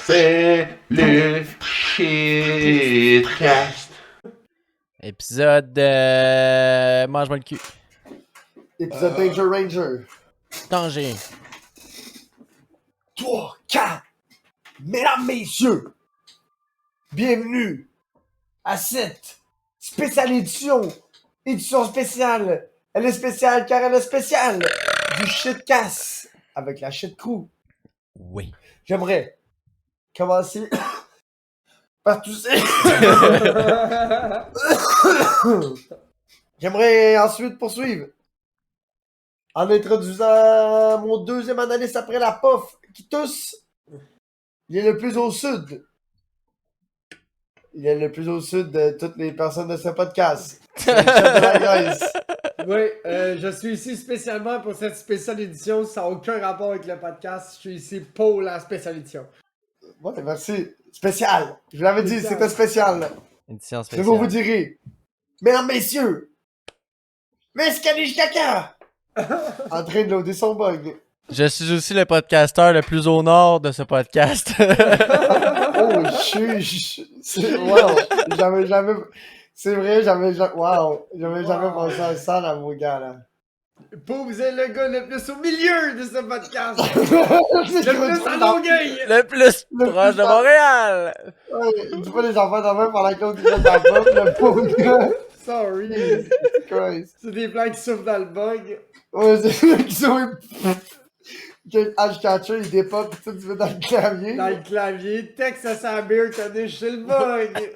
C'est le shitcast. Épisode mange-moi le cul. Épisode Danger Ranger. Danger. 3, 4. Mesdames, messieurs, bienvenue à cette spéciale édition. Édition spéciale. Elle est spéciale car elle est spéciale. Du shitcast avec la shit crew. Oui. J'aimerais commencer par tousser. J'aimerais ensuite poursuivre en introduisant mon deuxième analyste après la POF qui tousse. Il est le plus au sud. Il est le plus au sud de toutes les personnes de ce podcast. C'est le chef de la Grèce. Oui, je suis ici spécialement pour cette spéciale édition. Ça n'a aucun rapport avec le podcast. Je suis ici pour la spéciale édition. Ouais, merci. Spécial. Je vous l'avais dit, Spécial. c'était spécial. Édition C'est vous spéciale. direz. Mesdames, messieurs, Mescalish Caca en train de loader son bug. Je suis aussi le podcasteur le plus au nord de ce podcast. Oh, chuch. Wow. Jamais. C'est vrai, wow. J'avais jamais Wow. pensé à ça, là, mon gars, là. Pour vous êtes le gars le plus au milieu de ce podcast. C'est Le plus à Longueuil. Le plus Le proche plus de Montréal. Ouais, dis pas les enfants d'en même pendant qu'on dit dans la pop, le pauvre gars. Sorry. Christ. C'est des plans qui souffrent dans le bug. Ouais, c'est eux qui sont... Que le H-Catcher, il dépop pis tout, tu mets dans le clavier. Dans le clavier. Texas à beer, t'as déchiré le bug.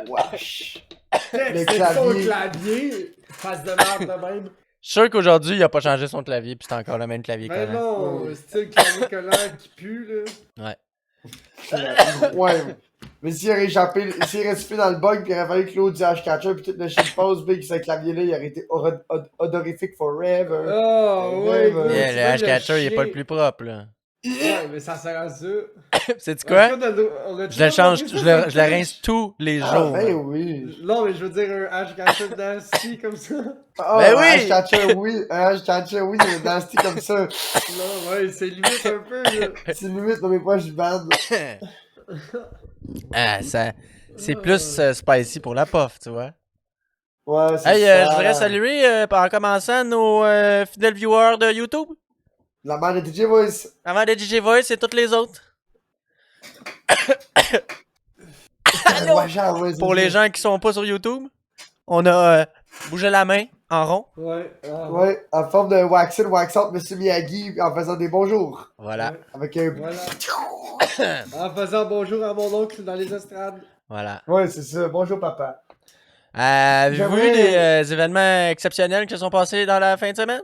Wesh. Texas clavier. son clavier. Face de merde de même. Je suis sûr qu'aujourd'hui, il a pas changé son clavier, puis c'est encore le même clavier Mais collant. non, style clavier collant qui pue, là. Ouais. Mais s'il aurait échappé, s'il aurait sifflé dans le bug pis il aurait fallu que l'autre dise H-Catcher pis tout le shit pause, big, ce clavier-là, il aurait été odorifique forever. Oh, ouais. Ouais, Yeah, tu le vois, H-Catcher, il est pas le chien. plus propre, là. Ouais, mais ça sert à ça. Sais-tu quoi? On a Je le change, je le rince tous les Ah, jours. ben là. oui. Non, mais je veux dire un H-Catcher nasty comme ça. Ah, Ben un oui. H-Catcher, oui. Un H-Catcher, oui, il est nasty comme ça. Non, ouais, c'est limite un peu, là. C'est limite dans mes poches du bad. Ah, ça... C'est plus spicy pour la pof, tu vois. Ouais, c'est Hey, ça. je voudrais saluer, en commençant, nos fidèles viewers de YouTube. La mère de DJ Voice. Avant de DJ Voice et toutes les autres. Allô? Ouais, genre, ouais, Pour les gens qui sont pas sur YouTube, on a bougé la main en rond. Ouais. Ah, Ouais, en forme de wax in, wax out, Monsieur Miyagi, en faisant des bonjours. Voilà, Ouais. Avec un... Voilà. En faisant bonjour à mon oncle dans les estrades. voilà. Ouais, c'est ça. Bonjour, papa. Avez-vous vu J'aimerais- des événements exceptionnels qui se sont passés dans la fin de semaine?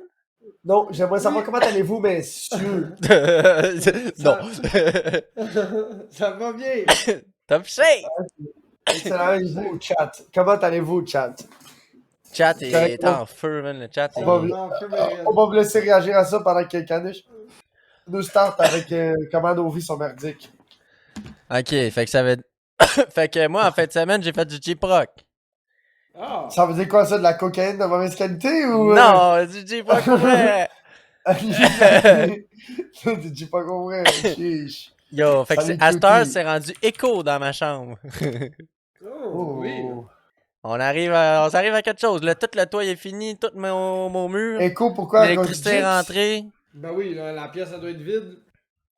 Non, j'aimerais savoir comment allez-vous, messieurs. Non. Ça va bien. Top shape! Excellent, et vous, chat. Comment allez-vous, chat? Chat est Correct. en feu, man. Le chat est... On va- Non, feu, mais- On va vous laisser réagir à ça pendant que Caniche nous start avec comment nos vies sont merdiques. Ok, fait que ça veut... fait que moi, en fin de semaine, j'ai fait du J-Proc. Ah. Ça veut dire quoi, ça, de la cocaïne de mauvaise qualité ou... Non, du J-Proc, ouais! Tu dis pas compris, chiche. Yo, fait que Salut, à cette heure, Cutie. c'est rendu écho dans ma chambre. Oh, oui. On s'arrive à quelque chose. Là, tout le toit est fini, tout mon mur. Écho, pourquoi? L'électricité est rentrée. Ben oui, là, la pièce, elle doit être vide.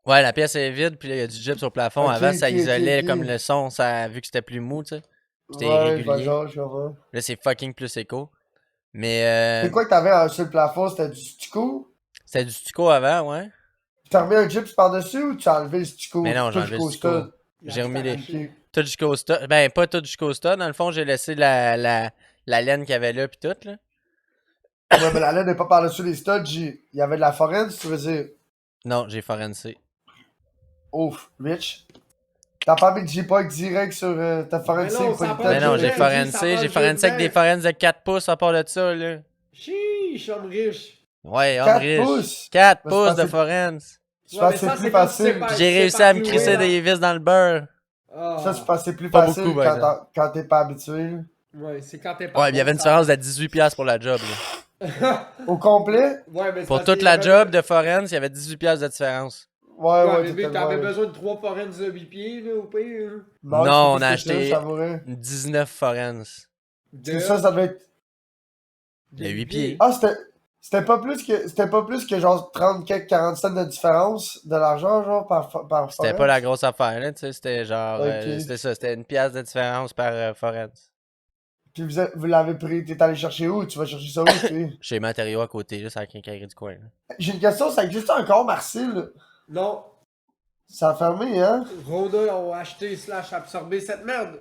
Ouais, la pièce est vide, puis là, il y a du gyps au plafond. Ok, Avant, ça ok, isolait ok. comme le son, ça, vu que c'était plus mou, tu sais. C'était Ouais, irrégulier. genre, je comprends. Là, c'est fucking plus écho. Mais C'est quoi que t'avais sur le plafond? C'était du stucco? c'était du stucco avant, ouais. T'as remis un gyps par-dessus ou tu as enlevé le stucco? Mais non, j'ai Tout enlevé le jusqu'au stucco. stud? J'ai remis les... Ok. Tout jusqu'au stud. Ben, pas tout jusqu'au stud. Dans le fond, j'ai laissé la laine qu'il y avait là, puis tout, là. Ouais, mais la laine n'est pas par-dessus les studs. Il y avait de la forêt, tu veux dire. Non, j'ai forencé. Ouf, Rich. T'as pas mis de J-Pog direct sur ta forêt, Mais non, ça a pas Mais de non, j'ai J'ai forencé. J'ai forencé avec des forenses de 4 pouces à part de ça, là. Chiche, homme riche. Ouais, homme 4 riche. pouces. 4 Mais pouces c'est de pas- forense. Je pense que c'est ça, plus c'est quand tu facile. sais pas- J'ai tu sais réussi pas à me clouer, crisser là. des vis dans le beurre. Ah. Ça, je pense que c'est plus Pas facile beaucoup, par quand t'es pas habitué. Ouais, c'est quand t'es pas. Ouais, il y avait une différence de 18$ pour la job, là. Au complet? Ouais, mais c'est Pour parce toute qu'il y la avait- job de Forens, il y avait 18 piastres de différence. Ouais, Ouais, ouais, mais Big, totalement. t'avais Ouais. besoin de 3 foraines de 8 pieds, là, au pire. Non, Non, c'est on a plus que ça, acheté ça vaut 19 Forens. C'est ça, ça devait être. De 8 pieds. pieds. Ah, c'était pas plus que genre 30 quelques 40 cents de différence de l'argent, genre, par C'était forêt. pas la grosse affaire, là, tu sais, c'était genre, Ok. c'était ça, c'était une pièce de différence par Forens. Puis vous l'avez pris, t'es allé chercher où? Tu vas chercher ça où, tu Chez Matériaux à côté, là, c'est la quincaillerie du coin, là. J'ai une question, ça existe encore, Marcel? Non, Ça a fermé, hein? Rona ont acheté slash absorbé cette merde.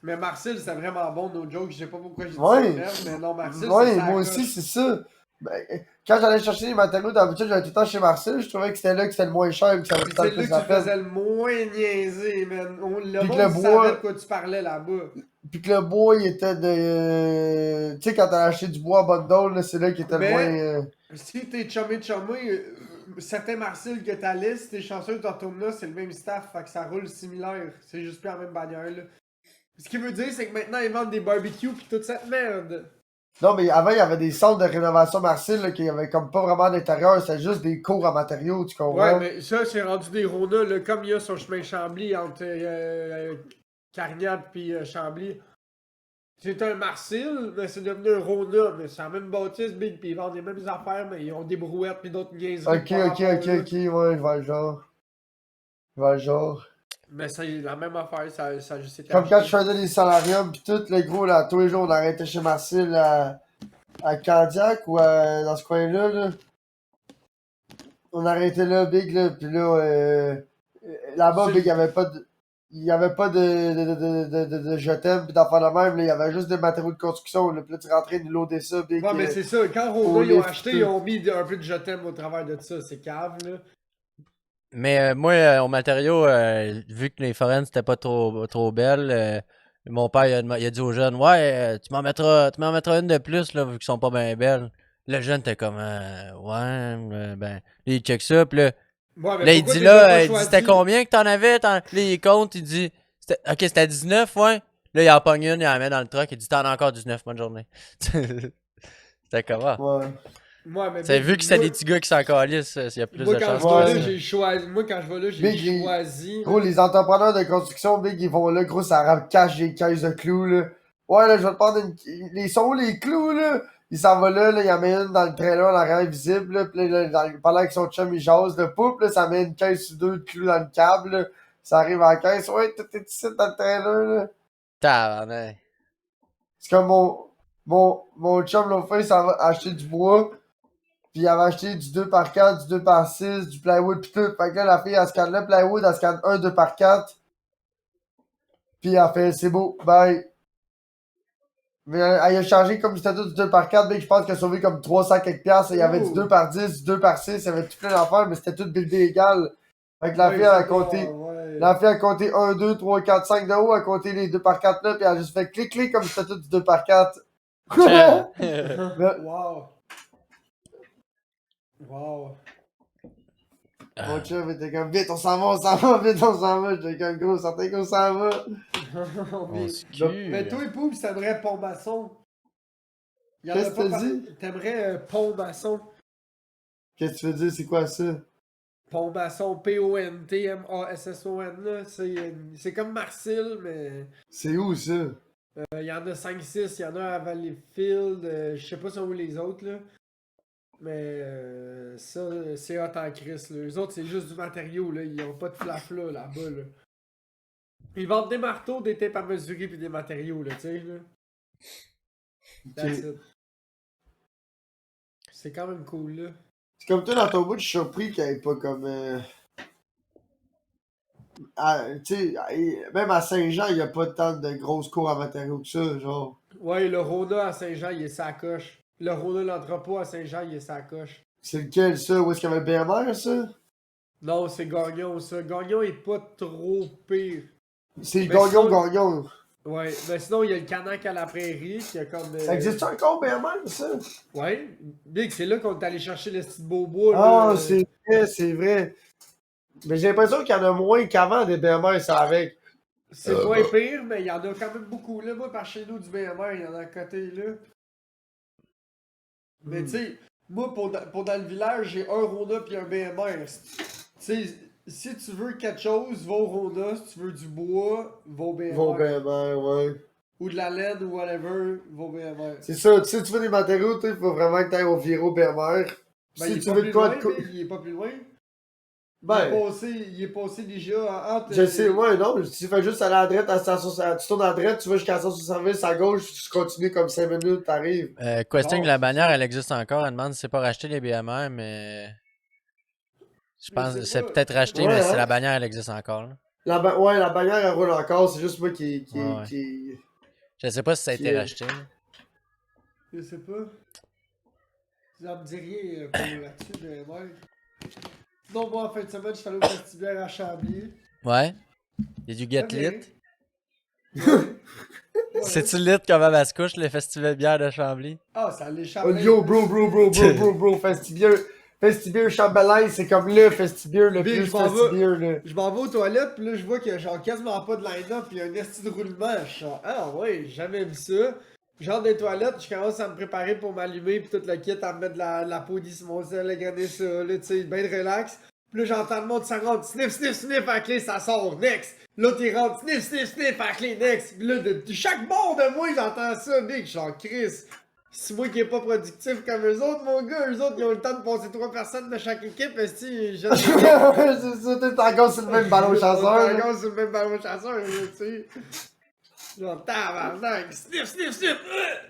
Mais Marcel, c'est vraiment bon, no joke. Je sais pas pourquoi j'ai dit Ouais. cette merde, mais non, Marcel, Ouais, c'est ça. moi aussi, c'est ça. Ben, quand j'allais chercher les matériaux, d'habitude, j'allais tout le temps chez Marcel, je trouvais que c'était là que c'était le moins cher et que ça valait Puis tout le c'est temps là le que plus tu la peine. faisais le moins niaiser, man. Le Puis que monde le savait bois- de quoi tu parlais là-bas. Puis que le bois, il était de. Tu sais, quand t'as acheté du bois à bundle, là, c'est là qu'il était Mais- le moins. Si t'es chumé, certains Marcel que t'allais, si t'es chanceux, tu retournes là, c'est le même staff, fait que ça roule similaire. C'est juste plus la même bannière, là. Ce qui veut dire, c'est que maintenant, ils vendent des barbecues pis toute cette merde. Non, mais avant, il y avait des centres de rénovation Marcel, là, qui avaient comme pas vraiment d'intérieur, c'était juste des cours en matériaux, tu comprends? Ouais, mais ça, c'est rendu des Rona, là, comme il y a sur le chemin Chambly entre Carniade pis Chambly. C'est un Marcel, mais c'est devenu un Rona, mais c'est la même bâtisse, Big, pis ils vendent les mêmes affaires, mais ils ont des brouettes pis d'autres niaiseries. Ok, par ok, rapport, ok, là. ok, ouais, je vois le genre. Je vois le genre. Mais c'est la même affaire, ça a juste été Comme quand je acheté. faisais des salariums pis tout, le gros, là, tous les jours, on arrêtait chez Marcel à Candiac ou dans ce coin-là, là. On arrêtait là, Big, là, pis là, là-bas, C'est- Big, il y avait pas de je t'aime pis d'affaires de même, là, il y avait juste des matériaux de construction, là, pis là, tu rentrais de loader ça, Big. Ouais, mais c'est ça, quand au Rona, ils ont lift, acheté, tout. ils ont mis un peu de je t'aime au travers de ça, c'est cave, là. Mais moi, au matériau, vu que les Forens c'était pas trop belles, mon père il a dit aux jeunes, ouais, tu m'en mettras une de plus, là, vu qu'ils sont pas bien belles. Le jeune était comme, ouais, ben, il check ça, pis là, Ouais, mais là, il pourquoi dit tu les as là, pas il dit choisis? c'était combien que t'en avais? Là, il compte, il dit, ok, c'était 19, ouais. Là, il en pogne une, il en met dans le truck, il dit, t'en as encore 19, bonne journée. C'était comment? Ouais. Ouais, mais C'est Big, vu que c'est moi- des petits gars qui s'en calissent, il y a plus Moi, de quand chances je Ouais. vais que là, ça. j'ai choisi. Moi, quand je vais là, j'ai Big, choisi. Gros, là. les entrepreneurs de construction, Big, ils vont là, gros, ça cache des caisses de clous, là. Ouais, là, je vais te prendre une. Ils sont où les clous, là? Il s'en va là, il en met une dans le trailer en arrière visible, là. Puis là, pendant que son chum, il jase, le poupe, là, ça met une caisse ou deux de clous dans le câble, là. Ça arrive à la caisse. Ouais, tout est ici dans le trailer, là. Tabarnak. C'est comme mon chum, l'autre fois, il s'en va acheter du bois. Puis il avait acheté du 2x4, du 2x6, du plywood pis tout. Fait que là, la fille, elle scanne le plywood, elle scanne un 2x4. Puis elle fait, c'est beau, bye. Mais elle a changé comme c'était tout du 2x4, mais je pense qu'elle a sauvé comme 300 quelques piastres. Il y avait du Ouh. 2x10, du 2x6, il y avait tout plein d'affaires, mais c'était tout buildé égal. Fait que la Ouais, fille, elle a c'est compté. pas- ouais. La fille a compté 1, 2, 3, 4, 5 de haut, elle a compté les 2x4 là, puis elle a juste fait clic comme c'était tout du 2x4. Wow. Wow. Mon chum était comme, vite, on s'en va, on s'en va, vite, on s'en va. J'étais comme, gros, certain qu'on s'en va. On mais, se cul. mais toi, Poup, t'aimerais pont maçon. Y en a Qu'est-ce que pas t'as par- dit? T'aimerais pont maçon. Qu'est-ce que tu veux dire, c'est quoi ça? Pont maçon, P-O-N-T-M-A-S-S-O-N, là. C'est comme Marcel, mais. C'est où ça? Il y en a 5-6, il y en a à Valleyfield, je sais pas sont où les autres, là. Mais ça, c'est hot en Chris, là. Les autres, c'est juste du matériau, là. Ils ont pas de flafla là-bas, là. Ils vendent des marteaux, des tapes à mesurer pis des matériaux, là, tu sais, là. That's it. C'est quand même cool, là. C'est comme toi, dans ton bout, je suis surpris qu'il n'y ait pas comme. Tu sais, même à Saint-Jean, il n'y a pas tant de grosses cours en matériaux que ça, genre. Ouais, le Rona à Saint-Jean, il est sa coche. Le Rona l'entrepôt à Saint-Jean, il est sa coche. C'est lequel, ça? Où est-ce qu'il y avait le BMR, ça? Non, c'est Gagnon, ça. Gagnon est pas trop pire. C'est Mais Gagnon, sinon- Gagnon. Ouais, mais sinon, il y a le Canac à la prairie qui a comme. Ça existe encore, BMR, ça? Ouais. Big, c'est là qu'on est allé chercher le petit bobo. Ah, là. c'est vrai, c'est vrai. Mais j'ai l'impression qu'il y en a moins qu'avant des BMR, ça avec. C'est moins pire, mais il y en a quand même beaucoup. Là, moi, par chez nous, du BMR, il y en a à côté, là. Mais tu sais, moi, pour dans le village, j'ai un Rona puis un BMR. Tu sais, si tu veux quelque chose, va au Rona. Si tu veux du bois, va au BMR. Vont bien, ouais. Ou de la laine ou whatever, va au BMR. C'est ça, tu sais, tu veux des matériaux, il faut vraiment que t'ailles au Viro BMR. Ben, Si il est tu pas veux plus de quoi loin, de co- mais il est pas plus loin. Ben, Il est passé déjà entre... je sais, ouais, non, tu fais juste aller à droite à la station, tu tournes à droite, tu vas jusqu'à la station de service, à gauche, tu continues comme 5 minutes, t'arrives. Question Non, que la c'est bannière, ça. elle existe encore. Elle demande si c'est pas racheté les BMR, mais. Je pense que c'est peut-être Je sais racheté, Ouais, mais hein? la bannière, elle existe encore. Là. Ouais, la bannière, elle roule encore, c'est juste moi Ouais, ouais. qui... Je sais pas si ça a été racheté. Là. Je sais pas. Ça me dit rien pour là-dessus, mais ouais. Sinon, moi, en fin de semaine, je suis allé au festival à Chambly. Ouais. Did you get Très bien. lit? Ouais. C'est-tu lit comme à Mascouche, le festival bière de Chambly? Ah, ça allait Oh, Chambly. yo, bro, Festibier Chambelin, c'est comme le Festibier le Big, plus je m'en vais. Festibier, là. Je m'en vais aux toilettes, pis là, je vois qu'il y a genre quasiment pas de line-up, pis il y a un esti de roulement. Je suis genre, ah ouais, j'ai jamais vu ça. J'entre des toilettes, je commence à me préparer pour m'allumer, pis tout le kit, à me mettre de la peau d'ismosel, à garder ça, là, tu sais, ben de relax. Pis là, j'entends le monde, ça rentre, sniff, à la clé, ça sort, next. L'autre, il rentre, sniff, à la clé, next. Pis là, de chaque bord de moi, j'entends ça, big, je suis genre, Chris. C'est moi qui est pas productif comme eux autres, mon gars. Eux autres, ils ont le temps de passer 3 personnes de chaque équipe. Est-ce C'est ça, t'es encore sur le même ballon chasseur, On est là. encore sur le même ballon chasseur, là, tu sais. Genre, tabarnak, sniff.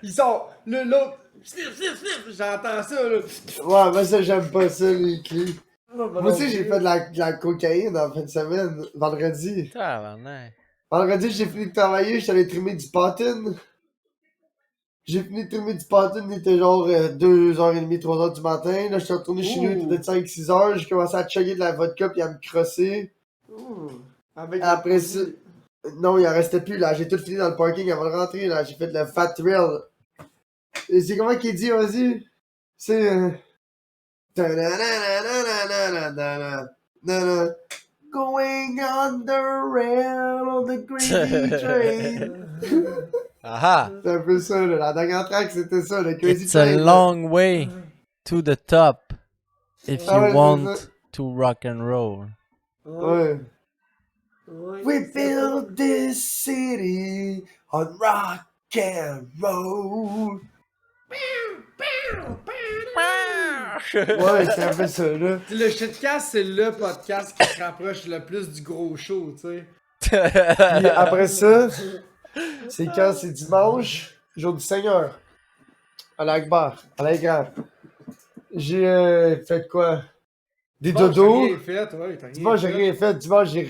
Ils sont, l'autre, sniff. J'entends ça, là. Ouais, mais ça, j'aime pas ça, les clés. Moi Moi aussi, j'ai fait de la cocaïne en fin de semaine, vendredi. Tabarnak. Vendredi, j'ai fini de travailler, j'étais allé trimer du patin. J'ai fini de trimer du patin, il était genre 2h30, 3h du matin. Là, j'étais retourné chez nous, il était peut-être 5-6h. J'ai commencé à chugger de la vodka puis à me crosser. Ouh. Avec Après le ça, produit. non, il en restait plus, là. J'ai tout fini dans le parking avant de rentrer, là. J'ai fait le fat thrill. Et c'est comment qu'il dit, vas-y? C'est... Going on the rail of the crazy train. Aha! C'est un peu ça, là. La dernière track, c'était ça, le crazy It's train. a long way to the top if Ah you ouais, c'est want ça. to rock and roll. Ouais. Ouais. We build this city on rock and roll. Ouais, c'est un peu ça, là. Le shitcast, c'est le podcast qui se rapproche le plus du gros show, tu sais. Puis après ça, c'est quand c'est dimanche, jour du Seigneur. À l'Akbar, à l'Aïgra. J'ai fait quoi? Des Bon, dodos. t'as rien fait, ouais, t'as rien Dimanche, j'ai fait. rien fait. Dimanche, j'ai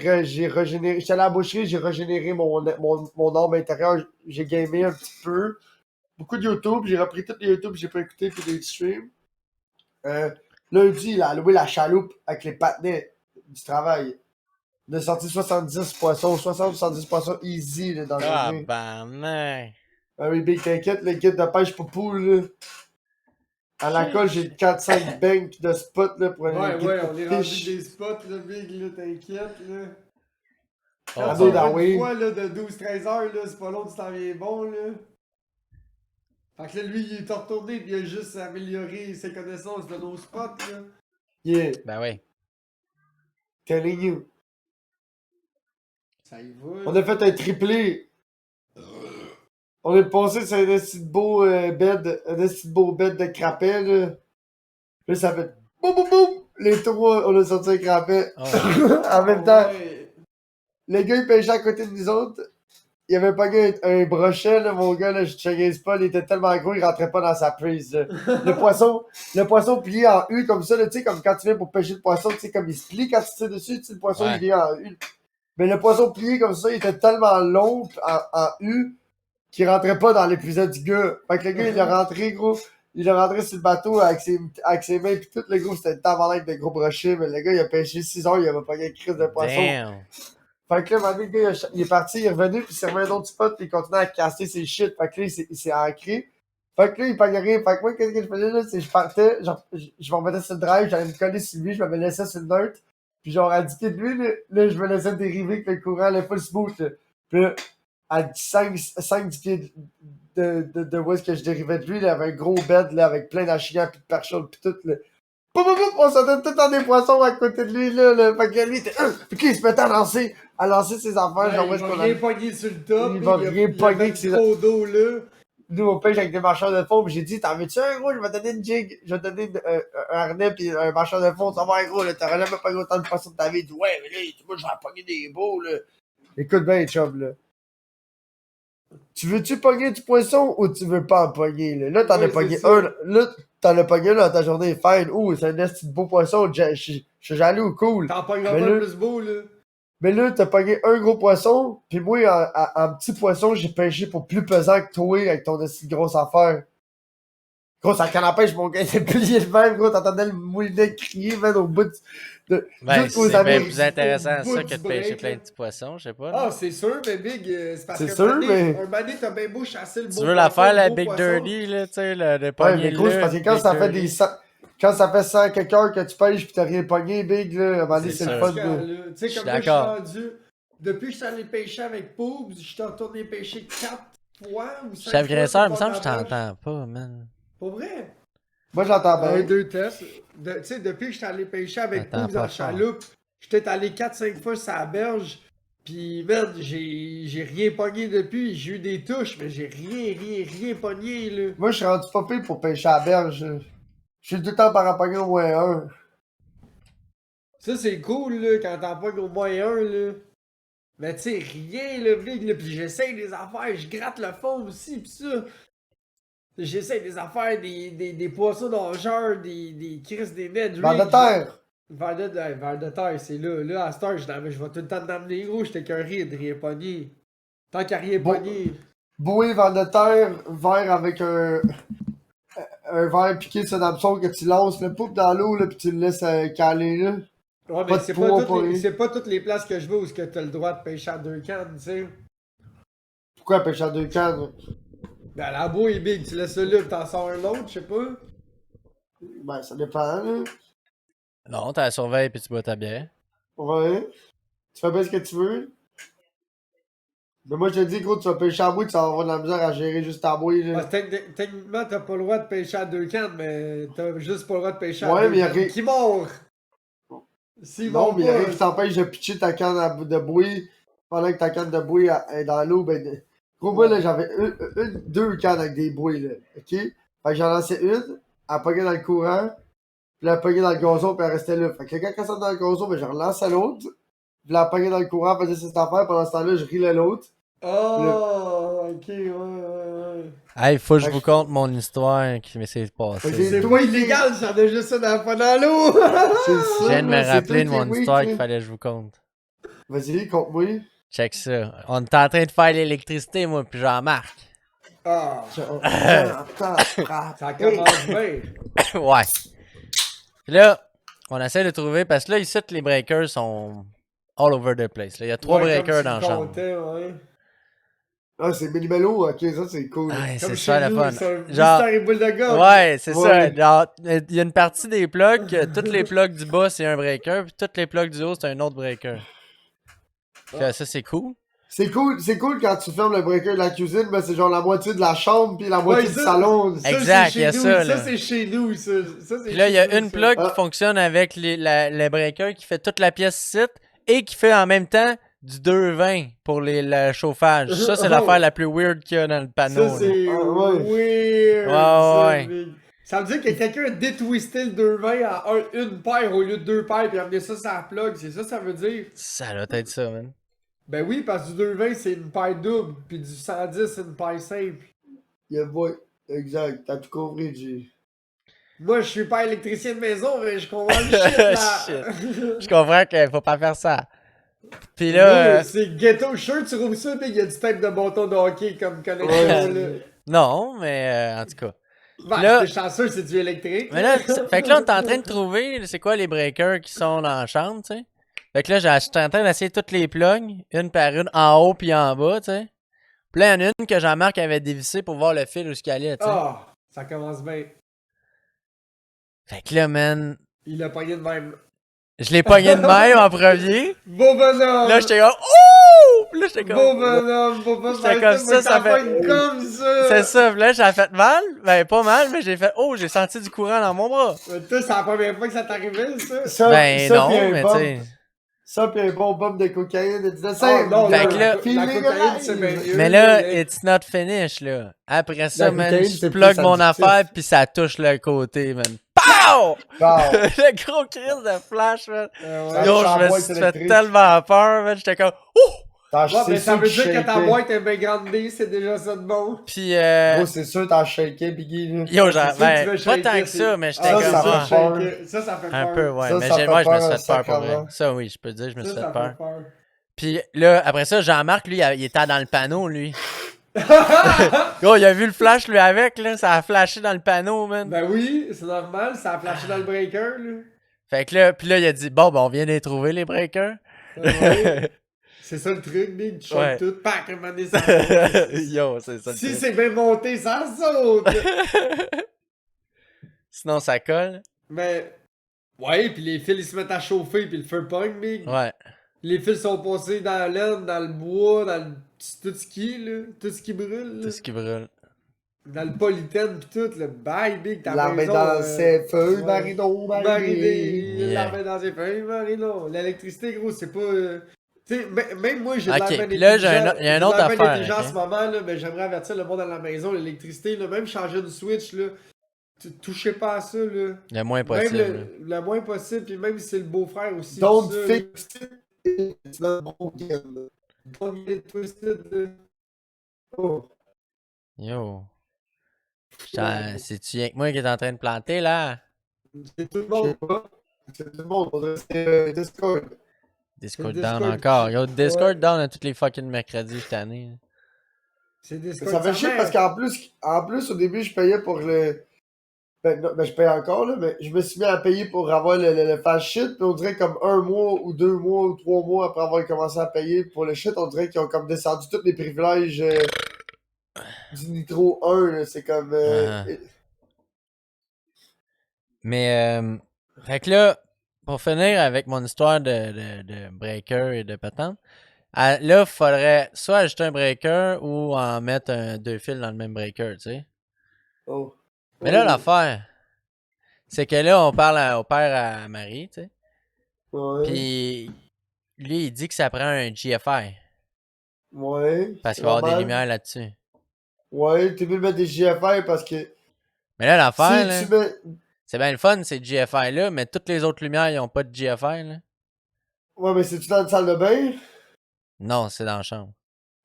régénéré. J'étais allé à la boucherie, j'ai régénéré mon âme intérieure. J'ai gamé un petit peu. Beaucoup de YouTube. J'ai repris tout les YouTube, j'ai pas écouté puis des streams. Lundi, il a loué la chaloupe avec les patinets du travail. On a sorti 70 poissons, 70 poissons easy là, dans la journée. Tabarnak. Ah oui, big, t'inquiète, le kit de pêche poupou, là. À la colle, j'ai 4-5 banks de spots, là, pour Ouais, aller on est rendu fiche. des spots, là, big, là, t'inquiète, là. Oh, Quand oh. tu vas oui. une fois, là, de 12-13 heures, là, c'est pas long, tu t'en viens bon, là. Fait que là, lui, il est retourné, pis il a juste amélioré ses connaissances de nos spots, là. Yeah, Ben oui. telling you. Ça y va, On là. a fait un triplé. On est passé sur un petit beau bed, un petit beau bed de crapet, là. Là, ça fait boum, boum, boum. Les trois, on a sorti un crapet. Oh. En même temps, Ouais. le gars, il pêchait à côté de nous autres. Il avait pas un brochet, là, mon gars, là, je checkais pas, il était tellement gros, il rentrait pas dans sa prise, là. Le poisson plié en U comme ça, là, tu sais, comme quand tu viens pour pêcher le poisson, tu sais, comme il se plie quand tu tires dessus, tu sais, le poisson, Ouais. il vient en U. Mais le poisson plié comme ça, il était tellement long en U qu'il rentrait pas dans l'épisode du gars. Fait que le gars, il est rentré, gros. Il est rentré sur le bateau avec ses mains pis tout, le gros, c'était une tabarnak de gros brochets, mais le gars, il a pêché 6 heures, il avait pas gagné crise de poisson. Damn. Fait que là, maintenant, le gars, il est parti, il est revenu, puis il s'est remis un autre spot, puis il continuait à casser ses shit. Fait que là, il s'est ancré. Fait que là, il pognait rien. Fait que moi, qu'est-ce que je faisais là, c'est que je partais, genre, je me remettais sur le drive, j'allais me coller sur lui, je me laissais sur le neutre, puis genre, à 10 pieds de lui, là, je me laissais dériver avec le courant, le full smooth, là. Puis là, à 5-10 pieds de où est-ce que je dérivais de lui, il avait un gros bed, là, avec plein d'achigants pis de pare-chocs pis tout, là. Boum, boum, boum, on s'entendait tout dans des poissons à côté de lui, là. Fait que lui, il était, puis il se mettait à lancer ses affaires, genre, où il est-ce va qu'on rien a. pogner sur le top. Il va rien pogner avec que c'est- trop d'eau, là. Nous, on pêche avec des marcheurs de fond, pis j'ai dit, t'en veux-tu un gros? Je vais te donner une jig, je vais te donner un harnais pis un marcheur de fond, ça va un gros, là, t'auras jamais pogné autant de poissons de ta vie. Il dit, ouais, mais là, moi, je vais en pogner des beaux, là. Écoute bien, chum, là. Tu veux-tu pogner du poisson ou tu veux pas en pogner, là? Là, t'en as Ouais, pogné c'est ça. un, là, t'en as pogné un dans ta journée, fine. Ouh, c'est un esti de beau poisson, je suis jaloux, cool. T'en pogneras Mais pas là- plus beau, là. Mais là, t'as pogné un gros poisson, pis moi, en petit poisson, j'ai pêché pour plus pesant que toi avec ton esti de grosse affaire. Gros, ça canne à pêche, mon gars, il s'est plié le même, gros, t'entendais le moulinet crier, man, au bout de Ben, jusqu'aux c'est bien amis. plus intéressant au bout ça du que de pêcher break, plein là. de petits poissons, je sais pas. Ah, là. c'est sûr, mais Big, c'est parce C'est que sûr, mais- un mané, t'as bien beau chasser le Tu beau veux la poisson, faire, le la beau Big poisson. Dirty, là, tu sais, le Ouais, pogner mais gros, c'est parce que quand Big ça fait Dirty. des 100, quand ça fait 100 quelques heures que tu pêches pis t'as rien pogné, big, là, à un moment donné, C'est c'est le sûr. fun, Fatigant, là. là. Tu sais, Je suis comme là, je suis d'accord. rendu. Depuis que je suis allé pêcher avec Poobs, je suis retourné pêcher 4 fois ou 5 Chef fois. Graisseur, il me sur semble le que je bord de la berge. t'entends pas, man. Pour vrai? Moi, j'entends Un, bien. deux tests. Tu sais, depuis que je suis allé pêcher avec Attends, Poobs pas en fort. chaloupe, j'étais allé 4-5 fois sur la berge. Pis merde, j'ai rien pogné depuis. J'ai eu des touches, mais j'ai rien pogné, là. Moi, je suis rendu pas pire pour pêcher à la berge. Je suis tout le temps par à pogner au moins un. Ça, c'est cool, là, quand t'en pognes au moins un, là. Mais tu sais, rien, là, Big, là. Pis j'essaye des affaires, je gratte le fond aussi, pis ça. J'essaye des affaires, des poissons nageurs, des crises, des nets. Vers de terre. Vers de terre, c'est là. Là, à cette heure, je vais tout le temps t'emmener gros, j'étais qu'un de rien pogné. Tant qu'à rien Bon. pogné. Bouée vers de terre, verre avec un verre piqué sur l'hameçon que tu lances le poupe dans l'eau, là, pis tu le laisses caler, là. Ouais, Pas mais de c'est poids, pas, pas rien. c'est pas toutes les places que je vais où est-ce que t'as le droit de pêcher à 2 cannes, tu sais. Pourquoi pêcher à 2 cannes? Ben, la bouée, Big, tu laisses ça là, pis t'en sors un autre, je sais pas. Ben, ça dépend, là. Non, t'as la surveille puis tu bois ta bière. Ouais. Tu fais bien ce que tu veux. Mais moi, je te dis, gros, tu vas pêcher à bouée, tu vas avoir de la misère à gérer juste ta bouée, là. Parce que techniquement, t'as pas le droit de pêcher à 2 cannes, mais t'as juste pas le droit de pêcher à Ouais, 2 mais y a cannes. rien- Qui mort? S'il Non, mord mais il y a rien pas, qui t'empêche de pitcher ta canne de bouée pendant que ta canne de bouée est dans l'eau. Ben, gros, moi, là, j'avais deux cannes avec des bouées, là. OK? Fait que j'en lançais une, elle pognait dans le courant, puis elle pognait dans le gazon, puis elle restait là. Fait que quand elle sortait dans le gazon, ben, je relançais l'autre, puis là, elle pognait dans le courant, elle faisait cette affaire. Pendant ce temps-là, je rilais l'autre. Oh, ok, ouais. Hey, faut que je Fait vous que- conte mon histoire qui m'est Fait que passée. j'ai- C'est pas illégal, j'en ai juste ça dans l'eau. C'est ça. Je viens de me là, c'est rappeler de toi qui mon es histoire weak, qu'il là. fallait que je vous conte. Vas-y, compte-moi. Check ça. On est en train de faire l'électricité, moi, puis Jean-Marc. Ah, Ça ça commence bien. Ouais. Puis là, on essaie de trouver, parce que là, ici, les breakers sont all over the place. Là. Il y a 3 Ouais, breakers comme dans la tu chambre. comptais, ouais. Ah, c'est Minimello, ok, ça c'est cool. Ouais, Comme c'est chez ça le nous, fun. c'est un Genre, mystère et boule de gomme. ouais, c'est ça. Ouais. Genre, il y a une partie des plugs, toutes les plugs du bas, c'est un breaker, puis toutes les plugs du haut, c'est un autre breaker. Fait que ça, c'est cool. C'est cool quand tu fermes le breaker de la cuisine, mais c'est genre la moitié de la chambre puis la moitié Ouais, du ça- salon. Ça, Exact, c'est chez il y a nous, ça, là. Ça, c'est chez nous, ça. Ça, c'est Puis là, il y a chez nous, une ça. plug Ah. qui fonctionne avec le breaker qui fait toute la pièce site et qui fait en même temps du 220 pour le chauffage. Ça, c'est Oh. l'affaire la plus weird qu'il y a dans le panneau. Ça, là. c'est Ah, ouais. weird. Ouais, ça, ouais. Big. Ça veut dire que quelqu'un a détwisté le 220 à une paire au lieu de 2 paires puis a amené ça sur la plug. C'est ça que ça veut dire? Ça doit être ça, man. Ben oui, parce que du 220 c'est une paire double, puis du 110 c'est une paire simple. Ouais, exact, t'as tout compris, G. Moi, je suis pas électricien de maison, mais je comprends le shit là. Je comprends qu'il faut pas faire ça. Puis Là, là, c'est ghetto. Je suis sûr que tu rouvres ça, pis il y a du tape de bâton de hockey comme connexion. Ouais, là. non, mais en tout cas. Ben, là- t'es chanceux, c'est du électrique. Mais là, fait que là, on est en train de trouver c'est quoi les breakers qui sont dans la chambre, tu sais. Fait que là, j'étais en train d'essayer toutes les plugs, une par une, en haut puis en bas, tu sais. Puis là, il y en a une que Jean-Marc avait dévissé pour voir le fil où ce qu'elle allait, tu sais. Ah, ça commence bien. Fait que là, man, Il a pogné de même. je l'ai pogné de même en premier. Bon bonhomme! Là, j'étais comme, ouh! Puis là, j'étais Beau comme. bonhomme, faut pas J'étais faire comme ça, ça mais fait- pogne comme ça! C'est ça, puis là, j'ai fait mal. Ben, pas mal, mais j'ai fait, oh, j'ai senti du courant dans mon bras. Mais toi, c'est la première fois que ça t'arrivait, ça? Ça, Ben, ça, pis non, un mais bump. tu sais. Ça, pis un bon bump de cocaïne. Tu disais, Ah, non, Fait là, que là- la feeling cocaïne, c'est alive. bien mieux. Mais là, it's not finished, là. Après ça, La man, cocaïne, je c'est plug plus mon addictif. affaire, puis ça touche le côté, man. POW! Wow. Le gros crise de flash, man. Ouais. Yo, ça je me boîte suis fait électrique. tellement peur, man. J'étais comme, ouh! T'as Ouais, c'est mais ça sûr veut que dire que ta shaké. boîte est bien grande, c'est déjà ça de bon. Puis, Gros, c'est sûr, t'as shaké, Biggie. Là. yo, C'est genre, sûr que tu ben, vas pas shaker, tant que c'est- ça, mais j'étais Ah, comme, ça ça, fait ah, peur. ça fait peur. un peu, ouais. Ça, mais ça j'ai, fait moi, je me peur, suis un fait peur pour vrai. sacrement. Ça, oui, je peux dire, je me suis Ça fait peur. fait peur. Puis là, après ça, Jean-Marc, lui, il était dans le panneau, lui. Yo, il a vu le flash, lui, avec, là. Ça a flashé dans le panneau, man. Ben oui, c'est normal, ça a flashé dans le breaker, là. Fait que là, puis là, il a dit, bon, ben, on vient de les trouver, les breakers. Ouais. C'est ça le truc, Big, tu Ouais. choques tout, pack, un moment donné, ça saute. Yo, c'est ça le Si truc. c'est bien monté, ça saute! Sinon, ça colle. Mais, ouais, pis les fils, ils se mettent à chauffer, pis le feu pogne, Big. Ouais. Les fils sont passés dans la laine, dans le bois, dans le... tout ce qui est, là. Tout ce qui brûle, là. Tout ce qui brûle. Dans le polythène pis tout, le bye, Big, ta L'armée maison... dans ses feux, ouais. Marino, Marie, Yeah. l'armée dans ses feuilles, Marie, non. L'électricité, gros, c'est pas... Tu sais, même moi, j'ai de Ok, l'armée puis là, j'ai intelligente. il y a une autre affaire, intelligent en ok? ce moment, là, mais j'aimerais avertir le monde à la maison, l'électricité, là, même changer une switch, là, touchez pas à ça, là. Le moins Même possible. là. le moins possible, puis même si c'est le beau-frère aussi. Don't tout ça, fix it. It's not broken. là. Don't get it twisted, là. Oh. Yo. C'est-tu rien que moi qui est en train de planter, là? C'est tout le Je monde. sais pas. C'est tout le monde. On dirait que c'est Discord. Discord C'est down Discord. encore. Yo, Discord Ouais. down à tous les fucking mercredis cette année. C'est des Ça fait chier parce qu'en plus, au début, je payais pour le. Ben, non, ben, je paye encore, là, mais je me suis mis à payer pour avoir le fast shit, puis on dirait comme 1 mois, ou 2 mois, ou 3 mois après avoir commencé à payer pour le shit, on dirait qu'ils ont comme descendu tous les privilèges du Nitro 1, là. C'est comme. Mais, fait que là, pour finir avec mon histoire de breaker et de patente, là, faudrait soit ajouter un breaker ou en mettre 2 fils dans le même breaker, tu sais. Oh. Mais là, Oh. l'affaire, c'est que là, on parle au père à Marie, tu sais. Ouais. Puis, lui, il dit que ça prend un GFI. Ouais. Parce qu'il va y avoir des normal. lumières là-dessus. Ouais, t'es mieux de mettre des GFR parce que. Mais là, l'affaire, là, Si tu mets. c'est bien le fun, ces GFI-là, mais toutes les autres lumières, ils ont pas de GFI, là. Ouais, mais c'est-tu dans une salle de bain? Non, c'est dans la chambre.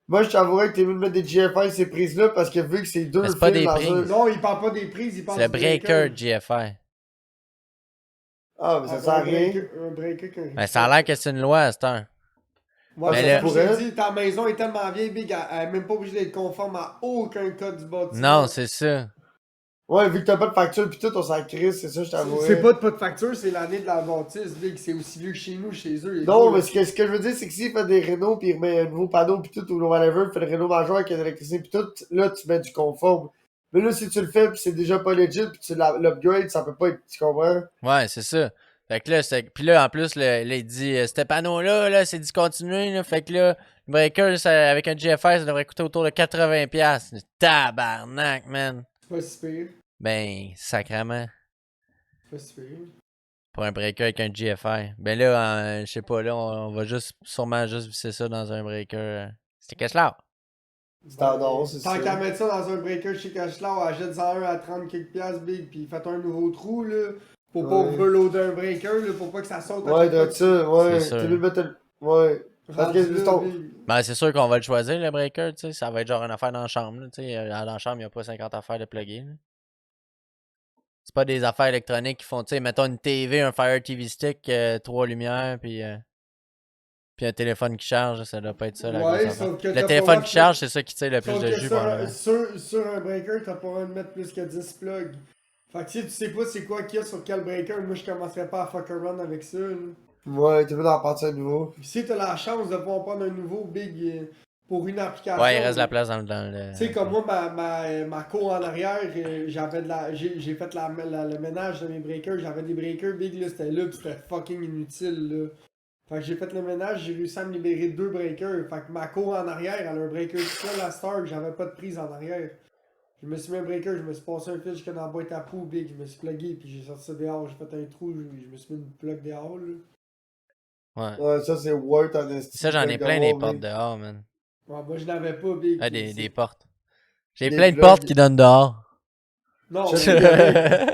Moi, je t'avouerais que t'es mieux de mettre des GFI ces prises-là parce que vu que c'est deux Mais c'est pas fils des dans prises. un. Non, il parle pas des prises, il parle C'est le du breaker GFI. Ah, mais ça Ah, sert à un rien. breaker- Un breaker qu'un Mais ça a l'air que c'est une loi à cette heure. Ouais, Mais mais là- comme je t'ai dit, ta maison est tellement vieille, Big, elle est même pas obligée d'être conforme à aucun code du bâtiment. Non, c'est ça. Ouais, vu que t'as pas de facture pis tout, on s'en crisse, c'est ça, je t'avouerais. C'est pas de facture, c'est l'année de la bâtisse, Big. C'est aussi vieux que chez nous, chez eux. et Non, tout, mais là. ce que je veux dire, c'est que s'il fait des rénaux pis il remet un nouveau panneau pis tout, ou whatever, il fait le réno majeur avec l'électricité pis tout, là, tu mets du conforme. Mais là, si tu le fais pis c'est déjà pas legit pis tu l'upgrade, ça peut pas être, tu comprends? Ouais, c'est ça. Fait que là, puis là, en plus, là, il dit, ce panneau-là, là, c'est discontinué, là. Fait que là, le breaker, avec un GFR, ça devrait coûter autour de 80$. Tabarnak, man. C'est pas si pire. Ben, sacrément. C'est pas si pire. Pour un breaker avec un GFR. Ben là, je sais pas, là, on va sûrement juste visser ça dans un breaker. C'était qu'est-ce là? Standard, c'est ça. Tant qu'à mettre ça dans un breaker chez Cashflow, achète-en un à 30 quelques piastres, Big, pis faites un nouveau trou, là. Pour pas Ouais. overloader un breaker, là, pour pas que ça saute. à Ouais, chaque fois de ça, ouais. C'est sûr. T'es mieux de mettre le. Ouais. Parce Rendu que là, ton- Big. Ben, c'est sûr qu'on va le choisir, le breaker, tu sais. Ça va être genre une affaire dans la chambre, là, tu sais. Dans la chambre, il n'y a pas 50 affaires de plugger, là. C'est pas des affaires électroniques qui font, tu sais, mettons une TV, un Fire TV Stick, 3 lumières, puis un téléphone qui charge, ça doit pas être ça, la Ouais, grosse affaire. sauf que Le t'as téléphone pas qui charge, c'est ça qui tire le plus Sauf de que jus, sur, probablement. sur un breaker, t'as pas besoin de mettre plus que 10 plugs. Fait que si tu sais pas c'est quoi qu'il y a sur quel breaker, moi je commencerais pas à fuck around avec ça. Là. Ouais, t'es mieux d'en partir à nouveau. Puis si t'as la chance de pouvoir prendre un nouveau big pour une application. Ouais, il reste de la place dans le. Tu sais, comme moi, ma cour en arrière, j'ai fait le ménage de mes breakers. J'avais des breakers big, là, c'était là, pis c'était fucking inutile, là. Fait que j'ai fait le ménage, j'ai réussi à me libérer de 2 breakers. Fait que ma cour en arrière, elle a un breaker tout seul à Star, j'avais pas de prise en arrière. Je me suis mis un breaker, je me suis passé un fil jusqu'à dans la boîte à poux, big, je me suis plugué, puis j'ai sorti ça dehors, j'ai fait un trou, je me suis mis une plug dehors, là. Ouais. Ouais, ça c'est Word en esti. Ça, j'en ai Plug de plein des wall, portes mec. dehors, man. Ouais, moi je n'avais pas, big. Ah, puis des c'est- portes. J'ai Des plein de plugs. portes qui donnent dehors. Non, Je mais sais bien.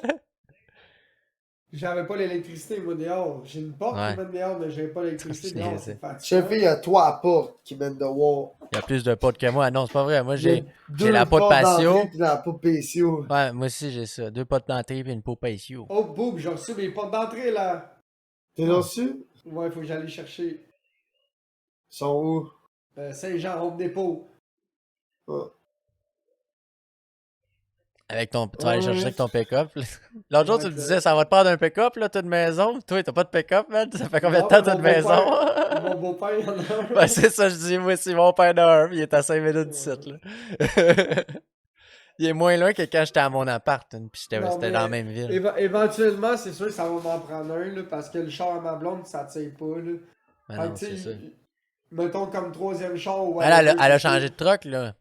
j'avais pas l'électricité, moi, dehors. J'ai une porte Ouais. qui mène dehors, mais j'avais pas l'électricité Je dehors, niaisais. c'est fatigant. Chef, il y a 3 portes qui mènent de wall. Il y a plus de potes que moi. Non, c'est pas vrai. Moi, Il y a j'ai 2 la peau de portes patio. d'entrée pis la porte patio. Ouais, moi aussi, j'ai ça. 2 potes d'entrée puis une peau patio. Oh, boum, j'ai reçu mes portes d'entrée, là. T'es reçu? Ouais, faut que j'aille chercher. Ils sont où? Saint-Jean, Home Depot. Ah. Avec ton, tu vas aller chercher Ouais. avec ton pick-up. L'autre jour, Ouais, tu me que- disais, ça va te prendre un pick-up, là, t'as une maison. Toi, t'as pas de pick-up, man. Ça fait combien de Non, temps mais t'as une mon maison? beau-père- Mon beau-père, il en a un. Ben, c'est ça, je dis, moi aussi, mon père en a un, puis il est à 5 minutes d'ici, là. Il est moins loin que quand j'étais à mon appart, hein, puis Non, c'était mais dans la même ville. Éventuellement, c'est sûr que ça va m'en prendre un, là, parce que le char à ma blonde, ça tire pas, là. Ben Fait non, que, tu c'est ça. sais, mettons comme 3e char ou Elle a changé de truck, là.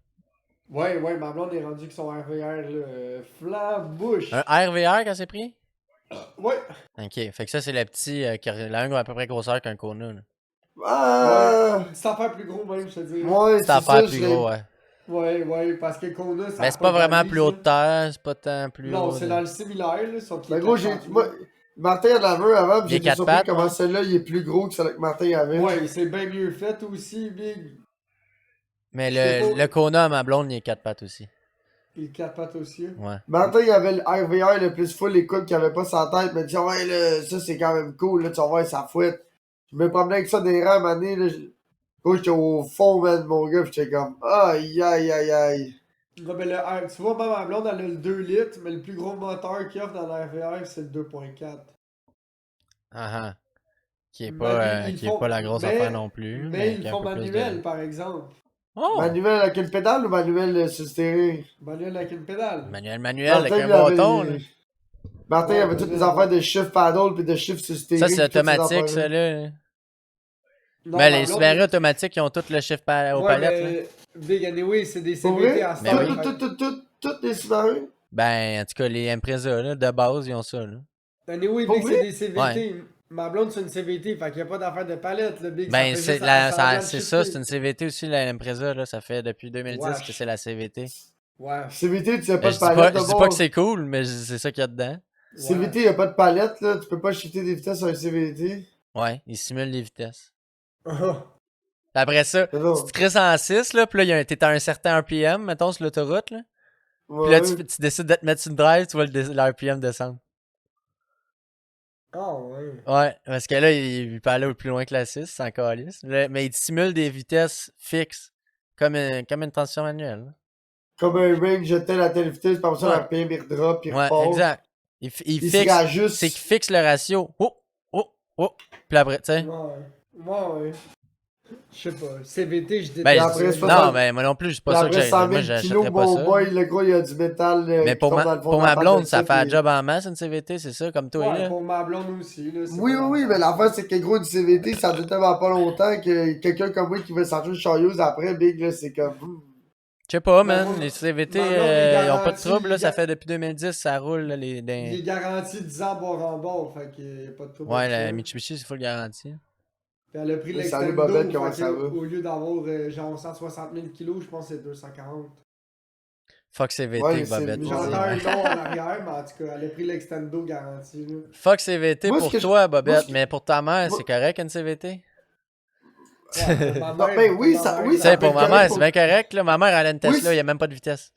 Ouais, ma blonde est rendue avec son RVR, là, flambouche. Un RVR qu'elle s'est pris? Ouais, Ok, fait que ça, c'est le petit, qui a la langue à peu près grosseur qu'un Kona, là. Ah! ouais, ça fait plus gros même, je te dis. Ouais, C'est c'est à ça, faire je plus l'ai. gros, ouais. Ouais, parce que Kona, ça Mais a c'est pas vraiment d'allure, plus haut ça. de terre, c'est pas tant plus Non, haut. c'est dans le similaire, là, sauf qu'il Mais est gros, 400 000. moi, Martin en avait un avant, pis Des j'étais 4 surpris pattes, comment ouais. celui-là il est plus gros que celui que Martin avait. Ouais, c'est bien mieux fait aussi, Big. Mais C'est pas- le Kona à ma blonde, il est 4 pattes aussi. Puis 4 pattes aussi. Ouais. Martin il avait le RVR le plus full écoute qu'il avait pas sa tête, mais dit ouais là, ça c'est quand même cool, là, tu vas voir ça fouette. Je me promenais avec ça des rangs à année, là. Gros, j'étais au fond, man, mon gars, pis j'étais comme aïe aïe aïe aïe. Non, mais tu vois, même ma blonde, elle a le 2 litres, mais le plus gros moteur qu'il offre dans la RVR, c'est le 2.4. Ah ah. Qui est Ils font- pas la grosse mais- affaire non plus. Mais ils qui a font un peu plus manuel, de... par exemple. Oh! Manuel avec une pédale ou manuel sur le stéréo? Manuel avec une pédale. Manuel avec un il avait- bâton, là. Martin Ouais, avait toutes les affaires de shift paddle pis de shift sur le stéréo. Ça, c'est pis toutes ces automatique, ça, affaires-là. là. Non, Mais ma les blonde, Subaru automatiques, ils ont tout le shift aux ouais, palettes, là. mais Big Anyway, c'est des Pour CVT vrai? à Mais Star. oui. Toutes les Subaru? Ben, en tout cas, les Impreza, là, de base, ils ont ça, là. Anyway, Pour Big, vrai? c'est des CVT. Ma blonde, c'est une CVT, fait qu'il n'y a pas d'affaire de palette, le Big. Ben, ça fait c'est juste à le c'est shifter. ça, c'est une CVT aussi, la Impreza, là. Ça fait depuis 2010 que Wesh. c'est la CVT. Ouais. CVT, tu n'as Ben, pas je de dis pas, palette je de dis pas bord. que c'est cool, mais c'est ça qu'il y a dedans. CVT, y a pas de palette, là. Tu peux pas shifter des vitesses sur un CVT. Ouais, ils simulent les vitesses. Ouais. Puis après ça, Mais non. tu te crisses en 6, là, puis là, t'es à un certain RPM, mettons, sur l'autoroute, là. Puis Ouais. là, tu décides de te mettre sur une drive, tu vois le RPM descendre. Ah ouais. Ouais, parce que là, il peut aller au plus loin que la 6, c'est encore lisse. Mais il te simule des vitesses fixes, comme une transition manuelle. là. Comme un range de telle à telle vitesse, par ça, Ouais. la PM, il redrop, il Ouais, repart. exact. Il Il fixe, se rajuste. c'est qu'il fixe le ratio. Oh. Puis après, tu sais. Ouais. Je sais pas. CVT, je déteste. Ben, après, je- c'est pas non, ça. mais moi non plus, c'est Puis pas ça que après j'ai. 100 Moi, 000 kilos, j'achèterais pas mon ça. boy, le gros, il y a du métal Mais qui pour tombe dans le fond pour de la ma patte blonde, de ça ça, fait un puis- job en masse, une CVT, c'est ça, comme toi, Ouais, là. pour ma blonde aussi. Là, c'est Oui, pas oui, mais l'affaire, c'est que gros, une CVT, ça dure tellement pas longtemps que quelqu'un comme moi qui veut sortir une charieuse après, Big, là, c'est comme... Je sais pas, Ben, man. moi, Les CVT, ma blonde est ils ont pas de garantie, trouble, là. il Ça y a- fait depuis 2010, ça roule, là, Il est garanti 10 ans bord en bord, fait qu'il n'y a pas de trouble. Ouais, avec la ça. Mitsubishi, c'est full garantie. Puis elle a pris Salut, l'extendo, Bobette, comment fait ça que va? au lieu d'avoir genre 160 000 kilos, je pense que c'est 240. Fuck CVT, Ouais, Bobette. c'est- J'entends Ouais. un nom en arrière, mais en tout cas, elle a pris l'extendo garanti. Là. Fuck CVT Moi, ce pour que je- toi, Bobette, moi, ce que- mais pour ta mère, moi- c'est correct une CVT? Ouais, ma mère- ben oui, ma ça- mère, oui, Tu ça sais, peut pour être ma correct mère, pour- c'est bien correct, là. Ma mère, elle a une Tesla, Oui, il n'y a même pas de vitesse.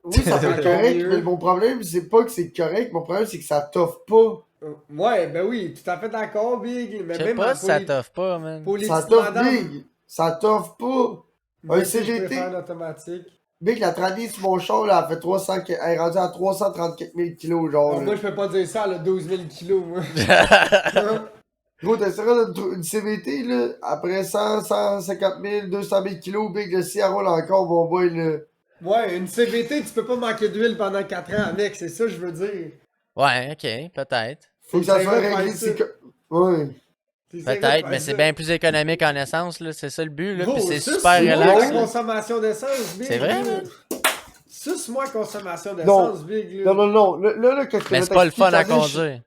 Oui, ça peut être correct, mieux. mais mon problème, c'est pas que c'est correct, mon problème, c'est que ça t'offre pas. Ouais, ben oui, tout à fait d'accord, Big. Mais Je sais même pas en- si pour ça les- t'offre pas, man. pour les Ça petites t'offre madames, Big. Ça t'offre pas. moi Un aussi, je CVT. préfère l'automatique. Big, la tradie sur mon char, là, elle fait 300, elle est rendue à 334 000 kilos, genre. Alors, là. moi, je peux pas dire ça, elle a 12 000 kilos, moi. Gros, t'essaieras une CVT, là, après 100, 150 000, 200 000 kilos, Big, là, si elle roule encore, mon boy, là. Ouais, une CVT, tu peux pas manquer d'huile pendant 4 ans avec, c'est ça que je veux dire. Ouais, ok, peut-être. Faut que ça Ça soit va réglé, faire c'est ça. que... Ouais. Peut-être, mais c'est bien plus économique en essence, là. C'est ça le but, là. Puis c'est ça, super c'est relax. la là. consommation d'essence, Big. C'est vrai, man? Ça, c'est moi la consommation d'essence, Big. Là. Non. Là, qu'est-ce que je Mais vais c'est pas le fun à t'expliquer, conduire.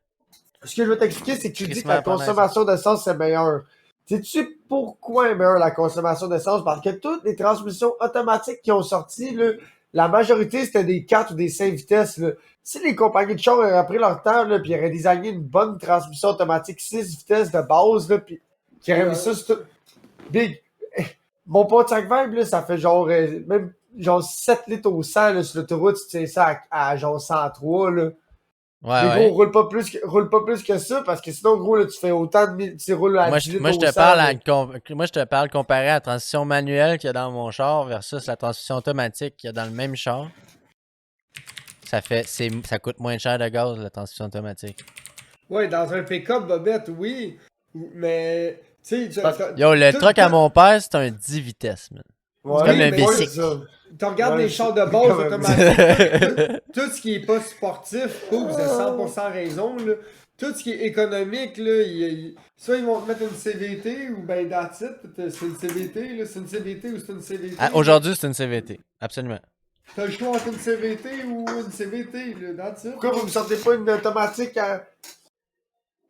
Ce que je vais t'expliquer, c'est que tu dis que Crissement la pas nice. consommation d'essence, c'est meilleur. Sais-tu pourquoi est meilleure la consommation d'essence? Parce que toutes les transmissions automatiques qui ont sorti, là, la majorité, c'était des 4 ou des 5 vitesses. Là. Si les compagnies de chars auraient pris leur temps, là, puis auraient designé une bonne transmission automatique 6 vitesses de base, là, puis qui auraient mis ça sur tout... Big, mon Pontiac Vibe, là, ça fait genre, même genre 7 litres au 100 là, sur l'autoroute, tu tiens ça à genre 103, là. Ouais, Mais ouais. gros, roule pas plus que ça, parce que sinon, gros, là, tu fais autant de tu roules à 10 litres Moi, je au te 100, parle là. moi, je te parle comparé à la transmission manuelle qu'il y a dans mon char versus la transmission automatique qu'il y a dans le même char. Ça coûte moins cher de gaz, la transmission automatique. Ouais, dans un pick-up, Bobette, oui. Mais, tu sais, Yo, le truck à mon père, c'est un 10 vitesses, man. Ouais, comme un mais bicycle. c'est ça. tu regardes Ouais, les chars de c'est base quand même- automatiques, tout ce qui est pas sportif, vous avez 100% raison, là. Tout ce qui est économique, là, soit ils vont te mettre une CVT ou ben that's it, c'est une CVT, là, c'est une CVT ou c'est une CVT. Ah, aujourd'hui, c'est une CVT. Absolument. T'as le choix entre une CVT ou une CVT, là, that's it. Pourquoi vous me sortez pas une automatique à...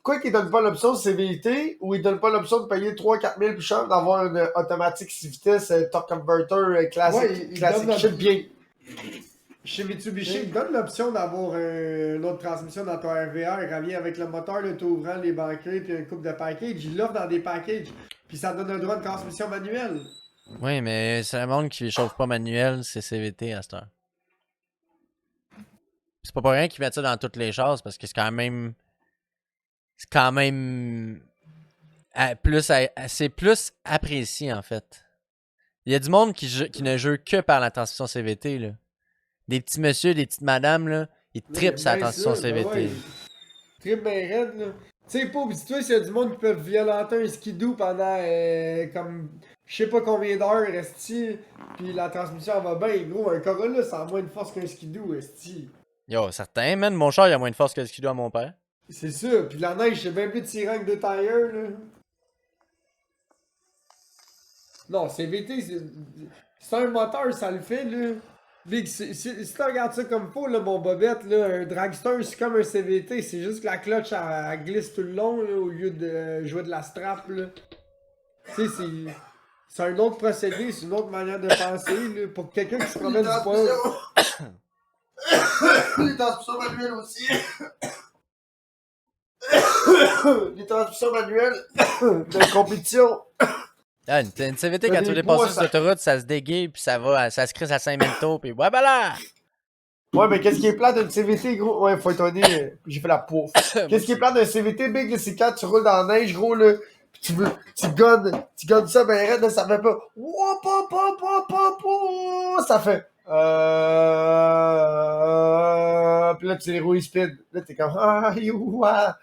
Pourquoi qu'ils donnent pas l'option de CVT ou ils donnent pas l'option de payer 3-4 000 plus cher d'avoir une automatique 6 vitesses, torque converter classique, Ouais, ils classique donnent shit bien. Chez Mitsubishi, ils donnent l'option d'avoir une autre transmission dans ton RVR. Il revient avec le moteur, le tout ouvrant, les banquets, puis une coupe de package. Ils l'offrent dans des packages. Puis ça donne un droit de transmission manuelle. Oui, mais c'est le monde qui chauffe pas manuel, c'est CVT à cette heure. C'est pas pour rien qu'ils mettent ça dans toutes les choses parce que c'est quand même. C'est quand même. C'est plus apprécié en fait. Il y a du monde qui ne joue que par la transmission CVT, là. Des petits messieurs, des petites madames, là, ils trippent sur la Ben transmission ça, CVT. ben ouais. Trip ben raide, là. Tu sais, pas, dis-toi s'il y a du monde qui peut violenter un skidoo pendant comme je sais pas combien d'heures, esti, puis la transmission elle va bien, gros. Un Corolla, ça a moins de force qu'un skidoo, esti. Yo, certain, man. Mon char, il a moins de force que ce qu'il doit à mon père. C'est ça, puis la neige, c'est bien plus tirant que deux tires, là. Non, CVT, c'est un moteur, ça le fait, là. Big, si tu regardes ça comme faux, là, mon bobette, là, un dragster, c'est comme un CVT, c'est juste que la clutch, elle glisse tout le long, là, au lieu de jouer de la strap, là. Tu sais, c'est un autre procédé, c'est une autre manière de penser, là, pour quelqu'un qui se promène du point. Les transmissions manuelles aussi. Les transmissions manuelles de compétition. Ah, une CVT, Mais quand tu veux les dépasser bois, sur ça- l'autoroute, ça se dégaye, puis ça se crisse à 5000 tours, puis ouais, ben là! Ouais, mais qu'est-ce qui est plat d'une CVT, gros? Ouais, faut être honnête, j'ai fait la pouffe. Qu'est-ce qui est plat d'un CVT, big, là, c'est quand tu roules dans la neige, gros, là, pis tu gonnes ça, ben raide, là, ça fait pas, wop, hop, hop, hop, hop, hop, ça fait, pis là, tu les rouilles speed. Là, t'es comme, ah, you, ah.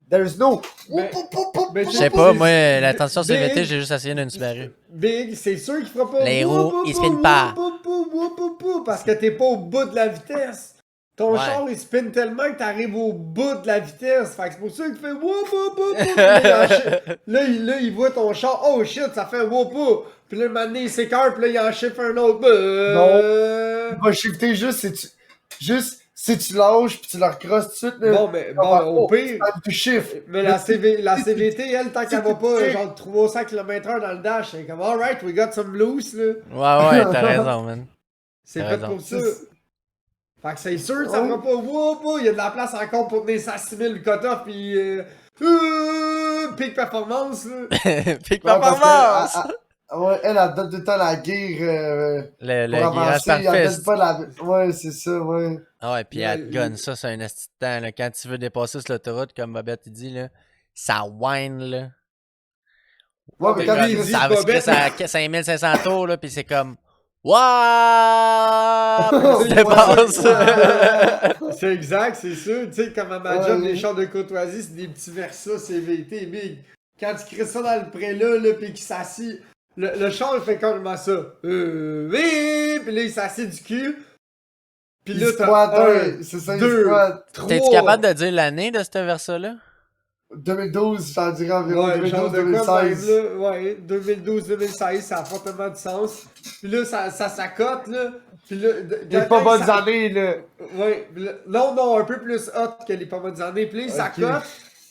There's no, Ben- ben, Je sais pas, moi, la transmission CVT, j'ai juste essayé d'une Subaru. Big, c'est sûr qu'il fera pas. Les woup, roues, woup, ils woup, spinent pas. woup, woup, woup, woup, woup, parce que t'es pas au bout de la vitesse. Ton Ouais. char, il spin tellement que t'arrives au bout de la vitesse. Fait que c'est pour ça qu'il fait woup, woup, woup, woup. Là, il voit ton char. Oh shit, ça fait woup, woup. Puis là, le moment donné, il s'écarte, puis là, il en chiffre un autre. Il va shifter juste si tu lâches pis tu le recrosses tout de suite, là. Bon, mais bon, au pire. Time to shift. Mais la CVT, elle, tant qu'elle va pas genre 300 km/h dans le dash, c'est comme alright, we got some loose, là. Ouais, t'as raison, man. C'est T'as fait raison. pour ça. Fait que c'est sûr que ça fera pas whoop, whoop, il y a de la place encore pour tenir ça à 6000 cut-off pis peak performance là. Pique Ouais, parce performance! ouais, elle donne tout le temps la gear Le pour guirage avancer. Elle parfait. donne pas la... Ouais, c'est ça, ouais. Ah ouais, pis elle te gonne ça, c'est un esti de temps, là. Quand tu veux dépasser sur l'autoroute, comme Bobette il dit, là, ça whine, là. Ouais, mais quand Bobette, il il dit... dit- Ça va se Bobette, crisser à 5500 tours, là, pis c'est comme... Wouah! Tu dépasses! C'est exact, c'est sûr. Tu sais, comme à ma Ouais, job, ouais. les chars de courtoisie, c'est des petits Versa CVT big. Quand tu crées ça dans le pré-là, là, pis qu'il s'assit, le char il fait complètement ça. Oui! Pis là, il s'assit du cul. Pis Il là, squatte, t'as ouais, c'est ça, il deux, squatte. 3. T'es-tu capable de dire l'année de cette versa-là? 2012, j'en dirais environ Ouais, genre de quoi même 2012-2016. là, ouais, 2012-2016, ça a fortement de sens. Puis là, ça s'accote là. Puis là, Les pas bonnes années, là. Ouais, puis là, non, un peu plus hot que les pas bonnes années. Puis là, il Ok. s'accote.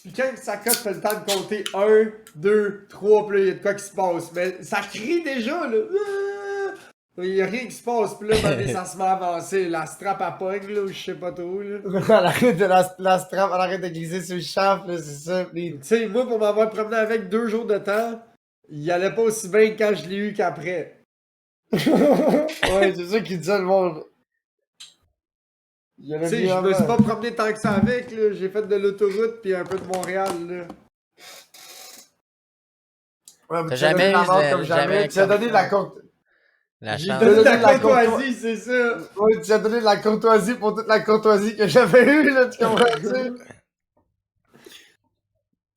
Puis quand il s'accote, t'as le temps de compter 1, 2, 3, puis là, il y a de quoi qui se passe. Mais ça crie déjà, là. Il y a rien qui se passe, puis là, maintenant, ça se met à avancer. La strap à pogne, là, ou je sais pas trop, là. Elle arrête de la strap, elle arrête de glisser sur le shaft, là, c'est ça. Tu sais, moi, pour m'avoir promené avec 2 jours de temps, il allait pas aussi bien quand je l'ai eu qu'après. Ouais, c'est ça qu'il dit ça, le monde. Il y en a Tu sais, bien je me suis avant. pas promené tant que ça avec, là. J'ai fait de l'autoroute puis un peu de Montréal, là. Ouais, mais T'as tu as donné jamais la eu mort comme jamais jamais. Tu as donné de la la J'ai chance. donné de donné la la courtoisie, c'est ça. Ouais, tu as donné de la courtoisie pour toute la courtoisie que j'avais eue, là, tu comprends-tu?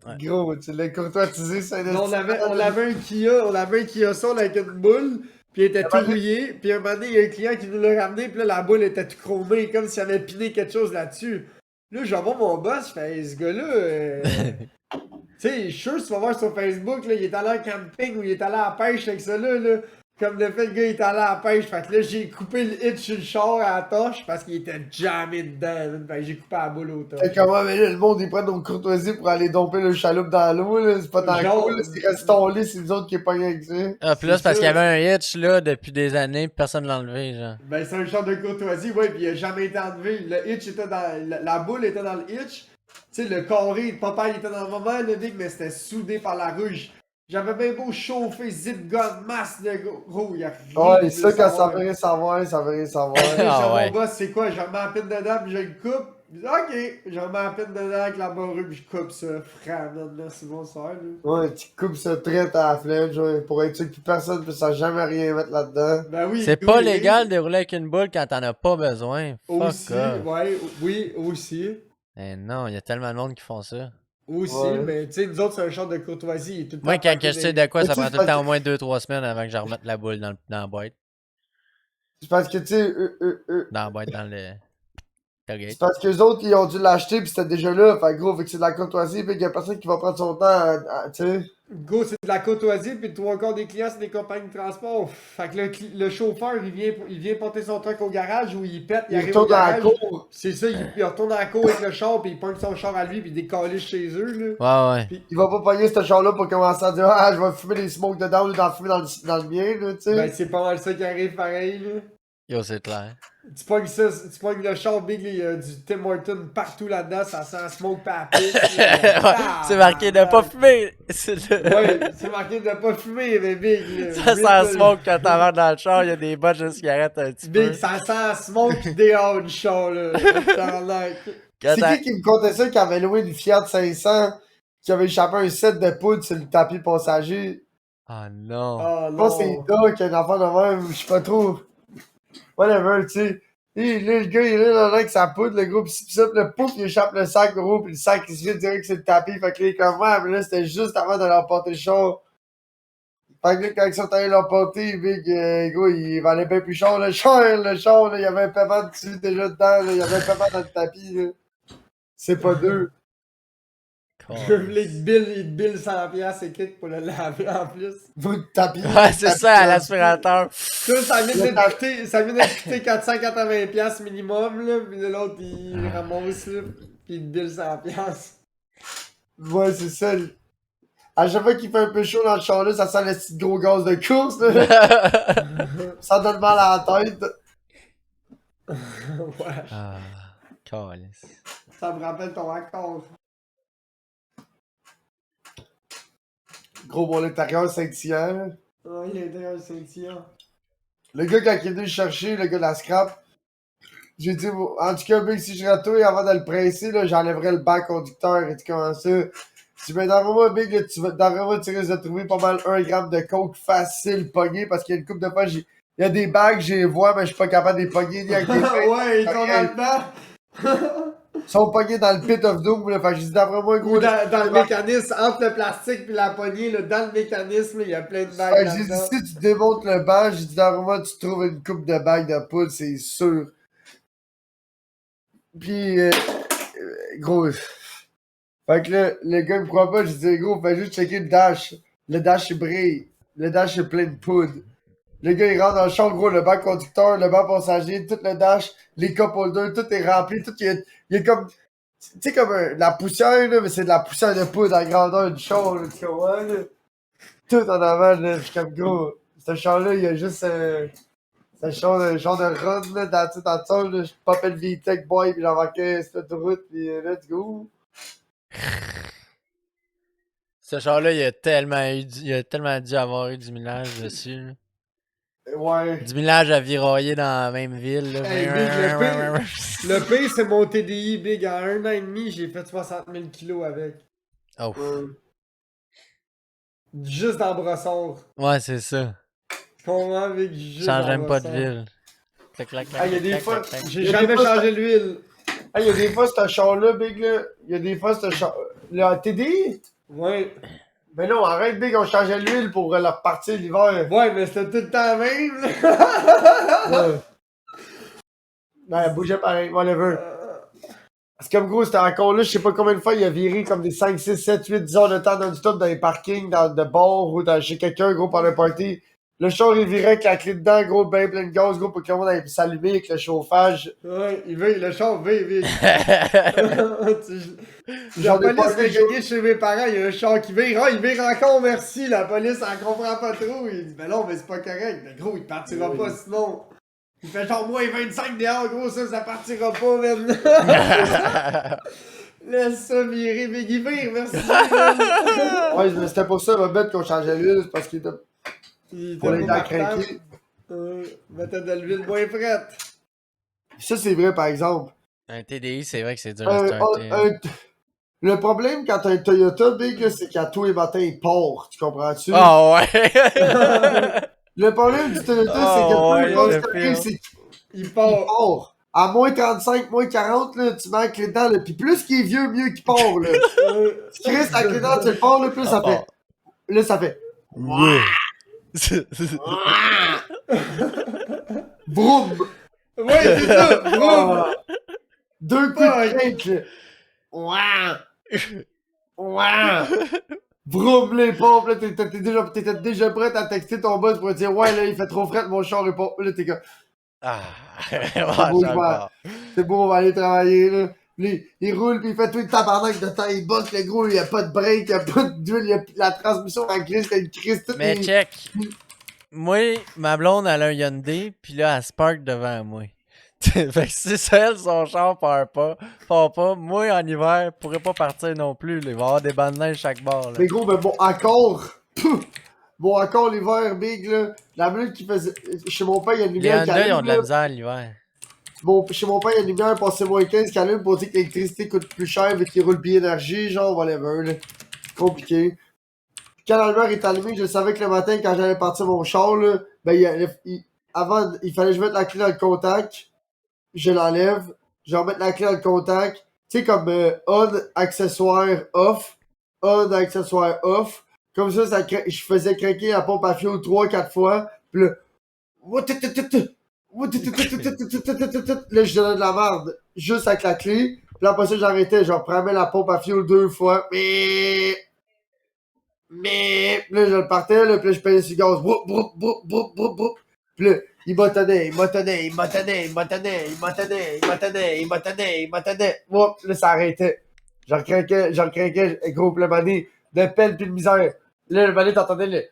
Ouais. Gros, tu l'as courtoisisé, ça Non, on avait un Kia Soul avec une boule, puis il était tout rouillé, puis un moment donné, il y a un client qui nous l'a ramené, puis là, la boule était tout chromée, comme s'il avait piné quelque chose là-dessus. Là, je vais voir mon boss, je fais, hey, ce gars-là, tu sais, je suis sûr, tu vas voir sur Facebook, là, il est allé en camping ou il est allé à la pêche avec ça là. Comme le fait, le gars, il est allé à la pêche. Fait que là, j'ai coupé le hitch sur le char à la torche parce qu'il était jammé dedans. Là. Fait que j'ai coupé la boule au torche. Fait comment, mais là, le monde, ils prennent nos courtoisies pour aller domper le chaloupe dans l'eau, là. C'est pas tant Genre- cool, là. C'est reste ton lit, c'est nous autres qui est pogné avec ça. Ah, puis là, c'est parce ça. qu'il y avait un hitch, là, depuis des années, pis personne l'a enlevé, genre. Ben, c'est un char de courtoisie, ouais, pis il a jamais été enlevé. Le hitch était dans. La boule était dans le hitch. Tu sais, le carré, le papa, il était dans le moment, le big, mais c'était soudé par la ruche. J'avais bien beau chauffer, zip gun, masse de gros, il y a rien. Ouais, de ça, quand ça savoir. veut rien savoir, ça veut rien savoir. Là, Ah, j'ai ouais. mon boss, c'est quoi? Je remets la pine dedans puis je le coupe. Il dit, ok, je remets la pine dedans avec la morue puis je coupe ça. Frère, merci, bonsoir. Là. Ouais, tu coupes ça traite à la flèche, ouais, pour être sûr que personne ne peut jamais rien mettre là-dedans. Ben oui. C'est oui, pas oui. légal de rouler avec une boule quand t'en as pas besoin. Aussi, Fuck off. ouais, oui, aussi. Eh non, il y a tellement de monde qui font ça. Aussi, Ouais. mais tu sais, nous autres, c'est un genre de courtoisie. Il est tout le Moi, temps quand packé je sais des- de quoi, Mais ça tu prend sais, tout le temps parce au moins 2-3 semaines avant que je remette la boule dans la boîte. C'est parce que, tu sais, Dans la boîte, dans le c'est tailgate. parce que les autres, ils ont dû l'acheter pis c'était déjà là. Fait que gros, fait que c'est de la courtoisie pis qu'il y a personne qui va prendre son temps tu sais. Go, c'est de la courtoisie, puis toi encore des clients, c'est des compagnies de transport. Fait que le chauffeur, il vient porter son truck au garage ou il pète, il Ils arrive au retournent dans la garage. cour. C'est ça, il retourne dans la cour avec le char, puis il pointe son char à lui, puis il décalisse chez eux, là. Ouais, ouais. Il va pas pogner ce char-là pour commencer à dire ah, je vais fumer les smokes dedans ou d'en fumer dans le mien, là, tu sais. Ben, c'est pas mal ça qui arrive pareil, là. Yo, c'est clair. Tu pognes ça, tu pognes le char big, là, il y a du Tim Horton partout là-dedans, ça sent smoke pis Ouais, c'est marqué de pas fumer. C'est le- Ouais, c'est marqué de pas fumer, mais big, là. Ça Big, sent smoke quand t'en dans le char, il y a des bottes de cigarettes un petit peu. Big, ça sent smoke pis dehors du char, là. Tabarnak. Quand C'est t'as- qui me contait ça qui avait loué une Fiat 500 qui avait échappé un set de poudre sur le tapis passager? Ah non. Oh Je pense que c'est non. Doc, un enfant de même, je sais pas trop. Whatever, tu sais. Et là, le gars, il est là avec sa poudre, le gros, pis ça, pis le pouf, il échappe le sac, gros, pis le sac, il se vide direct sur le tapis. Fait que là, il est comme, ouais, mais là, c'était juste avant de l'emporter le char. Fait que là, quand ils sont allés l'emporter, big, gros, il valait bien plus cher, le char, là, il y avait un paiement dessus déjà dedans, là, il y avait un paiement dans le tapis, là. C'est pas deux. Il te bill 100$ et kick pour le laver en plus. Vous, le tapis. Ouais, c'est ça, à l'aspirateur. Ça vient de coûter 480$ minimum, là, pis l'autre, il ramasse, là, pis il te bill 100$. Ouais, c'est ça. À chaque fois qu'il fait un peu chaud dans le char là, ça sent le petit gros gaz de course, là. Ça donne mal à la tête. Ouais, Ah, calice. ça me rappelle ton accord. Gros, bon, l'intérieur scintillant, là. Ouais, il est derrière scintillant. Le gars, quand il est venu le chercher, le gars de la scrap, j'ai dit, en tout cas, Big, si je ratouille avant de le presser, là, j'enlèverais le banc conducteur. Et tu comment ça? Si ben, dans moi, Big, là, dans moi, tu risques de trouver pas mal 1 gramme de coke facile pogné parce qu'il y a une coupe de fois, il y a des bagues, j'ai les vois, mais je suis pas capable de les pogner ni avec des mains. Ouais, ils sont dans le banc. Ils sont pognés dans le pit of doom, là. Fait que j'ai dit, d'après moi, gros. Ou dans le mécanisme, entre le plastique puis la poignée, là, dans le mécanisme, il y a plein de bagues Fait que j'ai dit, là-dedans. si tu démontes le banc, j'ai dit, d'après moi, tu trouves une coupe de bagues de poudre, c'est sûr. Puis, gros, Fait que là, le gars me croit pas, je dis, gros, fais juste checker le dash. Le dash, il brille. Le dash, est plein de poudre. Le gars, il rentre dans le champ, gros, le banc conducteur, le banc passager, tout le dash, les cup holders, tout est rempli, tout, il est comme, tu sais, comme de la poussière, là, mais c'est de la poussière de poudre à la grandeur du champ, là, tu comprends, là? Tout en avant, là, je suis comme, gros, ce champ-là, il y a juste, c'est un champ de run, là, dans tout en dessous, là, je popais le VTEC boy, pis j'embarquais sur l'autoroute, pis let's go. Ce char-là, il a tellement dû avoir eu du millage dessus. Là. Ouais. Du millage à viroyer dans la même ville. Là. Hey, Big, le pire, c'est mon TDI, Big. En 1 an et demi, j'ai fait 60 000 kilos avec. Oh. Juste dans Brossard. Ouais, c'est ça. Tu comprends, Big? Juste Change dans même pas de Brossard. ville. Clac, clac, clac, Ah, il y a des clac, fois, clac, clac. J'ai Il y a jamais des fois, changé l'huile. Ah, il y a des fois, ce char-là, Big, là, il y a des fois, ce char... Le TDI? Ouais. Mais non, arrête, Big, on changeait l'huile pour la repartir l'hiver. Ouais, mais c'était tout le temps même, là. Ouais. Non, elle bougeait pareil, whatever. Parce que comme gros, c'était encore là, je sais pas combien de fois, il a viré comme des 5, 6, 7, 8, 10 heures de temps non-stop dans les parkings, dans de bars ou dans, chez quelqu'un, gros, pendant un party. Le char, il virait avec la clé dedans, gros, ben plein de gaz, gros, pour que le monde aille s'allumer avec le chauffage. Ouais, le char veille. J'en La ai pas police vu est gagnée chez mes parents, il y a un char qui vire. Ah, il vire encore, merci. La police, elle comprend pas trop. Il dit, ben non, mais c'est pas correct. Mais gros, il partira pas sinon. Il fait genre moins 25 dehors, gros, ça partira pas, même. Laisse ça virer, mais il vire, merci. Ouais, mais c'était pour ça, ma bête, qu'on changeait l'huile, c'est parce qu'il était Il pour était les pas dents craquées. mettait de l'huile moins frette. Ça, c'est vrai, par exemple. Un TDI, c'est vrai que c'est dur à starter. Le problème quand t'as un Toyota Big, là, c'est qu'à tous les matins, il part. Tu comprends-tu? Oh ouais! Le problème du Toyota, c'est que Oh, peu ouais, importe le ce que t'arrives, pire. c'est qu'il Il part. part. À moins 35, moins 40, là, tu mets la clé dedans, là. Pis plus qu'il est vieux, mieux qu'il part, là. Tu crisses la clé dedans, tu le pars, là, plus ça fait. Là, ça fait. Ouais! Vroom! Ouais, c'est ça, vroom. Deux coups de crank, là. Ouah! Vroom, les pompes, là, t'étais déjà prêt à texter ton boss pour dire, ouais, là, il fait trop fret, mon char est pas. Là, t'es comme. Ah! beau, c'est beau, on va aller travailler, là. Il roule, pis il fait tout le tabarnak de temps, il bosse, le gros, il y a pas de break, il y a pas d'huile, il y a la transmission en crise, t'as une crise, tout Mais check! Moi, ma blonde, elle a un Hyundai, pis là, elle se parque devant moi. Fait que si elle, son char part pas, moi, en hiver, je pourrais pas partir non plus, là. Il va y avoir des bandes de neige chaque bord, là. Mais gros, ben bon, encore, bon, encore l'hiver, big, là, la minute qui faisait, chez mon père, il y a une Les lumière qui Hyundai, ils ont allume, de la là. misère l'hiver. Bon, chez mon père, il y a une lumière passée moins 15 qui allume pour dire que l'électricité coûte plus cher vu qu'il roule bi-énergie, genre, whatever, là. Compliqué. Quand la lumière est allumée, je savais que le matin, quand j'allais partir mon char, là, ben, avant, il fallait que je mette la clé dans le contact, je l'enlève, je remets la clé dans le contact, tu sais, comme on, accessoire, off, on, accessoire, off. Comme ça, je faisais craquer la pompe à fioul 3-4 fois, pis là, là, je donnais de la merde, juste avec la clé. Puis après ça, j'arrêtais, je reprenais la pompe à fioul 2 fois. Mais là, je le partais, là, puis là, je payais sur le gaz. Puis là, il m'attendait. Là, ça arrêtait. Je recraquais, gros, puis le mané, de peine puis de misère. Là, le mané, t'entendais le.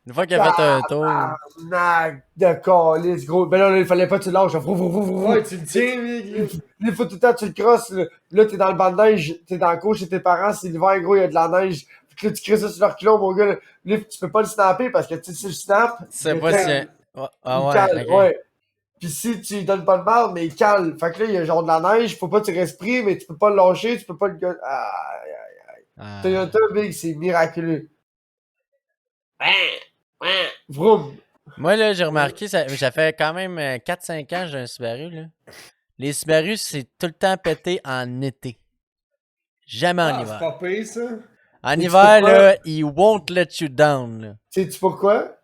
Une fois qu'il a fait un tour. Tabarnak de calice, gros. Ben là, il fallait pas que tu le lâches. Ouais, tu le tiens, mec. Il faut tout le temps que tu le crosses. Là, t'es dans le banc de neige, t'es dans le cours chez tes parents, c'est l'hiver, gros, il y a de la neige. Puis là, tu crées ça sur leur culot, mon gars. Là, tu peux pas le snapper parce que tu sais, si le snap. Tu sais pas si. Ah il ouais, cale, ok. ouais. Puis si tu lui donnes pas de barre, mais il cale. Fait que là, il y a genre de la neige, faut pas que tu respires, mais tu peux pas le lâcher, tu peux pas le. Ah. Toyota Big, c'est miraculeux. Vroom. Moi, là, j'ai remarqué, ça fait quand même 4-5 ans que j'ai un Subaru, là. Les Subaru, c'est tout le temps pété en été. Jamais en C'est hiver. pas pire, ça. En Et tu hiver, sais quoi? là, ils won't let you down, là. Sais-tu pourquoi?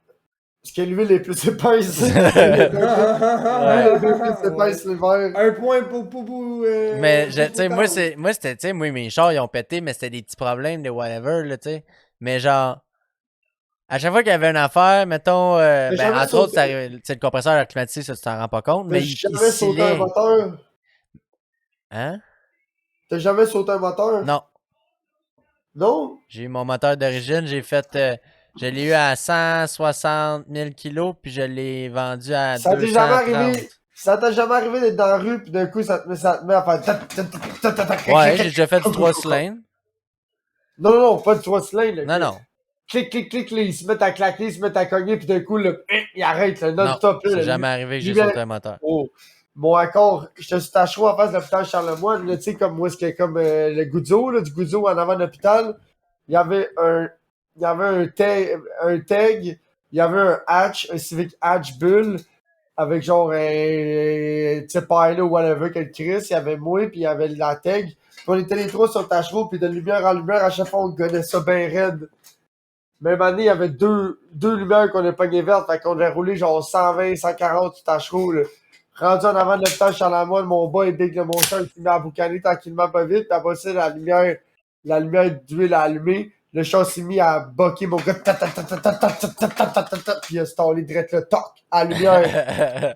Parce que l'huile est plus épaisse. Ouais. L'huile est plus épaisse l'hiver. Un point pour Mais, pour tu sais, Town. moi, c'était, tu sais, moi, mes chars, ils ont pété, mais c'était des petits problèmes de whatever, là, tu sais. Mais genre, à chaque fois qu'il y avait une affaire, mettons, T'as ben, jamais entre autres, sauté, tu sais, le compresseur air climatisé, ça, tu t'en rends pas compte, t'as mais il jamais sauté un scellait. moteur? Hein? T'as jamais sauté un moteur? Non. Non? J'ai eu mon moteur d'origine, je l'ai eu à 160 000 kilos, puis je l'ai vendu à Ça t'est jamais 230. arrivé? Ça t'a jamais arrivé d'être dans la rue pis d'un coup ça te met à faire Ouais, j'ai déjà fait du 3 cylindres. Non, non, non, pas du 3 cylindres. Non, non. Clic, clic, clic, là, ils se mettent à claquer, ils se mettent à cogner, puis d'un coup, là, il arrête, là, Non, non-stop, là. c'est jamais arrivé que j'ai lumière- sauté un moteur. Oh. Bon, accord, j'étais sur Tachereau en face de l'hôpital Charlemagne, là, tu sais, comme moi, c'est comme le Goudzo, là, du Goudzo en avant de l'hôpital. Il y avait un tag, il y avait un hatch, un Civic Hatch Bull, avec genre un, tu sais, pilot ou whatever, que le Chris, il y avait moi, puis il y avait la tag. Puis on était les trois sur Tachereau, puis de lumière en lumière, à chaque fois, on connaît ça bien raide. Même année, il y avait deux lumières qu'on a pognées vertes, fait qu'on a roulé genre 120, 140 sur Tachereau, là. Rendu en avant de l'hôpital Charlemagne, mon boy, Big de mon char, il s'est mis à boucaner tranquillement pas vite, puis après ça, la lumière d'huile a allumé. Le char s'est mis à boquer mon gars, puis il a stallé direct le toc à la lumière.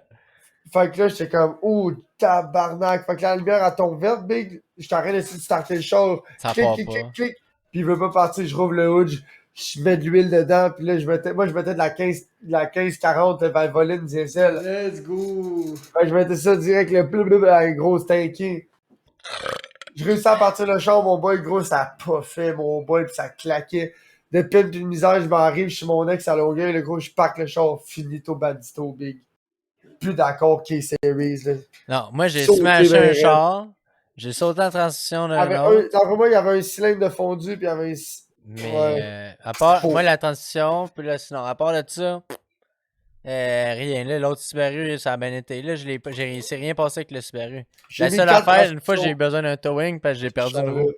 Fait que là, j'étais comme, ouh, tabarnak. Fait que la lumière, elle tombe verte, Big. J'étais en train d'essayer de starter le char. Ça Clic, part clic, pas. clic, clic. Puis il veut pas partir, je rouvre le hood, je mets de l'huile dedans, puis là, je mettais de la 1540 Valvoline diesel. Let's go. Fait que je mettais ça direct, le blub à un gros tanky. Je réussis à partir le char, mon boy, gros, ça puffait, mon boy, pis ça claquait. De peine pis de misère, je m'arrive chez mon ex à Longueuil, le gros, je parque le char, finito bandito, Big. Plus d'accord, K-Series, là. Non, moi, j'ai Sauté smashé ben un raide. char, j'ai sauté en transition d'un Avec autre, d'après moi, il y avait un cylindre de fondu, puis il y avait un. mais Ouais. à part, Oh. moi, la transition, puis là, sinon, à part de ça, rien, là, l'autre Subaru, ça a bien été, là, c'est rien passé avec le Subaru. J'ai La mis seule 4 affaire, une fois, j'ai eu transmissions. besoin d'un towing, parce que j'ai perdu une roue.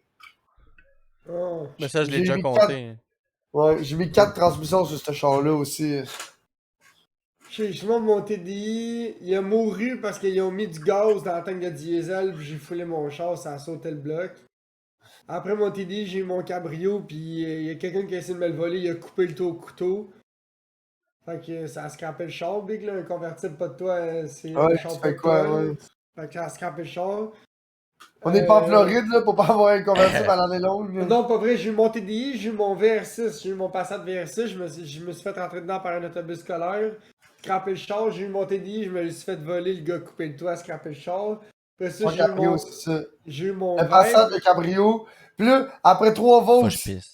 Oh. Mais ça, je l'ai J'ai déjà mis compté. Ouais, j'ai mis 4 transmissions sur ce char-là aussi. Justement, mon TDI, il a mouru parce qu'ils ont mis du gaz dans la tank de diesel, puis j'ai foulé mon char, ça a sauté le bloc. Après mon TDI, j'ai eu mon cabrio, puis il y a quelqu'un qui a essayé de me le voler, il a coupé le tour au couteau. Fait que ça a scrappé le char, Big, là, un convertible pas de toi, c'est un Ouais, char tu pas fais de quoi, toi. ouais. Fait que ça a scrappé le char. On n'est pas en Floride, là, pour pas avoir un convertible à l'année longue. là. Non, pas vrai, j'ai eu mon TDI, j'ai eu mon VR6, j'ai eu mon Passat VR6, je me suis fait rentrer dedans par un autobus scolaire, scraper le char, j'ai eu mon TDI, je me suis fait voler, le gars couper le toit, scraper le char. Après ça, Mon cabrio, c'est ça. j'ai eu mon Le Passat, Vibe. le cabrio. Puis là, après 3 Faut que volts. je pisse.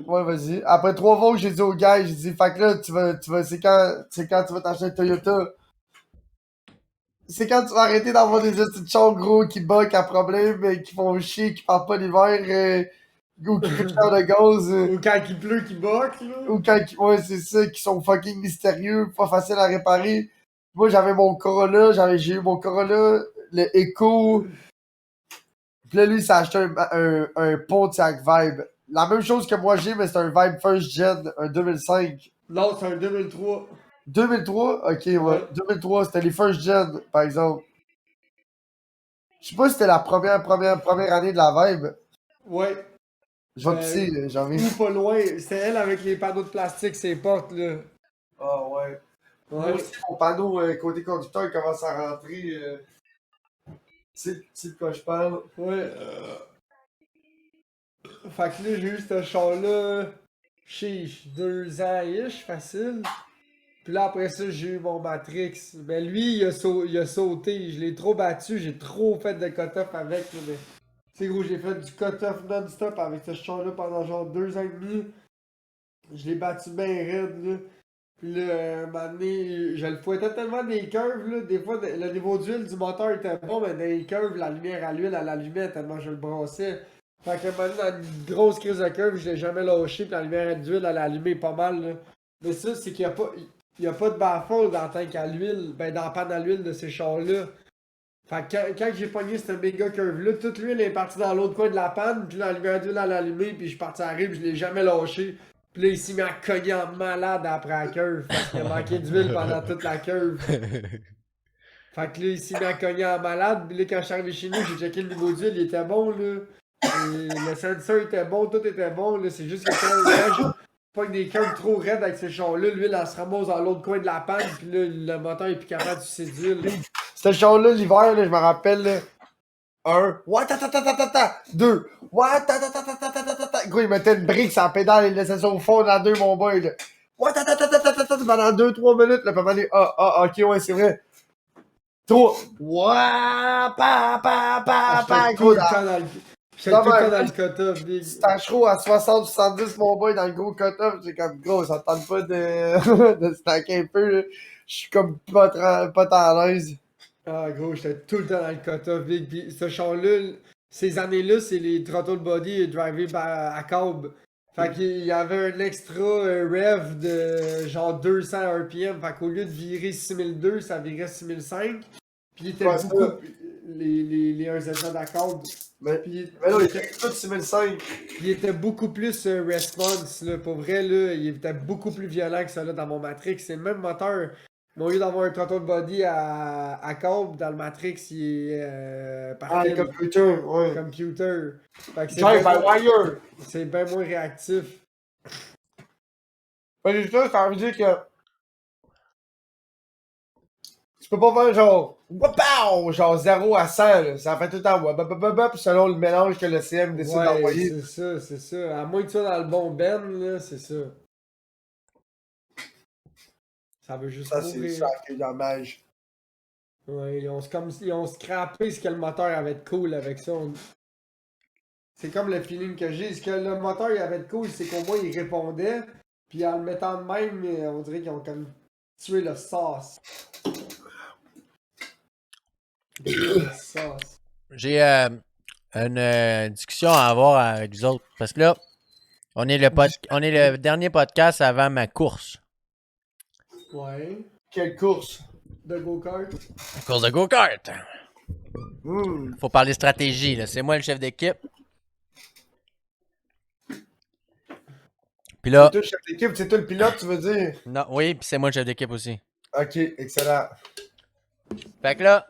Ouais, vas-y. Après 3 volts, j'ai dit au gars, j'ai dit, fait que là, c'est quand tu vas t'acheter un Toyota. C'est quand tu vas arrêter d'avoir des petits chars gros qui bug à problème, qui font chier, qui partent pas l'hiver, ou qui coûtent cher de gaz, Ou quand il pleut, qui boque, là. ou ouais, c'est ça, qui sont fucking mystérieux, pas faciles à réparer. Moi, j'avais mon Corolla, j'ai eu mon Corolla, le Echo. Puis là, lui, il s'est acheté un Pontiac Vibe. La même chose que moi j'ai, mais c'est un Vibe First Gen, un 2005. Non, c'est un 2003. 2003? Ok, ouais. Ouais. 2003, c'était les First Gen, par exemple. Je sais pas si c'était la première année de la Vibe. Ouais. Je vais pisser, j'ai envie. Ou pas loin. C'était elle avec les panneaux de plastique, ses portes, là. Ah ouais. Moi Ouais. aussi, mon panneau côté conducteur il commence à rentrer. Tu sais de quoi je parle. Ouais. Fait que là, j'ai eu ce char-là, chiche, 2 ans-ish, facile. Puis là, après ça, j'ai eu mon Matrix. Ben lui, il a sauté. Je l'ai trop battu. J'ai trop fait de cut-off avec. Là, mais... Tu sais, gros, j'ai fait du cut-off non-stop avec ce char-là pendant genre 2 ans et demi. Je l'ai battu bien raide, là. Puis là, un moment donné, je le fouettais tellement des curves, là. Des fois, le niveau d'huile du moteur était bon, mais dans les curves, la lumière à l'huile, elle allumait tellement je le brassais. Fait que un moment donné, dans une grosse crise de curve, je l'ai jamais lâché, puis la lumière d'huile, elle a allumé pas mal, là. Mais ça, c'est qu'il y a pas de baffle dans le tank à l'huile, ben dans la panne à l'huile de ces chars-là. Fait que quand j'ai pogné cette méga curve-là, toute l'huile est partie dans l'autre coin de la panne, puis la lumière d'huile, elle a allumé, puis je suis parti à la rive, je l'ai jamais lâché. Puis là, il s'est mis à cogner en malade après la curve parce qu'il a manqué d'huile pendant toute la curve. Fait que là, il s'est mis à cogner en malade. Puis là, quand je suis arrivé chez nous, j'ai checké le niveau d'huile, il était bon, là. Et le sensor était bon, tout était bon, là. C'est juste que quand je pogne des curves trop raides avec ce char-là, l'huile, elle se ramasse dans l'autre coin de la panne. Puis là, le moteur est plus capable de sucer d'huile. Ce char-là, l'hiver, là, je me rappelle, là, 1, ouais, ta, 2, ouais, ta. Gros, il mettait une brique sur la pédale, il laissait ça au fond dans 2, mon boy, là. Ouais, ta, pendant 2-3 minutes, là, puis à un moment donné, ok, ouais, c'est vrai. 3, ouais, J'étais tout gros, le temps dans le... J'étais tout le temps dans le cut-off, big. c'est un show à 60-70, mon boy, dans le gros cut-off. C'est comme, gros, ça tente pas de, de stacker un peu, là. Je suis comme pas tant à l'aise. Ah, gros, j'étais tout le temps dans le cut-off, big. Puis ce char-là, ces années-là, c'est les throttle body drivés à câble. Fait qu'il y avait un extra rev de genre 200 RPM. Fait qu'au lieu de virer 6002, ça virait 6005. Puis il était Ouais, beaucoup. ça. Les 1Z à câble. Mais Puis non, il était tout 6005. il était beaucoup plus response, là. Pour vrai, là, il était beaucoup plus violent que ça là dans mon Matrix. C'est le même moteur. Mais au lieu d'avoir un throttle body à câble, dans le Matrix, il est par Ah, le fil. computer, ouais. Computer. Fait que Drive by wire. c'est bien moins réactif. Fait que ça veut dire que tu peux pas faire genre, wapow, genre 0 à 100, là. Ça fait tout le temps, wapapapap, selon le mélange que le CM décide Ouais, d'envoyer. c'est ça. À moins que tu sois dans le bon ben, là, c'est ça. Ça veut juste Ça, c'est mourir. ça qui est dommage. Ouais, ils ont scrappé ce que le moteur avait de cool avec ça. C'est comme le feeling que j'ai. Ce que le moteur il avait de cool, c'est qu'au moins il répondait. Puis en le mettant de même, on dirait qu'ils ont comme tué le sauce. Le sauce. J'ai une discussion à avoir avec vous autres. Parce que là, on est le dernier podcast avant ma course. Ouais. Quelle course? De go-kart. Course de go-kart. Hmm. Faut parler stratégie, là. C'est moi le chef d'équipe. Puis là, C'est toi le chef d'équipe, c'est toi le pilote, tu veux dire? non, oui, puis c'est moi le chef d'équipe aussi. Ok, excellent. Fait que là,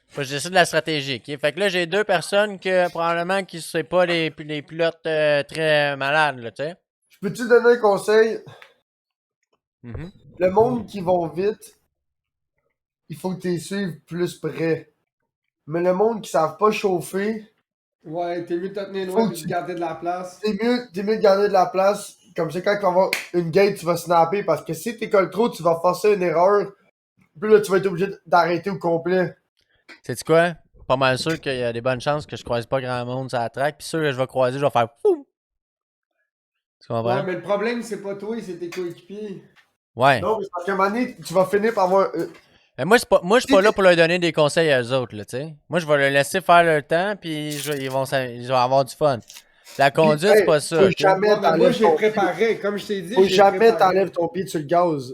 faut que je décide de la stratégie, ok? Fait que là, j'ai deux personnes que probablement qui ne sont pas les pilotes très malades, là, tu sais. Je peux-tu te donner un conseil? Mhm. Le monde qui vont vite, il faut que tu les suives plus près. Mais le monde qui savent pas chauffer, Ouais, t'es mieux de te tenir Faut loin que et tu- de garder de la place. t'es mieux de garder de la place. Comme ça, quand il va y avoir une gate, tu vas snapper. Parce que si t'écolles trop, tu vas forcer une erreur. Puis là, tu vas être obligé d'arrêter au complet. Sais-tu quoi? Pas mal sûr qu'il y a des bonnes chances que je croise pas grand monde sur la track. Puis sûr que je vais croiser, je vais faire poum! Tu comprends? Ouais, mais le problème, c'est pas toi, c'est tes coéquipiers. Ouais. Non, mais parce qu'à un moment donné, tu vas finir par avoir. Mais moi, je suis pas là pour leur donner des conseils à eux autres, là, tu sais. Moi, je vais leur laisser faire leur temps, puis ils vont avoir du fun. La conduite, c'est pas ça. Faut ok? jamais Ouais, mais moi, t'enlèves j'ai ton préparé. Comme je t'ai dit, Faut j'ai jamais préparé. t'enlèves ton pied sur le gaz.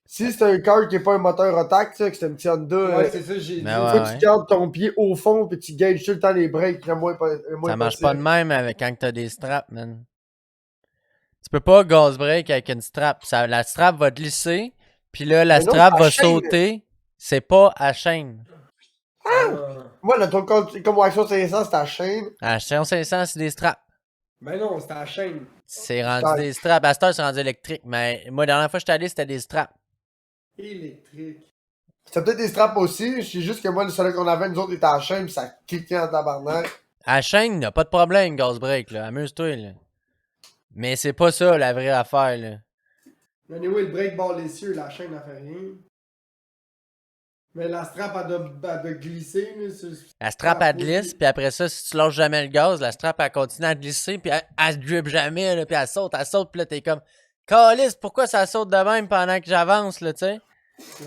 Si c'est un car qui est pas un moteur attaque, que c'est un petit Honda, Ouais, c'est ça, j'ai dit. Mais faut ouais, que tu gardes ton pied au fond puis tu gages tout le temps les breaks le moins Ça marche possible. pas de même quand t'as des straps, man. Tu peux pas gaz break avec une strap. La strap va glisser, puis là, la Mais non, strap c'est à va chaîne. sauter. C'est pas à chaîne. Moi, le truc comme Action 500, c'est ta chaîne. À chaîne 500, c'est des straps. Ben non, c'était à la chaîne. C'est rendu des straps. À cette heure, c'est rendu électrique. Mais moi, la dernière fois que j'étais allé, c'était des straps. Électrique. C'est peut-être des straps aussi. C'est juste que moi, le seul qu'on avait, nous autres, était à la chaîne pis ça cliquait en tabarnak. À chaîne, y'a pas de problème, gaz break, là. Amuse-toi, là. Mais c'est pas ça, la vraie affaire, là. Anyway, le break barre les cieux, la chaîne n'a fait rien. Mais la strap, elle doit glisser. Là, La strap, elle glisse, puis après ça, si tu lâches jamais le gaz, la strap, elle continue à glisser, puis elle se drip jamais, là, puis elle saute, puis là, t'es comme... Calice, pourquoi ça saute de même pendant que j'avance, là, tu sais?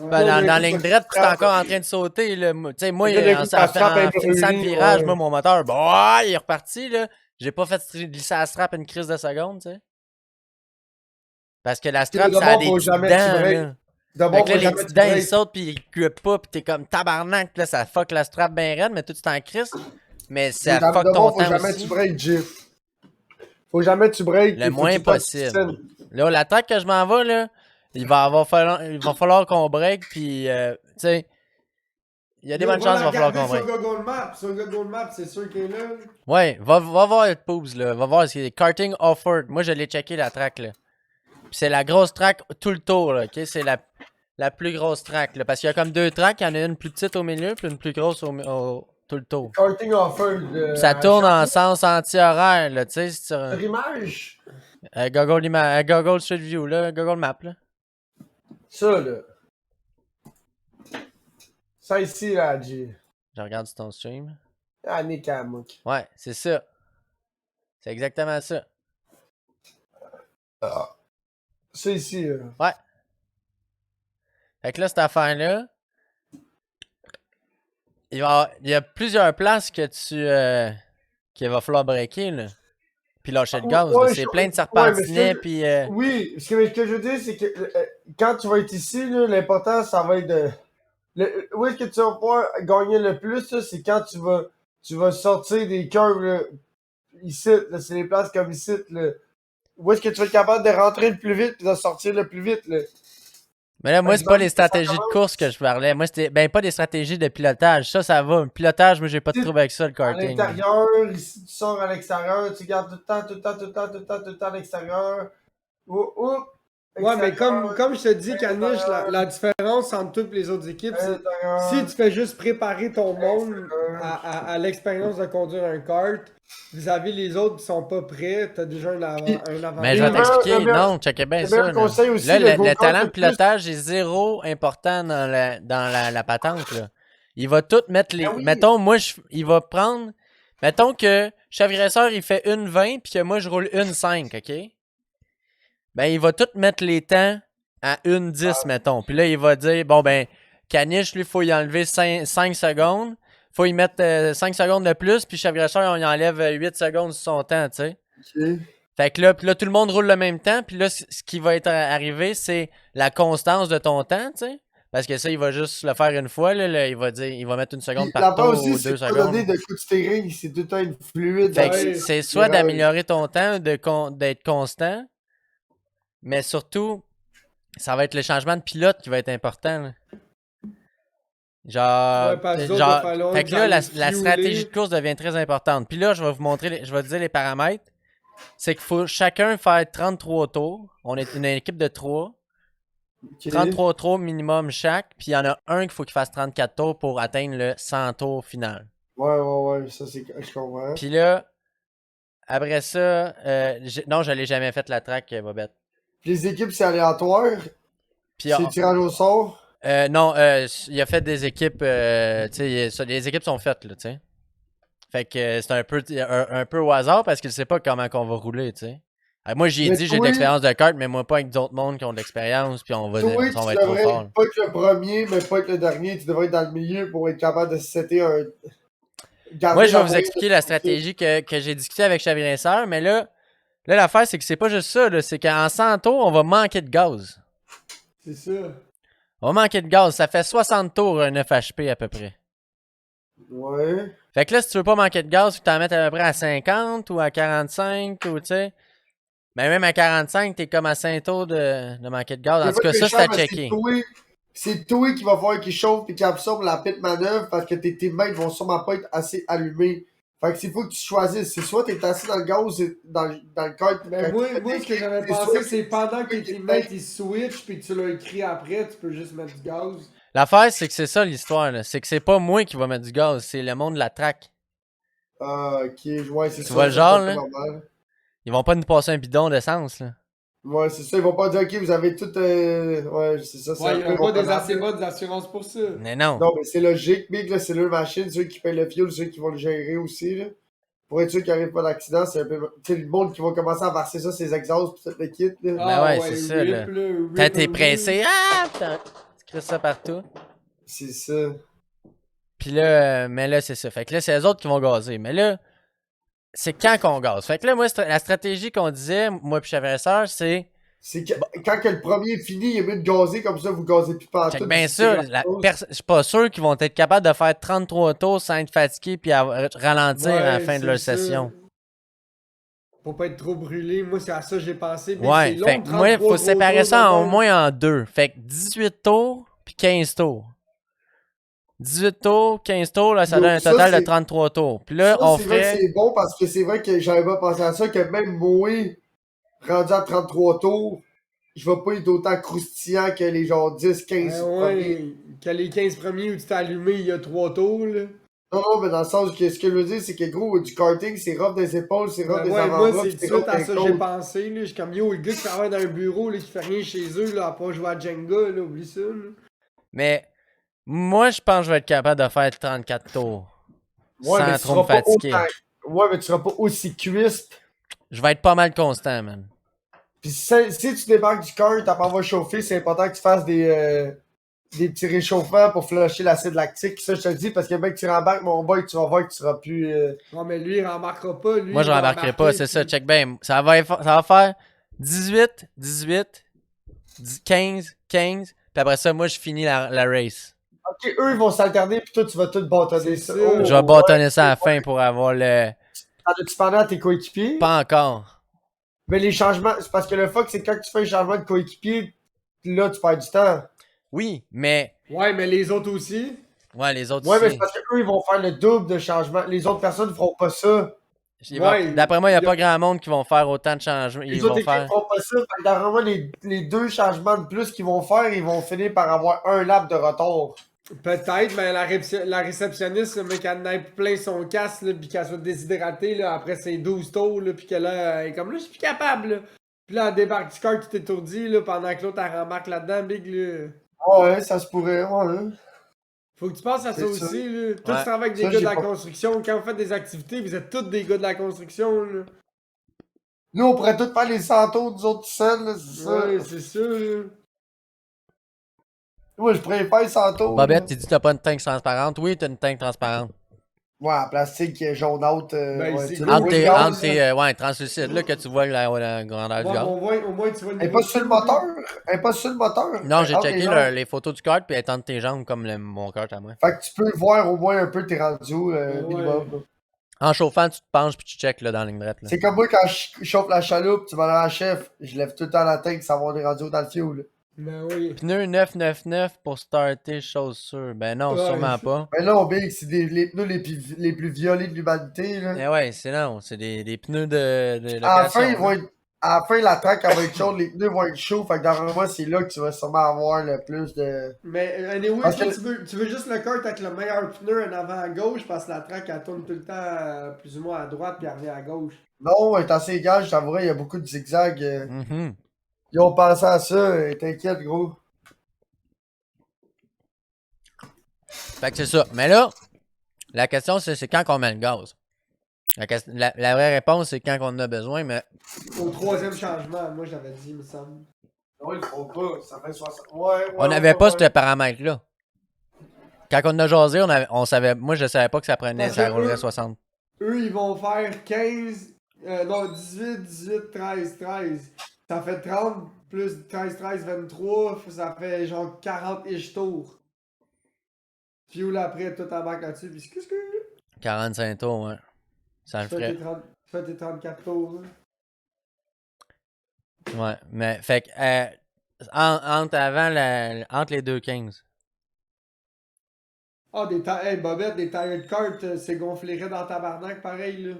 Ouais. Ben, Non, mais dans la écoute, ligne la droite, tu es strap, encore en train de sauter, là. Tu sais, moi, Mais là, en écoute, la strap est finissant le brûlée, virage, ouais. moi, mon moteur, bah, il est reparti, là. J'ai pas fait glisser la strap une crise de seconde, tu sais. Parce que la strap, ça a d'abord, des faut petites jamais dents, que tu breaks. là. Fait D'abord, que là, faut les jamais petites tu dents, ils breaks. sautent, puis ils grippent pas, puis t'es comme tabarnak, là, ça fuck la strap bien raide, mais tout, tu t'en crisses. Mais ça fuck ton D'abord, faut temps jamais aussi. tu breaks, Jeff. Faut jamais que tu breaks. Le moins possible. Là, l'attaque que je m'en vais, là, il va falloir qu'on break, puis, tu sais, il y a des bonnes chances qu'il va falloir qu'on break. Sur Google Maps, c'est sûr qu'il est là. Ouais, va voir le Poobs, là. Va voir, c'est Karting Offroad. Moi, je l'ai checké, la track, là. Puis c'est la grosse track tout le tour, là, ok? C'est la plus grosse track, là. Parce qu'il y a comme 2 tracks, il y en a une plus petite au milieu, puis une plus grosse tout le tour. Karting Offroad. Ça tourne en sens anti-horaire, là, tu sais. Sur Image. Google Street View, là. Google Maps, là. Ça, là. Ça ici, là, G. Je regarde sur ton stream. Ah, Nick Hamouk. Ouais, c'est ça. C'est exactement ça. Ça ici, là. Ouais. Fait que là, cette affaire-là, il y a plusieurs places que qu'il va falloir breaker, là. Puis lâcher le gaz, Ouais, là. C'est plein de serpentinets, ouais, puis... Oui, ce que je veux dire, c'est que quand tu vas être ici, là, l'important, ça va être de... Où est-ce que tu vas pouvoir gagner le plus, là, c'est quand tu vas sortir des curves, là, ici, là, c'est les places comme ici, là. Où est-ce que tu vas être capable de rentrer le plus vite et de sortir le plus vite, là. Mais là, moi, c'est pas les stratégies de course que je parlais. Moi, c'était pas des stratégies de pilotage. Ça va. Le pilotage, moi, j'ai pas de trouble avec ça, le À karting. l'intérieur, ici, tu sors à l'extérieur, tu gardes tout le temps, tout le temps, tout le temps, tout le temps, tout le temps à l'extérieur. Oup, Ouais, mais extérieur, comme je te dis, Caniche, la différence entre toutes les autres équipes, c'est intérieur. si tu fais juste préparer ton monde à l'expérience de conduire un kart, vis-à-vis les autres qui sont pas prêts, t'as déjà un avantage. Mais je vais t'expliquer. Non, checkez bien ça. Là, conseil aussi, là, le go-kart talent de le plus- pilotage est zéro important dans la patente, là. Il va tout mettre les... Ah oui. Mettons, moi, il va prendre... Mettons que Chaviresseur, il fait 1,20 puis que moi, je roule 1,5, OK? Ben, il va tout mettre les temps à 1,10, mettons. Puis là, il va dire, bon, ben, Caniche, lui, faut y enlever 5 secondes. Faut y mettre 5 secondes de plus. Puis Chaviresseur, on y enlève 8 secondes sur son temps, tu sais. Ok. Fait que là, tout le monde roule le même temps. Puis là, ce qui va être arrivé, c'est la constance de ton temps, tu sais. Parce que ça, il va juste le faire une fois. Là, il va mettre 1 seconde Puis partout là-bas aussi, ou c'est 2 pas secondes. donné de coup de steering, c'est tout le temps une fluide. Fait que Ouais. c'est soit Ouais. d'améliorer ton temps, d'être constant, mais surtout, ça va être le changement de pilote qui va être important. Là. Genre, Ouais, parce que d'autres, il va falloir fait que là, que la t'ailles stratégie fueler. de course devient très importante. Puis là, je vais vous montrer, je vais te dire les paramètres. C'est qu'il faut chacun faire 33 tours. On est une équipe de 3. Ok. 33 tours minimum chaque. Puis il y en a un qu'il faut qu'il fasse 34 tours pour atteindre le 100 tours final. Ouais, ça c'est. Je comprends. Puis là, après ça, non, je l'ai jamais fait la track, Bobette. Les équipes, c'est aléatoire. Puis C'est tirage au sort. non, il a fait des équipes, tu sais, les équipes sont faites, là, tu sais. Fait que c'est un peu au hasard parce qu'il sait pas comment qu'on va rouler, tu sais. Moi, j'ai Mais dit j'ai de toi- l'expérience de kart, mais moi pas avec d'autres mondes qui ont de l'expérience, puis on va Toi, être tu trop devrais fort. pas être le premier, mais pas être le dernier. Tu devrais être dans le milieu pour être capable de setter un. Garder Moi, je la vais vous moyenne expliquer de- la stratégie que j'ai discuté avec Chaviresseur, mais là l'affaire, c'est que c'est pas juste ça, là, c'est qu'en 100 tours, on va manquer de gaz. C'est ça. On va manquer de gaz. Ça fait 60 tours, un 9 HP à peu près. Ouais. Fait que là, si tu veux pas manquer de gaz, tu t'en mettre à peu près à 50 ou à 45, ou tu sais. Mais même à 45, t'es comme à 5 tours de manquer de gaz. En C'est tout cas, pas ça, méchant, c'est à mais checker. C'est toi qui va falloir qu'il chauffe et qu'il absorbe la pit manœuvre parce que tes teammates vont sûrement pas être assez allumés. Fait que c'est faut que tu choisisses. C'est soit t'es assis dans le gaz, dans le kart. Mais quand moi, tu fais moi des ce que j'avais kicks, pensé, soit- c'est pendant que tes teammates ils switchent puis que tu l'as écrit après, tu peux juste mettre du gaz. L'affaire, c'est que c'est ça l'histoire, là. C'est que c'est pas moi qui va mettre du gaz, c'est le monde de la track. Ah, ok, ouais, c'est ça. Tu vois le c'est genre, pas là? normal. Ils vont pas nous passer un bidon d'essence, là. Ouais, c'est ça. Ils vont pas dire, ok, vous avez tout. Ouais, c'est ça. c'est Ouais, un il peu n'y a pas des comprenable. assez bonnes assurances pour ça. Mais non. Non, mais c'est logique, Big, là, c'est leur machine, ceux qui payent le fuel, ceux qui vont le gérer aussi, là. Pour être sûr qu'il n'y arrive pas d'accident, c'est un peu. Tu sais, le monde qui va commencer à verser ça, ses exhausts, pis tout le kit, là. Ben ouais, c'est ça, là. Quand t'es pressé, putain, tu crisses ça partout. C'est ça. Puis là, mais là, c'est ça. Fait que là, c'est les autres qui vont gazer. Mais là, c'est quand qu'on gaze. Fait que là, moi, la stratégie qu'on disait, moi puis Chaviresseur, c'est... C'est que, quand que le premier est fini, il est mieux de gazer, comme ça, vous gazez plus partout. Check bien ça. Je suis pas sûr qu'ils vont être capables de faire 33 tours sans être fatigués puis ralentir à la fin de leur session. Pour pas être trop brûlé. Moi, c'est à ça que j'ai pensé. Mais Ouais, c'est long, fait que moi, 33 faut séparer gros ça tours au de moins en deux. Fait que 18 tours, puis 15 tours. 18 tours, 15 tours, là, ça Donc, donne un ça, total de c'est- 33 tours. Puis là, Ça, on c'est vrai que ferait... c'est bon parce que c'est vrai que j'avais pas pensé à ça, que même moi, rendu à 33 tours, je vais pas être autant croustillant que les genre 10, 15 premiers. Ouais, que les 15 premiers où tu t'es allumé, il y a 3 tours, là. Non, non, mais dans le sens que ce que je veux dire, c'est que gros, du karting, c'est rough des épaules, c'est rough Ben des ouais, moi, avant-bras, c'est pis tout de c'est suite rough à des ça que j'ai côtes. pensé, là. Je suis comme, yo, le gars qui travaille dans un bureau, là, qui fait rien chez eux, là, à part jouer à Jenga, là, oublie ça, là. Mais moi, je pense que je vais être capable de faire 34 tours. Ouais, mais Sans tu trop me seras pas fatiguer. autant. Ouais, mais tu seras pas aussi crisp. Je vais être pas mal constant, man. Pis si tu débarques du kart, t'as pas envie de chauffer, c'est important que tu fasses des petits réchauffements pour flusher l'acide lactique. Ça, je te le dis, parce que mec, tu rembarques, mon boy, tu vas voir que tu seras plus. Non, mais lui, il rembarquera pas, lui, Moi, il je va rembarquerai pas, embarquer, c'est ça, puis- check bien. Ça va faire 18, 18, 15, 15, puis après ça, moi, je finis la race. Ok, eux, ils vont s'alterner, puis toi, tu vas tout bâtonner C'est ça. ça. Oh, Je vais ouais. bâtonner ça à la fin pour avoir le... T'en as-tu parlé à tes coéquipiers? Pas encore. Mais les changements, c'est parce que le fuck, c'est quand tu fais un changement de coéquipier, là, tu perds du temps. Oui, mais... Ouais, mais les autres aussi. Ouais, les autres Ouais, mais c'est aussi. parce qu'eux, ils vont faire le double de changements. Les autres personnes ne feront pas ça. Ouais, D'après moi, il n'y a y a- pas grand monde qui vont faire autant de changements. Les Ils autres vont équipes faire... feront pas ça. Fait que d'après moi, les deux changements de plus qu'ils vont faire, ils vont finir par avoir un lap de retard. Peut-être, mais la réceptionniste, le mec, elle en ait plein son casque, là, pis qu'elle soit déshydratée, là, après ses 12 tours, là, pis que là, elle est comme là, je suis plus capable, là. Pis là, elle débarque du car tout étourdi, là, pendant que l'autre, elle remarque là-dedans, big, là. Ouais, ça se pourrait, ouais. Faut que tu penses à ça C'est ça. aussi, là. Toi, Ouais. tu travailles avec des Ça, gars de j'ai la pas- construction. Quand vous faites des activités, vous êtes tous des gars de la construction, là. Nous, on pourrait tous faire les 100 tours, nous autres seuls, là, c'est ça. Ouais, c'est ça, là. Moi, je pourrais faire 100 tours. Bobette, là. tu dis que t'as pas une tank transparente. Oui, t'as une tank transparente. Ouais, en plastique jaunâtre. Ben, Ouais, c'est tu gros, le Entre vois, tes, le gaz, entre tes ouais, translucides, là, que tu vois la grandeur Ouais, du mais gaz. au moins, tu vois le Elle est niveau pas de sur le feu, là. moteur. Elle est pas sur le moteur. Non, j'ai Entre les checké jambes. les photos du kart, puis elle est entre tes jambes comme mon kart à moi. Fait que tu peux voir au moins un peu tes rendus Ouais. minimum. là. En chauffant, tu te penches, puis tu check là, dans la ligne droite. Là. C'est comme moi quand je chauffe la chaloupe, tu vas dans la chef, je lève tout le temps la tête, ça va avoir des radios dans le fioul. Ben oui. Pneus 999 pour starter, chose sûre. Ben non, Ouais. sûrement pas. Mais là, Big, c'est les pneus les plus violés de l'humanité. Là. Eh ouais, c'est non, c'est des pneus de À la fin, location. là. à la fin, la track elle va être chaude, les pneus vont être chauds, fait que dans moi, c'est là que tu vas sûrement avoir le plus de. Mais anyway, Parce toi, que- tu veux juste le kart avec le meilleur pneu en avant à gauche parce que la track elle tourne tout le temps plus ou moins à droite puis elle revient à gauche. Non, elle est assez égale, je t'avouerais, il y a beaucoup de zigzags. Mhm. Ils ont pensé à ça, t'inquiète, gros. Fait que c'est ça. Mais là, la question, c'est quand qu'on met le gaz. La vraie réponse, c'est quand on en a besoin, mais Au troisième changement, moi j'avais dit, il me semble. Non, ils le font pas, ça fait 60. Ouais, on n'avait pas ce paramètre-là. Quand on a jasé, on savait. Moi, je savais pas que ça prenait, Parce ça que roulerait eux- 60. Eux, ils vont faire 15, non, 18, 18, 13, 13. Ça fait 30 plus 13, 13, 23, ça fait genre 40-ish tours. Fuel après, tout embarque là-dessus, puis qu'est-ce que 45 tours, ouais. Ça le ferait. fais tes 34 tours, hein. Ouais, mais fait que entre les deux 15. Ah, hey, Bobette, des tires de kart, c'est gonflerait dans tabarnak, pareil, là.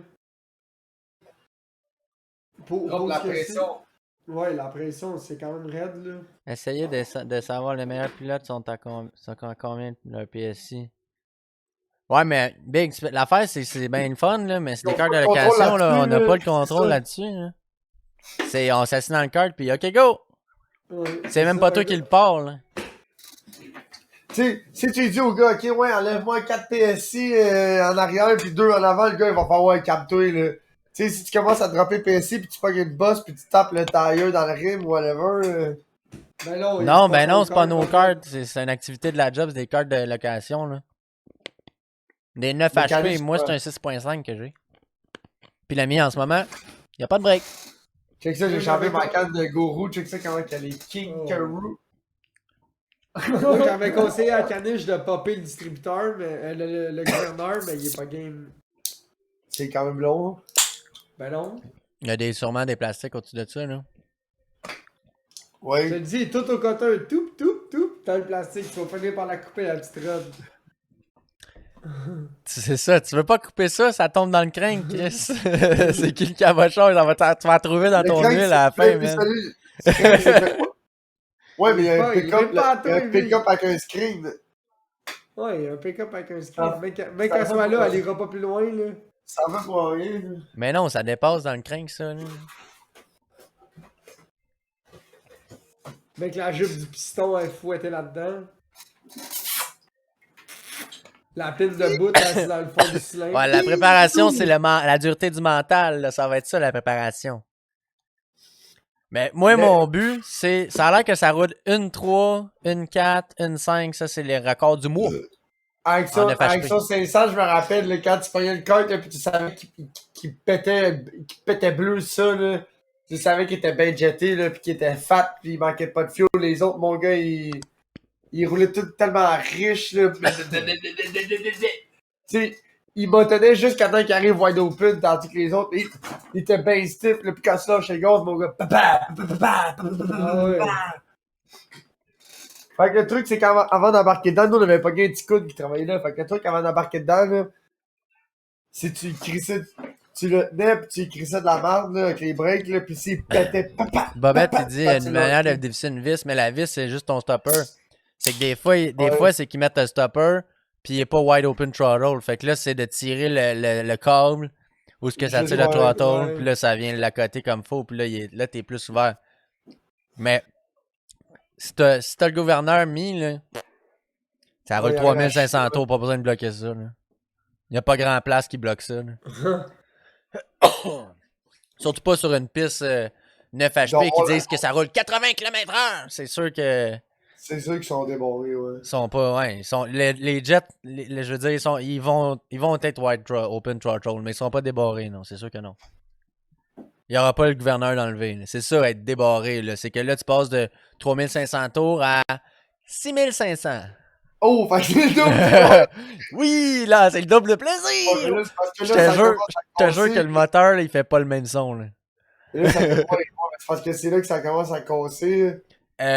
Pour la ce que pression. c'est. Ouais, la pression, c'est quand même raide, là. Essayez de savoir les meilleurs pilotes sont à combien leur PSI. Ouais, mais Big, l'affaire, c'est bien le fun, là, mais c'est des Ils ont cartes pas de le contrôle location, là, on n'a là-dessus, pas le c'est contrôle ça. là-dessus. Là. On s'assied dans le kart, puis OK, go! Ouais, C'est même ça, pas toi qui le parle. Là. Tu sais, si tu dis au gars, ok, ouais, enlève-moi 4 PSI en arrière, puis 2 en avant, le gars, il va faire, ouais, calme-toi, là. Tu sais, si tu commences à dropper PSI, puis tu pognes une bosse, puis tu tapes le tire dans le rim, whatever. Ben non, Non, ben non, c'est pas nos cartes. C'est une activité de la job, c'est des cartes de location. Là. Des 9 Mécanique, HP, moi, c'est ouais. un 6.5 que j'ai. Puis la mienne, en ce moment, y a pas de break. Check ça, j'ai Ouais, changé mais- ma canne de Goro, check ça comment qu'elle est Kinkaroo. Moi, j'avais conseillé à Caniche de popper le distributeur, mais le gouverneur, mais il est pas game. C'est quand même long. Ben non. Il y a sûrement des plastiques au-dessus de ça, là. Je te Ouais. dis, tout au cutter, tout, t'as le plastique, tu vas finir par la couper, la petite rod. C'est ça, tu veux pas couper ça, ça tombe dans le crank, Chris. C'est qui le cabochon? Tu vas trouver dans Le ton crank, huile à la fin, mais man. salut, c'est crank, c'est fait quoi? Ouais, mais il y a un Il est pick-up pas à il y a un toi, pick-up avec un screen. Ouais, un pick-up avec un screen. Ah, Même ça qu'elle soit va là, pas. elle ira pas plus loin, là. Ça va pour rien. Là. Mais non, ça dépasse dans le crank, ça, là. Mec, la jupe du piston, elle est fouettée là-dedans. La pine de bout, elle est dans le fond du cylindre. Ouais, la préparation, c'est la dureté du mental, là. Ça va être ça, la préparation. Mais moi, mon but, c'est. Ça a l'air que ça roule une 3, une 4, une 5. Ça, c'est les records du mois. Avec ça, En FHP. avec ça 500, je me rappelle, là, quand tu prenais le kart, là, puis tu savais qu'il pétait bleu, ça, là. Tu savais qu'il était bien jeté, là, puis qu'il était fat, puis il manquait pas de fuel. Les autres, mon gars, ils roulaient tout tellement riches, là. Tu sais, ils m'entenaient jusqu'à temps qu'ils arrivent wide open, tandis que les autres, ils étaient bien stiff, là, puis quand tu lâches les gaz, mon gars, Ah ouais. Fait que le truc, c'est qu'avant d'embarquer dedans, nous, on avait pas un petit coude qui travaillait là. Fait que le truc, avant d'embarquer dedans, là, si tu crissais, tu le tenais, pis tu crissais de la merde, là, avec les breaks, là, pis s'il pétait, Bobette, il dit il y a tu une l'as manière de fait. dévisser une vis, mais la vis, c'est juste ton stopper. C'est que des fois, Ouais. c'est qu'ils mettent un stopper, puis il est pas wide open throttle. Fait que là, c'est de tirer le câble, ou ce que ça tire le Ouais, throttle, ouais. puis là, ça vient l'accoter comme faut, puis là, là t'es plus ouvert. Mais si t'as le gouverneur mis, là, ça roule Ouais, 3500 tours, pas besoin de bloquer ça. Là. Il n'y a pas grand place qui bloque ça. Là. Surtout pas sur une piste 9 HP Donc, qui disent que ça roule 80 km/h. C'est sûr que c'est sûr qu'ils sont déborés, ouais. ils sont pas. Ouais, ils sont, les jets, je veux dire, ils vont être open throttle, mais ils sont pas débarrés, non. C'est sûr que non. Il n'y aura pas le gouverneur d'enlever. C'est ça, être débarré. Là. C'est que là, tu passes de 3500 tours à 6500. Oh, fait que c'est le double! Oui, là, c'est le double de Ouais, mais plaisir. là, c'est parce que Je là, ça te jure, commence à je te jure casser. que le moteur, là, il fait pas le même son. Là. Et là, ça fait pas les points, mais c'est parce que c'est là que ça commence à casser.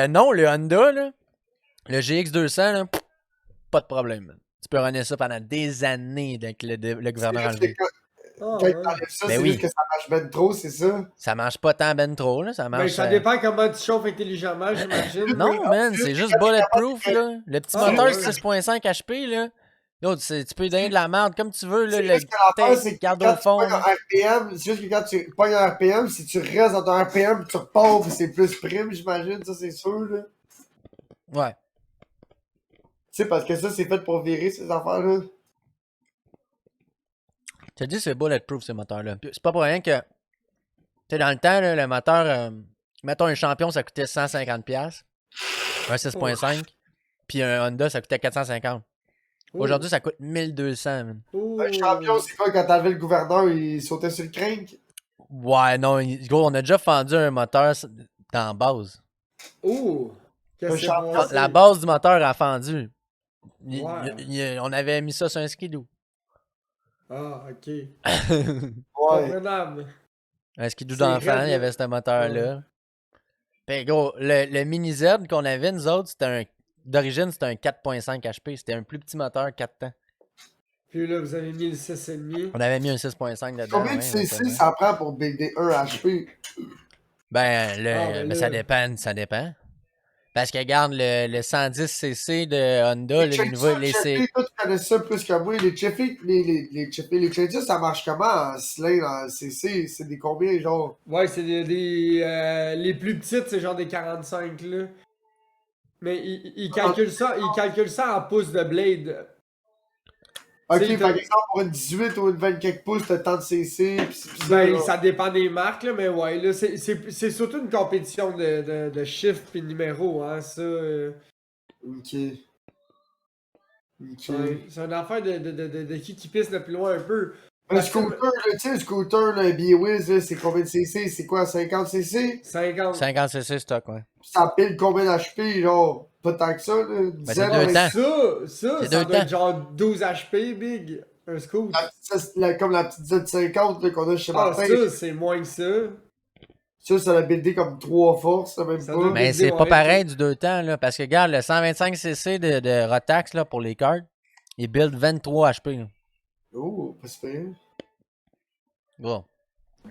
Non, le Honda, là, le GX200, là, pas de problème. Man. Tu peux runner ça pendant des années avec le C'est gouverneur juste que enlevé. Ah, quand ouais. t'enlèves ça, Ben c'est oui. juste que ça marche ben trop, c'est ça? Ça marche pas tant ben trop, là. Ça Ben, marche. ça dépend comment tu chauffes intelligemment, j'imagine. Non, man, c'est juste bulletproof, là. Le petit Ah, moteur ouais. 6.5 HP, là. L'autre, tu peux lui donner de la merde comme tu veux, là. C'est Le juste que l'affaire, c'est que garde quand au tu fond. pognes en là. RPM, c'est juste que quand tu pognes en RPM, si tu restes dans ton RPM, tu repars, pis c'est plus prime, j'imagine, ça c'est sûr, là. Ouais. Tu sais, parce que ça, c'est fait pour virer, ces affaires-là. Je te dis, c'est bulletproof, ces moteurs-là. Puis c'est pas pour rien que. Tu sais, dans le temps, là, le moteur. Mettons un champion, ça coûtait 150$. Un 6.5. Puis un Honda, ça coûtait 450$. Aujourd'hui, ça coûte 1200$, man. Un champion, c'est quoi, quand t'avais le gouverneur, il sautait sur le crank? Ouais, non, gros, on a déjà fendu un moteur dans la base. Oh! Qu'est-ce que c'est champion. passé? La base du moteur a fendu. Ouais. On avait mis ça sur un skidoo. Ah, ok. Ouais. Comprenable. Un skidoo C'est d'enfant, raide, il y avait ce moteur-là. Puis gros, le Mini Z qu'on avait, nous autres, d'origine, c'était un 4.5 HP. C'était un plus petit moteur 4 temps. Puis là, vous avez mis le 6,5. On avait mis un 6.5 dedans. Combien de ouais, CC éventuellement. ça prend pour builder 1 HP? Ben, ben ça là. dépend, ça dépend. Parce que regarde, le 110cc de Honda, Check les ça, les Cheffy, toi, tu connais ça plus que moi. Les Cheffy, les Cheffy, ça marche comment en cylindre, en CC? C'est des combien, genre? Ouais, c'est les plus petites, c'est genre des 45 là. Mais ils calculent ça en pouces de blade. Ok, C'est par exemple, pour une 18 ou une 20 quelques pouces, t'as tant de CC, pis c'est Ben, là. ça dépend des marques, là, mais ouais, là, c'est surtout une compétition de chiffres pis de numéros, hein, ça. Ok. Ok. Ouais, c'est une affaire de qui pisse le plus loin un peu. Le scooter, là, tu sais, le scooter, le B-Wiz, là, c'est combien de CC? C'est quoi, 50 CC? 50. 50cc stock, ouais. Ça pile combien d'HP, genre? Pas tant que ça, là. Une c'est dizaine, deux avec- temps. Ça C'est ça deux doit temps. être genre 12 HP, big. Un scoot. Comme la petite Z50 là, qu'on a chez Ah, Martin. ça, c'est moins que ça. Ça l'a buildé comme 3 forces, là, même Ça pas. doit Mais builder, c'est pas ouais, pareil du 2 temps, là. Parce que, regarde, le 125cc de Rotax, là, pour les cartes, il build 23 HP, là. Oh, pas super. Bon.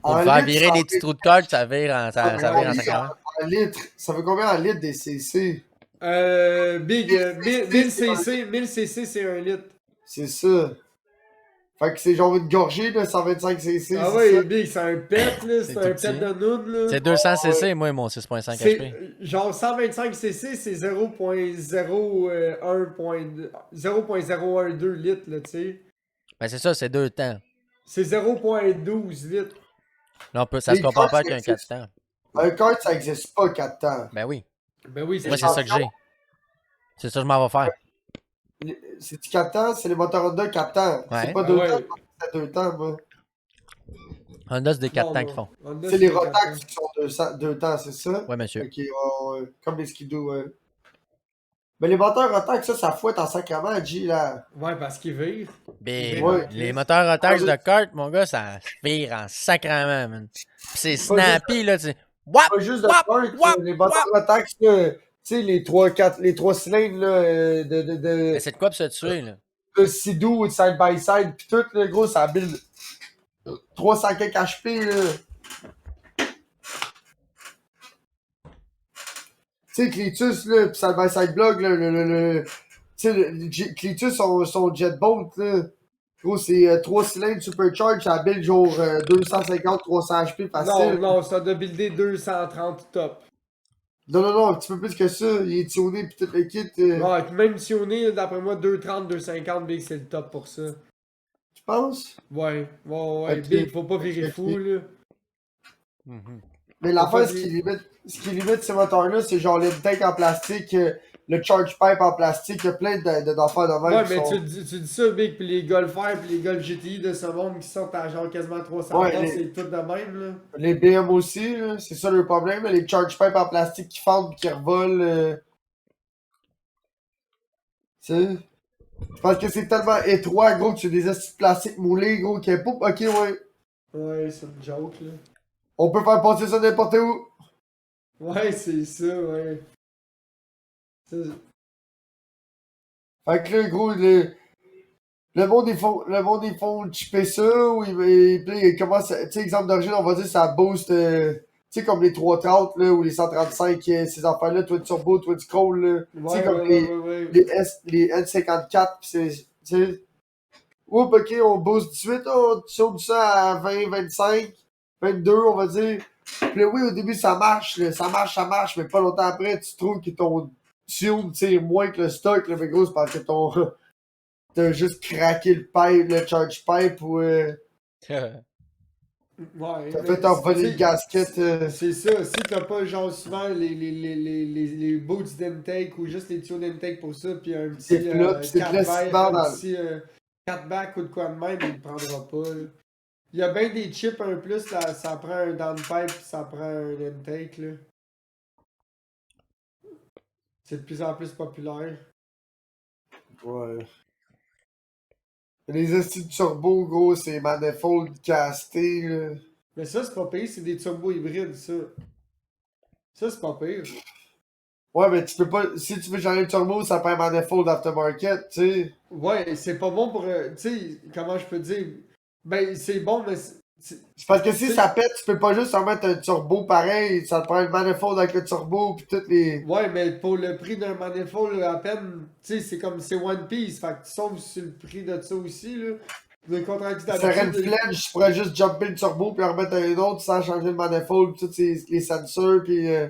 Pour En me faire litres, virer ça des fait petits trous de cartes, ça vire en, ça fait ça vire en combien sacrament. en litres? Ça fait combien en litres des CC? Big, 1000 cc, c'est 1 litre. C'est ça. Fait que c'est genre une gorgée de 125cc, Ah c'est ouais, ça? Big, c'est un pet, là. C'est C'est tout un pet petit. de noun, là. C'est 200cc, moi, mon 6.5 C'est HP. genre 125 cc, c'est 0.012 litres, là, tu sais. Ben, c'est ça, c'est 2 temps. C'est 0.12 litres. Là, ça se Les compare cartes, pas avec ça un 4 existe. temps. Un cart, ça existe pas 4 temps. Ben oui. Ben oui, Moi, c'est ça que j'ai. C'est ça que je m'en vais faire. C'est du 4 temps, c'est les moteurs Honda 4 temps. Ouais. C'est pas Ah 2 ouais. temps, c'est 2 temps, moi. Honda, c'est des 4 Non, temps non. qu'ils font. Honda, C'est les des Rotax quatre qui sont 2 temps, c'est ça? Ouais, monsieur. Ok, ouais. Comme les skidoo, ouais. Mais les moteurs Rotax, ça fouette en sacrament, G, là. temps. Ouais, parce qu'ils virent. Ben, Ouais. les moteurs Rotax Ah, de kart, mon gars, ça vire en sacrament, man. Pis c'est Pas juste- snappy, là, tu sais. Wap! Pas juste de Wap! kart, Wap! les moteurs Rotax, là. Tu sais, les 3 cylindres, là, Mais c'est de quoi pour se tuer, là? de Sidou, de side by side, pis tout, là, gros, ça build 300 quelques HP, là. Tu sais, Clitus, là, pis side by side blog, là, tu sais, Clitus, son jet boat, là. Gros, c'est 3 cylindres supercharge, ça build genre 250-300 HP Non, facile. non, ça doit builder 230 top. Non, un petit peu plus que ça. Il est tuné pis tout le kit. Ouais, puis même si on est, d'après moi, 230, 250, Big, c'est le top pour ça. Tu penses? Ouais, ouais, Ok. Big, faut pas virer Ok. fou, là. Mhm. Mais l'affaire, pas ce qui limite ces moteurs-là, c'est genre les tanks en plastique, le charge pipe en plastique, il y a plein d'affaires de même Ouais, qui mais sont... tu dis ça, Big, pis les Golfers pis les Golf GTI de ce monde qui sortent à genre quasiment 300 Ouais, watts, les- c'est tout de même, là. Les BM aussi, là, c'est ça le problème. Là, les charge pipes en plastique qui fendent, qui revolent. Tu sais? Parce que c'est tellement étroit, gros, que tu as des astuces de plastique moulés, gros, qui est poup. Ok, ouais. Ouais, c'est une joke, là. On peut faire passer ça n'importe où. Ouais, c'est ça, ouais. Ça, Fait que là, gros, le monde, ils font chipper ça, ou ils commencent, tu sais, exemple d'origine, on va dire, ça boost, tu sais, comme les 330, là, ou les 135, ces affaires-là, twin turbo, twin scroll, là. Tu sais, ouais, comme ouais. les N54, pis c'est, tu sais, oups, ok, on boost 18, on saute ça à 20, 25, 22, on va dire. Puis là, oui, au début, ça marche, là, ça marche, mais pas longtemps après, tu trouves que ton tune tire moins que le stock, là, mais gros, c'est parce que t'as juste craqué le pipe, le charge pipe, ou Ouais, t'as mais fait envoler c'est- le gasket. C'est ça, si t'as pas genre souvent les boots d'intake ou juste les tuyaux d'intake pour ça, puis un petit C'est plat, puis c'est 4 plat back, ciment un dans petit 4 back ou de quoi de même, il le prendra pas. Là. Il y a bien des chips un plus, là, ça prend un downpipe puis ça prend un intake. Là. C'est de plus en plus populaire. Ouais. Les astuces de turbo, gros, c'est manifold casté, là. Mais ça, c'est pas pire, c'est des turbos hybrides, ça. Ça, c'est pas pire. Ouais, mais tu peux pas. Si tu veux changer le turbo, ça prend un manifold aftermarket, tu sais. Ouais, c'est pas bon pour. Tu sais, comment je peux dire? Ben, c'est bon, mais. C'est parce que si C'est- ça pète, tu peux pas juste en mettre un turbo pareil. Ça te prend le manifold avec le turbo, pis toutes les. Ouais, mais pour le prix d'un manifold, à peine, tu sais, c'est comme c'est One Piece, fait que tu sauves sur le prix de ça aussi, là. Le contraire Ça serait une flèche, tu pourrais juste jumper le turbo puis en remettre un autre sans changer le manifold, pis tous les sensors, pis. Ben,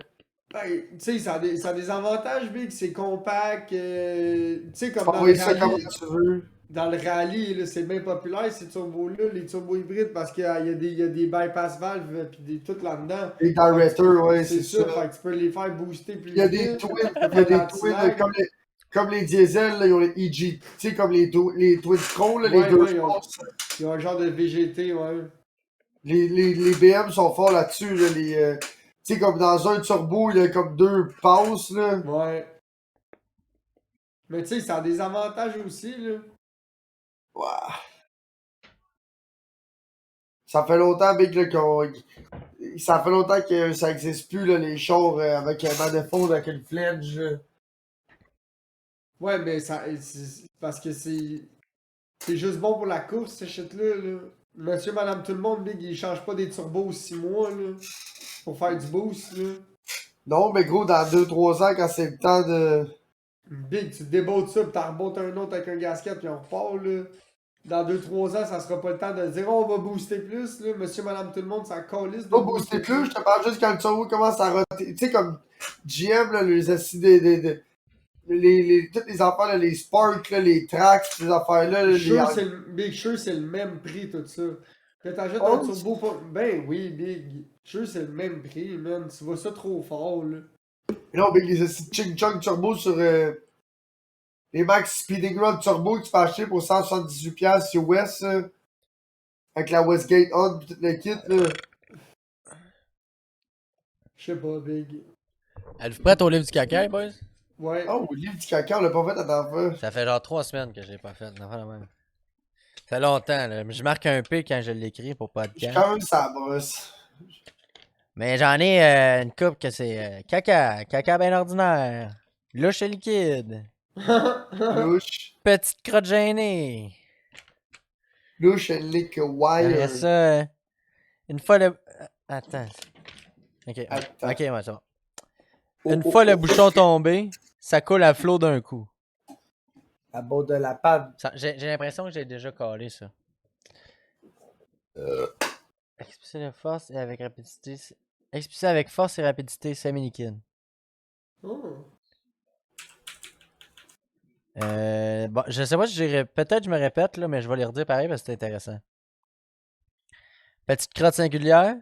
tu sais, ça a des avantages, Big, c'est compact, tu sais, Tu comme peux dans envoyer le ça comme rallye. tu veux. Dans le rallye, là, c'est bien populaire, ces turbos-là, les turbos hybrides, parce qu'il y a des bypass valves, pis des tout là-dedans. Les directors, ouais, C'est c'est ça, ça. fait que tu peux les faire booster plus Il y a des vite. twins, tu peux il y a faire des l'anti-lag. twins comme les diesels, là, ils ont les EG, tu sais, comme les twin scroll, là, les Ouais, deux ouais, forces. ils ont un genre de VGT, ouais. Les BM sont forts là-dessus, là, tu sais, comme dans un turbo, il y a comme deux passes, là. Ouais. Mais tu sais, ça a des avantages aussi, là. Ouah. Ça fait longtemps, Big, là, ça fait longtemps que ça existe plus, là, les chars avec un manifold, avec une fledge. Là. Ouais, mais c'est parce que c'est juste bon pour la course, ce shit-là. Là. Monsieur, madame, tout le monde, Big, ils changent pas des turbos 6 mois, là. Pour faire du boost, là. Non, mais gros, dans 2-3 ans, quand c'est le temps de. Big, tu débautes ça, pis t'en rebotes un autre avec un gasket, puis on repart, là. Dans 2-3 ans, ça sera pas le temps de dire, oh, on va booster plus, là. Monsieur, madame, tout le monde, ça calisse de Pas booster plus, je te parle juste quand le turbo commence à roter. Tu sais, comme GM, là, les assis toutes les affaires, là, les Sparks, là, les Tracks, ces affaires-là. Là, Big Sure, c'est le même prix, tout ça. Que t'achètes Oh, un turbo pas. Ben oui, Big. Sure, c'est le même prix, man. Tu vois ça trop fort, là. non, mais les assis Ching Chong Turbo sur les Max Speeding Rod Turbo que tu peux acheter pour 178$ US, avec la Westgate On et tout le kit, là. Je sais pas, Big. Êtes-vous prêts au livre du caca, boys? Ouais. Oh, le livre du caca, on l'a pas fait à temps fois. Ça fait genre 3 semaines que je l'ai pas fait. Non, pas la même. Ça fait longtemps, là. Je marque un P quand je l'écris pour pas de Je suis caca. quand même sa brosse. Mais j'en ai une coupe que c'est caca. Caca bien ordinaire. Louche et liquide. Louche. Petite crotte gênée. Louche and lick Après wire. ça, une fois le. Attends. Ok, Attends. ok, ouais, c'est bon. Une fois le bouchon tombé, ça coule à flot d'un coup. À bas de la panne. J'ai l'impression que j'ai déjà collé ça. Expulser de force et avec rapidité. Expulser avec force et rapidité semi-liquide. Oh. Bon, je sais pas si peut-être je me répète là, mais je vais les redire pareil parce que c'est intéressant. Petite crotte singulière.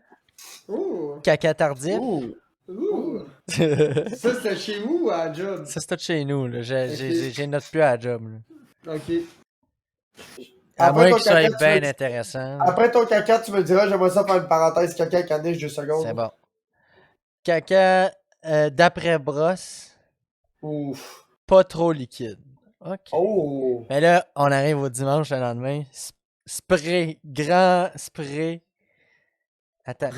Oh. Caca tardif. Ouh. Ouh. Ça, Ça, c'était chez vous à la job? c'est tout chez nous. Là. J'ai note plus à la job. Là. Ok. À Après moins ton qu'il soit caca, tu bien me- intéressant. Après ton caca, tu me diras, j'aimerais ça faire une parenthèse caca caniche 2 secondes. C'est bon. Caca d'après brosse, Ouf. pas trop liquide. Ok. Oh. Mais là, on arrive au dimanche le lendemain. Spray, grand spray. Attends.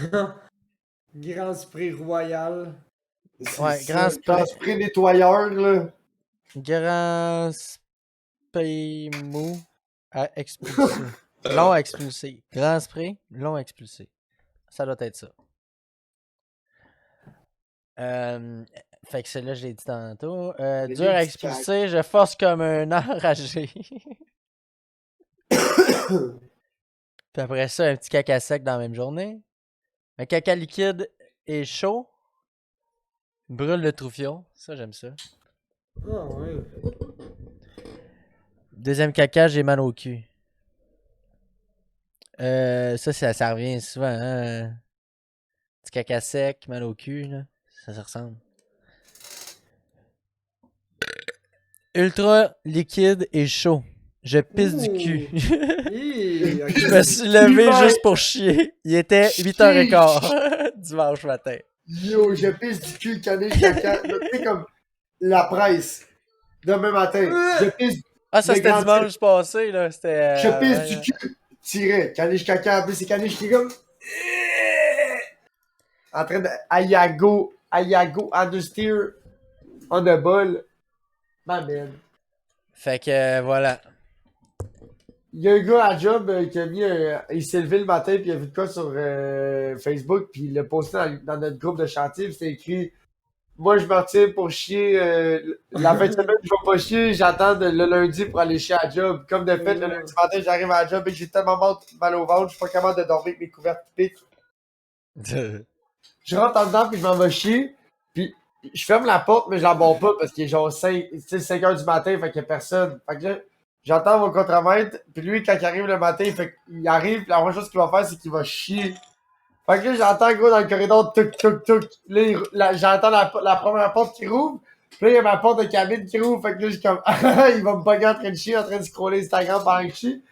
Grand spray royal. C'est Ouais, ça, grand spray. grand spray nettoyeur, là. Grand spray mou à expulser. Long à expulser. Grand spray, long à expulser. Ça doit être ça. Fait que celle-là, je l'ai dit tantôt. Dur à expulser, je force comme un enragé. Puis après ça, un petit caca sec dans la même journée. Un caca liquide et chaud. Brûle le troufion. Ça, j'aime ça. Ah ouais. Deuxième caca, j'ai mal au cul. Ça revient souvent, hein. Petit caca sec, mal au cul, là. Ça se ressemble. Ultra liquide et chaud. Je pisse du cul. Hi, ok. Je me suis levé juste pour chier. Il était 8h15 dimanche matin. Yo, je pisse du cul caniche caca. Tu sais, comme la presse. Demain matin. Je pisse. Ah, ça Les c'était grands dimanche passé, là. C'était. Je pisse du cul. Tiré. Caniche caca. En plus, c'est caniche qui est comme. En train de. Ayago, understeer. On the ball. Ma man. Fait que voilà. Il y a un gars à job qui a mis il s'est levé le matin puis il a vu de quoi sur Facebook puis il l'a posté dans notre groupe de chantier puis c'était écrit moi je me retire pour chier la fin de semaine je vais pas chier j'attends le lundi pour aller chier à job comme de fait le lundi matin j'arrive à la job et j'ai tellement mal au ventre je suis pas capable de dormir avec mes couvertes qui piquent je rentre en dedans puis je m'en vais chier puis je ferme la porte mais je la barre pas parce qu'il est genre 5h du matin fait qu'il y a personne fait que là j'entends mon contremaître, puis lui, quand il arrive le matin, il arrive, puis la première chose qu'il va faire, c'est qu'il va chier. Fait que là, j'entends gros dans le corridor, tuc, tuc, tuc. Là, j'entends la première porte qui rouvre, puis là, il y a ma porte de cabine qui rouvre, fait que là, je suis comme, il va me pogner en train de chier, en train de scroller Instagram pendant que je chie.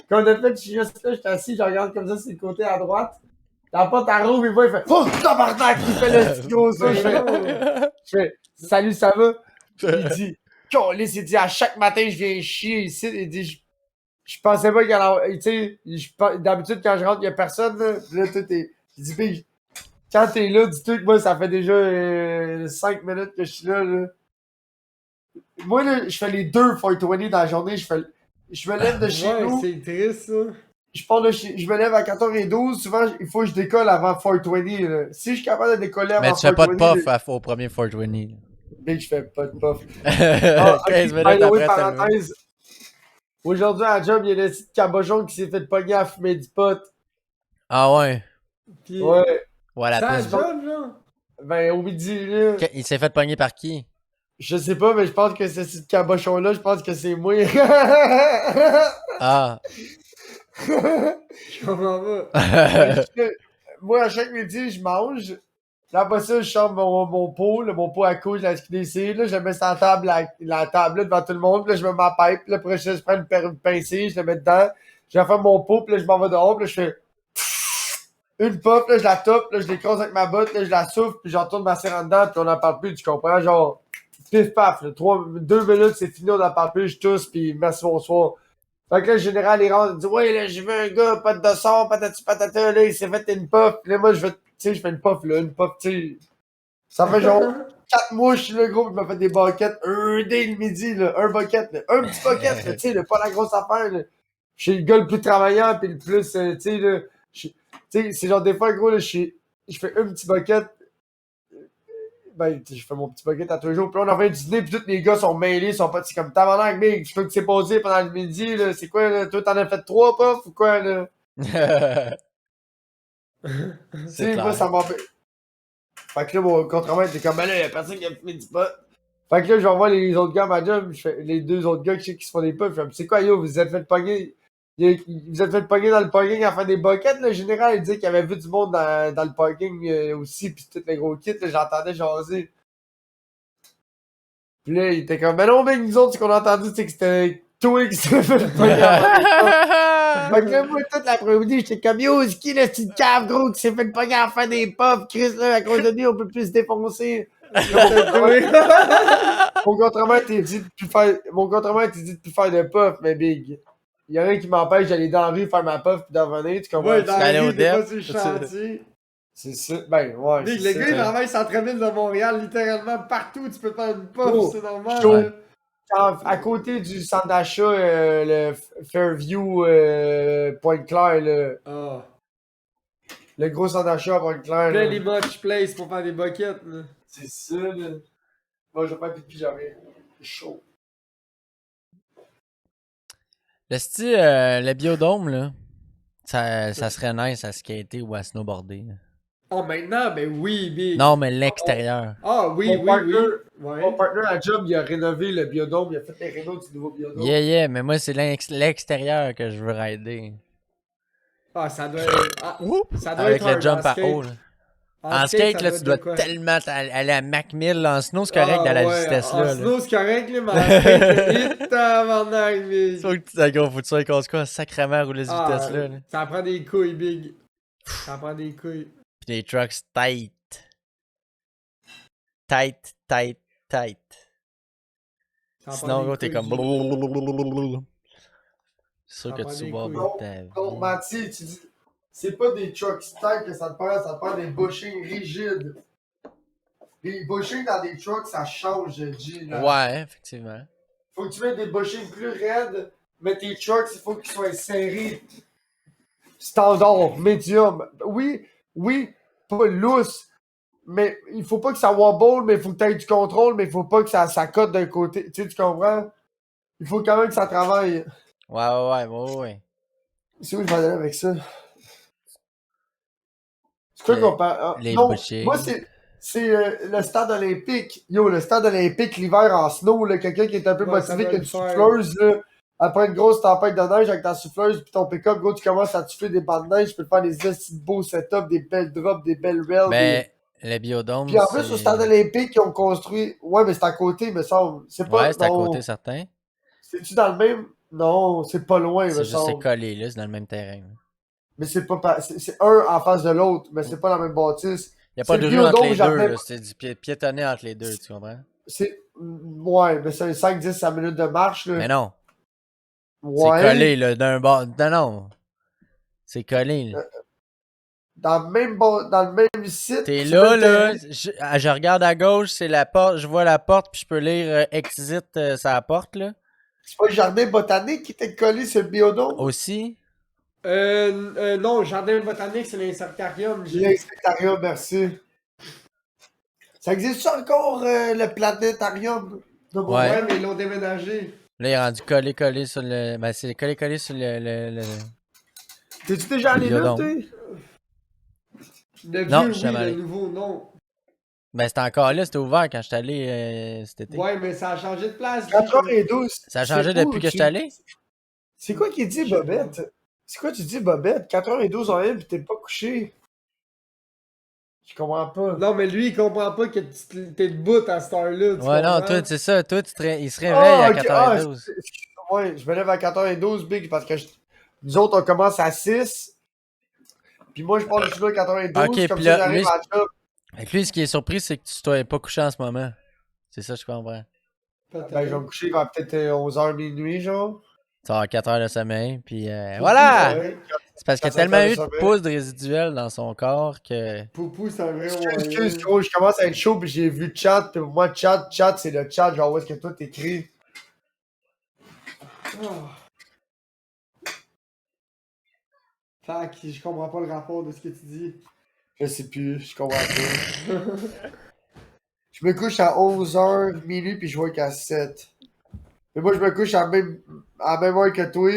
Comme de fait, je suis juste là, je suis assis, je regarde comme ça sur le côté à droite. La porte, elle rouvre, il voit, il fait, oh, tabarnak, il fait le petit gros ça, je fais, salut, ça va? Il dit, Calisse, il dit à chaque matin je viens chier ici. Il dit Je pensais pas qu'il allait. Tu sais, d'habitude, quand je rentre, il y a personne, là. Puis là, tout est. Je dis, Big, quand t'es là, dis-toi que moi, ça fait déjà 5 minutes que je suis là, là. Moi, là, je fais les deux 420 dans la journée. Je me lève de chez Ouais, nous. c'est triste, ça. Je me lève à 14h12. Souvent, il faut que je décolle avant 420, là. Si je suis capable de décoller Mais avant tu fais pas de 420, puff au premier 420. Big, je fais pas de puff. Ah, 15 ok, minutes by the way, après, t'as levé. parenthèse. Aujourd'hui, à la job, il y a le petit cabochon qui s'est fait pogner à fumer du pot. Ah ouais. Puis, Ouais. Voilà, ça plus. job, genre. Ben, au midi, là. Il s'est fait pogner par qui? Je sais pas, mais je pense que ce petit cabochon-là, je pense que c'est moi. Ah. Je comprends pas. Moi, à chaque midi, je mange. Là, après ça, je sors mon pot, là, mon pot à couche de la SQDC, là, je le mets sur la table, la table là, devant tout le monde, puis là, je mets ma pipe, puis là, après ça, je prends une pincée, je le mets dedans, je vais faire mon pot, puis là, je m'en vais dehors, puis là, je fais une puff, là, je la top, là, je l'écrase avec ma botte, là, je la souffle, puis j'en retourne ma serre en dedans, puis on en parle plus, tu comprends? Genre, pif paf, là, 2 minutes, c'est fini, on en parle plus, je tousse, puis merci, bonsoir. Fait que là, le général, il rentre, il dit, ouais, là, j'ai vu un gars, pas de son, patati patata, là, il s'est fait une puff. Puis là, moi, tu sais, je fais une puff, là, tu sais. Ça fait genre 4 mois, je suis là, gros, pis je me fais des buckets, dès le midi, là, un bucket, là, un petit bucket, là, tu sais, là, pas la grosse affaire, là. Je suis le gars le plus travaillant, pis le plus, tu sais, là, tu sais, c'est genre des fois, gros, là, je fais un petit bucket, ben, je fais mon petit bucket à tous les jours. Puis là, on a fait du dîner, puis tous les gars sont mêlés, sont pas comme tabarnak, big. Je sais que c'est posé pendant le midi, là. C'est quoi, là? Toi, t'en as fait 3 puffs ou quoi, là? Tu C'est sais, moi, clair. ça m'a fait. Fait que là, mon contremaître était comme, ben là, y'a personne qui a fumé du pot. Fait que là, j'envoie les autres gars à ma job, les 2 autres gars qui se font des puffs. Je fais, c'est quoi, yo, vous êtes fait pogner. Vous êtes fait pogner dans le parking à faire des buckets, le général, il dit qu'il avait vu du monde dans le parking aussi, pis tous les gros kits, là, j'entendais jaser. Pis là, il était comme, ben non, mec, nous autres, ce qu'on a entendu, c'est que c'était toi qui s'est fait pogner à faire des puffs. Fait que là, moi, toute l'après-midi, j'étais comme, yo, c'est qui le petit cave, gros, qui s'est fait pogner à faire des puffs, Chris, là, à cause de lui, on peut plus se défoncer. Mon contremaître, il dit de plus faire, mon contremaître, il dit de plus faire de puff, mais big. Il y a rien qui m'empêche d'aller dans la rue faire ma puff pis d'en revenir, tu comprends? Ouais, dans D'aller la au rue, t'es DEP. pas sur le chantier. C'est ça. Ben, ouais. Big, c'est le gars, ça. il travaille centre-ville de Montréal, littéralement partout, tu peux faire une puff, Oh, c'est normal. chaud. là. À côté du centre d'achat, le Fairview Pointe-Claire, Ah. le gros centre d'achat à Pointe-Claire. Là, là. les Much Place pour faire des buckets, là. C'est ça, là. Moi, je vais pas pipi, j'avais chaud. Le biodôme, là, ça serait nice à skater ou à snowboarder. Là. Oh, maintenant, ben oui, big. Non, mais l'extérieur. Ah, oui, Mon oui, partner- oui. Mon Ouais. partenaire à job, il a rénové le biodôme, il a fait les rénaux du nouveau biodôme. Yeah, mais moi, c'est l'extérieur que je veux rider. Ah, ça doit être. Ah, ça doit Avec être le hard jump en à skate. haut, là. En skate, ça là, doit tu être dois de quoi? tellement aller à Mac 1000. En snow, c'est correct d'aller à la vitesse En là. snow, c'est correct, là, mais en skate, hit tabarnak, big. Faut que tu sois casse quoi, sacrément rouler cette Ah, vitesse-là. Là. ça prend des couilles, big. Ça prend des couilles. Pis les trucks tight. Tight. Ça prend Sinon, des gros, t'es couilles, comme. G. C'est sûr Ça que prend tu des vas couilles. bout de ta vie. Donc, Mathieu, tu dis, c'est pas des trucks style que ça te prend des bushings rigides. Les bushings dans des trucks, ça change, G. Là. Ouais, effectivement. Faut que tu mettes des bushings plus raides, mais tes trucks, il faut qu'ils soient serrés. Standard, médium. Oui, pas lousse. Mais il faut pas que ça wobble, mais il faut que tu aies du contrôle, mais il faut pas que ça cote d'un côté. Tu sais, tu comprends? Il faut quand même que ça travaille. Ouais. C'est où je vais aller avec ça? C'est quoi qu'on parle? Les Non, bushings. moi, c'est le stade olympique. Yo, le stade olympique l'hiver en snow, là, quelqu'un qui est un peu Ouais, ça motivé doit qui a le une faire. souffleuse, là. Après une grosse tempête de neige avec ta souffleuse puis ton pick-up, gros, tu commences à souffler des bandes de neige, tu peux te faire des petits beaux setups, des belles drops, des belles rails. Ben, le biodôme. Puis en plus, au stade olympique, ils ont construit. Ouais, mais c'est à côté, me semble. C'est pas. Ouais, c'est à non. côté, certain. C'est-tu dans le même. Non, c'est pas loin, me C'est juste c'est semble. collé, là, c'est dans le même terrain. Mais c'est pas. C'est un en face de l'autre, mais c'est pas la même bâtisse. Il n'y a pas de C'est le rue entre biodôme les deux, jardin. là. C'est du piétonné entre les deux, tu comprends? C'est. Ouais, mais c'est 5-10 minutes de marche, là. Mais non. C'est Ouais. collé, là, d'un bord. Non, non. C'est collé, là. Dans le même site. T'es sur le là, même là. terrain. Je regarde à gauche, c'est la porte. Je vois la porte, puis je peux lire Exit sur la porte, là. C'est pas le jardin botanique qui était collé sur le biodôme? Aussi. Non, le jardin botanique, c'est l'insectarium. L'insectarium, merci. Ça existe encore, le planétarium de Ouais. Montréal? Ouais, mais ils l'ont déménagé. Là, il est rendu collé sur le. Ben, c'est collé sur le. T'es-tu déjà allé là, biodôme. toi? Le Non, vieux, je suis jamais oui, le allé. nouveau, non. Ben, c'était encore là, c'était ouvert quand j'étais allé cet été. Ouais, mais ça a changé de place. 92. Ça a changé depuis que j'étais allé? C'est quoi qui dit, Je sais Bobette? C'est quoi tu dis, Bobette? 92 en M pis t'es pas couché. Je comprends pas. Non, mais lui, il comprend pas que t'es debout à cette heure-là. Tu Ouais, non, comprends? toi, c'est ça. Toi, il se réveille à Ok. 92. Ouais, je me lève à 92, Big, parce que nous autres, on commence à 6. Puis moi, je pars de chez nous à 92. Ok, Comme puis ça, là, j'arrive lui, à la job. fait que lui, ce qui est surpris, c'est que tu sois pas couché en ce moment. C'est ça, je comprends. Ben, je vais me coucher vers peut-être 11h minuit, genre. Tu vas avoir 4 heures de sommeil, puis voilà! Ouais. C'est parce qu'il y a 4 tellement heures de eu de sommeil. poudre résiduelle dans son corps que. Poupou, c'est un vrai Excuse, moyen. gros, je commence à être chaud, puis j'ai vu chat, puis moi, chat, c'est le chat, genre, où est-ce que toi t'écris? Ah. Fait que je comprends pas le rapport de ce que tu dis. Je sais plus, je comprends pas. Je me couche à 11h minuit, puis je vois qu'à 7. Mais moi, je me couche à la même heure que toi,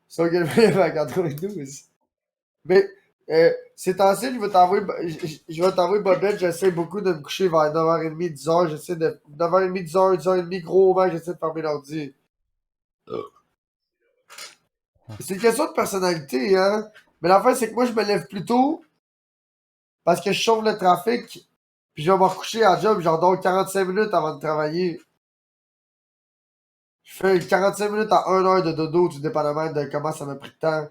sauf que je me lève à 92. Mais, c'est temps-ci, je vais t'envoyer Bobette, j'essaie beaucoup de me coucher vers 9h30, 10h, j'essaie de 9h30, 10h, 10h30, gros vent, j'essaie de fermer l'ordi. C'est une question de personnalité, hein. Mais l'affaire, c'est que moi, je me lève plus tôt parce que je sauve le trafic, puis je vais me recoucher à la job, j'en dors 45 minutes avant de travailler. Je fais 45 minutes à 1 heure de dodo, tout dépendamment de comment ça m'a pris de temps.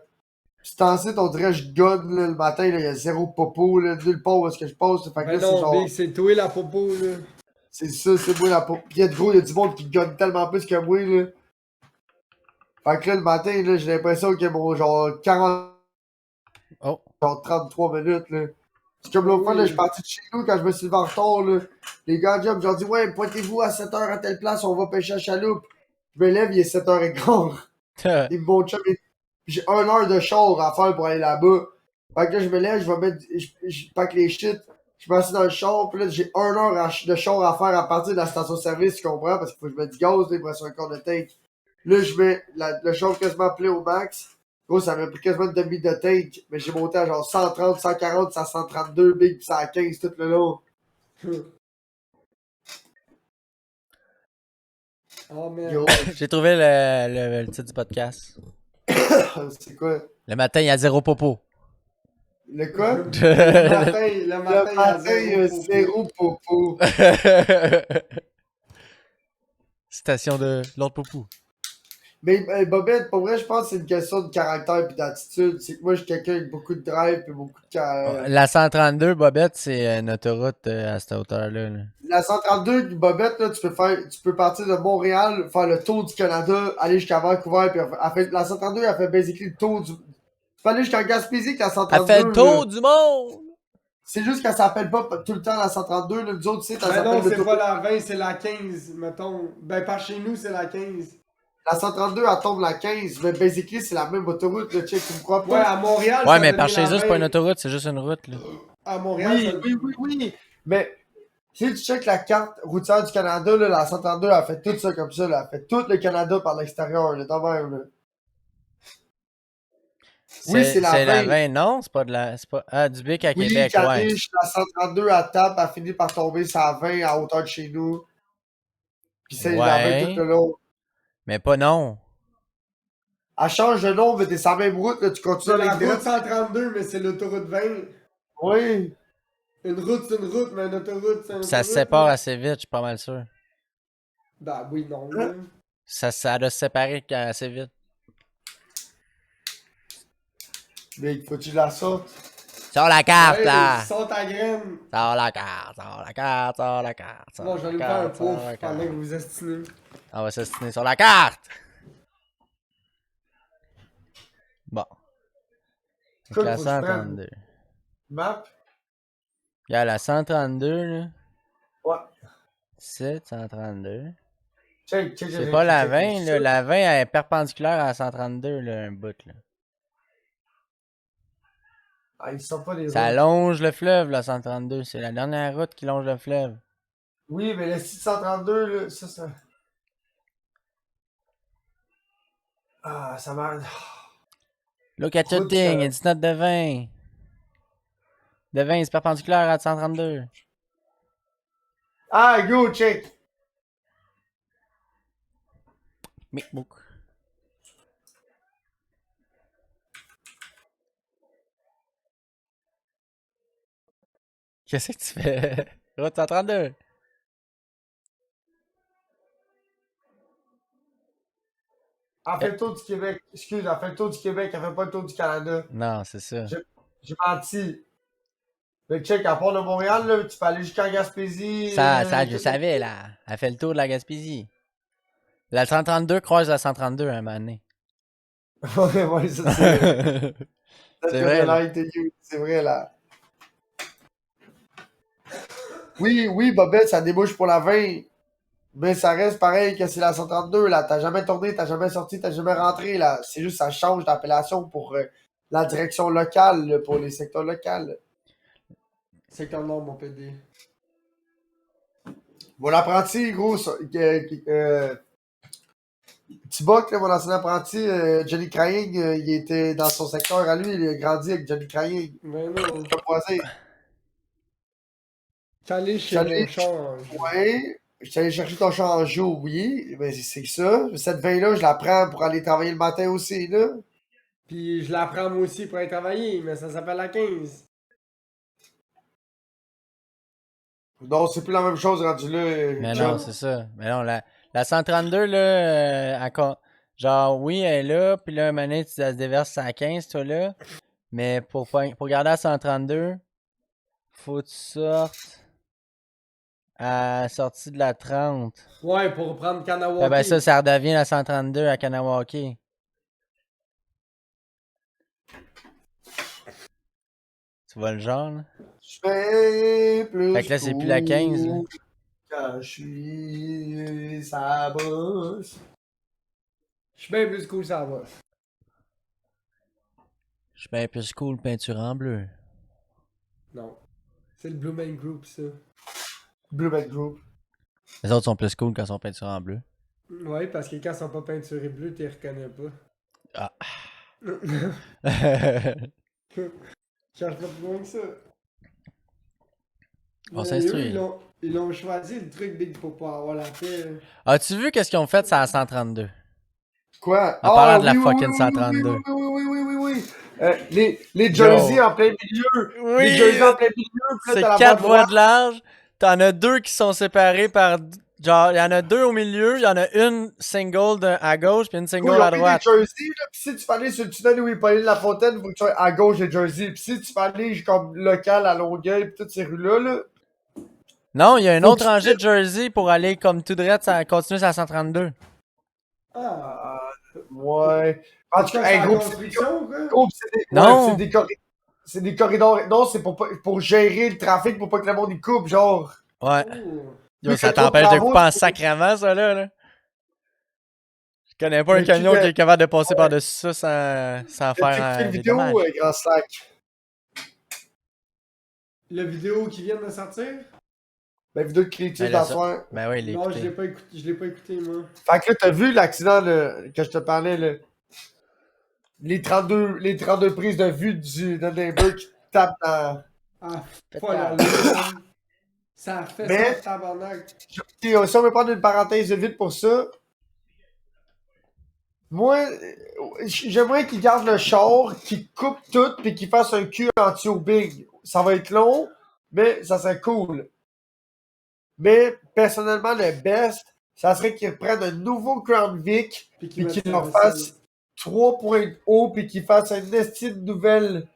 Puis ensuite, on dirait que je gonne là, le matin, il y a zéro popo, là, nulle part où est-ce que je passe. Fait que Ben là, c'est non, genre. Big, c'est toi la popo, là. C'est ça, c'est moi la popo. Pis il y a du monde qui gonne tellement plus que moi, là. Fait que là, le matin, là, j'ai l'impression que mon genre 40, Oh! genre 33 minutes, là. C'est comme l'autre fois, là, je suis parti de chez nous quand je me suis levé en retard, là. Les gars de job, ils ont dit, ouais, pointez-vous à 7h à telle place, on va pêcher à chaloupe. Je me lève, il est 7h15. Et mon chum, j'ai 1 heure de char à faire pour aller là-bas. Fait que là, je me lève, je vais mettre, je pack les shit, je m'assieds dans le char, pis là, j'ai 1 heure de char à faire à partir de la station-service, tu comprends? Parce qu'il faut que je mette du gaz, là, il me reste un quart de tank. Là, je mets le char quasiment plein au max. Gros, ça m'a pris quasiment une demi de tank, mais j'ai monté à genre 130, 140, 132, big, pis ça à 15 tout le long. Oh merde. Yo, J'ai trouvé le titre du podcast. c'est quoi? Le matin, il y a zéro popo. Le quoi? Le matin, il y Le a matin, il y a zéro popo. zéro popo. Citation de Lord Popo. Mais Bobette, pour vrai, je pense que c'est une question de caractère et d'attitude. C'est que moi, je suis quelqu'un avec beaucoup de drive et beaucoup de La 132, Bobette, c'est une autoroute à cette hauteur-là. Là. La 132, Bobette, là, tu peux partir de Montréal, faire le tour du Canada, aller jusqu'à Vancouver, puis la 132, elle fait basically le tour du. Tu peux aller jusqu'à Gaspésie avec la Elle 132. fait le tour là. du monde! C'est juste qu'elle s'appelle pas tout le temps la 132. Là. Nous autres, tu sais, elle Ben s'appelle non, le c'est tour. pas la 20, c'est la 15, mettons. Ben par chez nous, c'est la 15. La 132, elle tombe la 15, mais basically, c'est la même autoroute, là, check, tu me crois pas? Ouais, à Montréal, Ouais, ça mais devient par chez la eux, c'est pas 20. une autoroute, c'est juste une route. Là. À Montréal, ça... Oui. Mais, si tu checkes la carte routière du Canada, là, la 132, elle fait tout ça comme ça, là. Elle fait tout le Canada par l'extérieur, là, dans même, là. Oui, c'est la 20. C'est la 20, non? C'est pas de la. C'est pas... Ah, du Bic à Oui, Québec, ouais. Caniche, la 132 à tape, elle finit par tomber sur la 20 à hauteur de chez nous. Puis c'est la 20 tout Ouais. le long. Mais pas non. Elle change de nom, mais t'es sur la même route, là, tu continues C'est à la aller route 132, mais c'est l'autoroute 20. Oui. Une route, c'est une route, mais une autoroute, c'est une autoroute. Ça se sépare assez vite, je suis pas mal sûr. Ben oui, non, là. Ça doit se séparer assez vite. Mais il faut que tu la sortes. Sors la carte, Ouais, là! sors ta graine. Sors la carte, sors la carte, sors la carte. Bon, je vais aller me faire un pouf pendant que vous estimez. On va s'estiner sur la carte! Bon. Donc Écoute, la faut que je prenne 132. map. Regarde, la 132, là. Ouais. 7, 132. Check, C'est pas la check, 20, check. là. La 20, elle est perpendiculaire à la 132, là, un bout, là. Ah, ils sont pas des Ça routes. longe le fleuve, la 132. C'est la dernière route qui longe le fleuve. Oui, mais le 632, là, ça. Ah, ça m'a. Look at your Route, thing, it's not the 20. The 20, c'est perpendiculaire à la 132. Ah, go, check. Micbook. Qu'est-ce que tu fais? Route 132. Elle fait le tour du Québec. Excuse, elle fait le tour du Québec, elle fait pas le tour du Canada. Non, c'est ça. J'ai menti. Mais check, à part de Montréal, là, tu peux aller jusqu'en Gaspésie. Ça, je tout- savais, là. Elle fait le tour de la Gaspésie. La 132 croise la 132 un moment donné. Ouais, ouais, ça c'est. C'est vrai, là. C'est vrai, là. Oui, oui, Bobette, ça débouche pour la 20. Mais ça reste pareil que c'est la 132, là. T'as jamais tourné, t'as jamais sorti, t'as jamais rentré, là. C'est juste ça change d'appellation pour la direction locale, là, pour les secteurs locaux. Secteur Nord, mon PD. Mon apprenti, gros, Tiboc, là, mon ancien apprenti, Johnny Crying, il était dans son secteur à lui, il a grandi avec Johnny Crying. Mais non. Comme voisin. T'es allé chez J'allais- mon char. Ouais, je suis allé chercher ton char en jour, oui, mais c'est ça. Cette veille-là, je la prends pour aller travailler le matin aussi, là. Puis je la prends moi aussi pour aller travailler, mais ça s'appelle la 15. Non, c'est plus la même chose rendu là. Mais John. non, c'est ça. Mais non, la 132, là, genre, oui, elle est là, puis là, un moment donné, elle se déverse à 15, toi, là. Mais pour garder à 132, faut que tu sortes à la sortie de la 30. Ouais, pour prendre Ah Kanawaki. ben ça redevient la 132 à Kanawaki. Tu vois le genre, là? Je fais plus Fait que là, c'est plus la 15, là. cool quand je suis sa brosse. Je suis bien plus cool, ça va. Je suis bien plus cool peinture en bleu. Non. C'est le Blue Man Group, ça. Blue Man Group. Les autres sont plus cool quand ils sont peinture en bleu. Ouais, parce que quand ils sont pas peinturés bleus, t'y reconnais pas. Ah. Cherche pas plus loin que ça. On Mais s'instruit. eux, ils ont choisi le truc Big pour pas avoir la paix. As-tu vu qu'est-ce qu'ils ont fait sur la 132? Quoi? En parlant de la oui, oui, fucking oui, 132. Oui, oui, oui, oui, oui, oui. Les jerseys en plein milieu. Oui, Les jerseys en plein milieu. Puis là, c'est t'as la 4 voie voies droite. de large. T'en as 2 qui sont séparées par. Genre, il y en a 2 au milieu, il y en a une single à gauche, puis une Oui, single ils à ont mis droite. des jerseys, là. Puis si tu peux aller sur le tunnel où il Pauline Lafontaine, faut que tu sois à gauche des jerseys. Puis si tu peux aller comme local à Longueuil, puis toutes ces rues-là, là. Non, il y a une Faut autre que tu rangée de jersey pour aller comme tout droit, ça continue sur la 132. Ah. Ouais. En tout cas, C'est hey, la gros, construction, quoi. gros, c'est des, Non. ouais, c'est des corridors. Non, c'est pour gérer le trafic, pour pas que le monde y coupe, genre. Ouais. Oh. Yo, Vu ça que trop de t'empêche de travaux, couper en c'est- sacrament, ça, là. Je connais pas un Mais camion qui qui fait- est capable de passer par-dessus ça sans As-tu faire écouté une des vidéo, dommages. Grand Slack? La vidéo qui vient de sortir? La vidéo de critique Ben, là, d'asseoir. Ben oui, il est Non, écouté. je l'ai pas écouté, moi. Fait que là, t'as vu l'accident que je te parlais, là. Les 32 prises de vue de neighbor qui tapent dans. Ah, Pétard. pas la lune. Ça a fait Mais- ça, tabarnak. Si on veut prendre une parenthèse vite pour ça, moi, j'aimerais qu'ils gardent le char, qu'ils coupent tout, puis qu'ils fassent un cul en tubing. Ça va être long, mais ça serait cool. Mais, personnellement, le best, ça serait qu'ils reprennent un nouveau Crown Vic, puis mettent qu'ils ça leur à la fassent selle. 3 points hauts, puis qu'ils fassent une estime nouvelle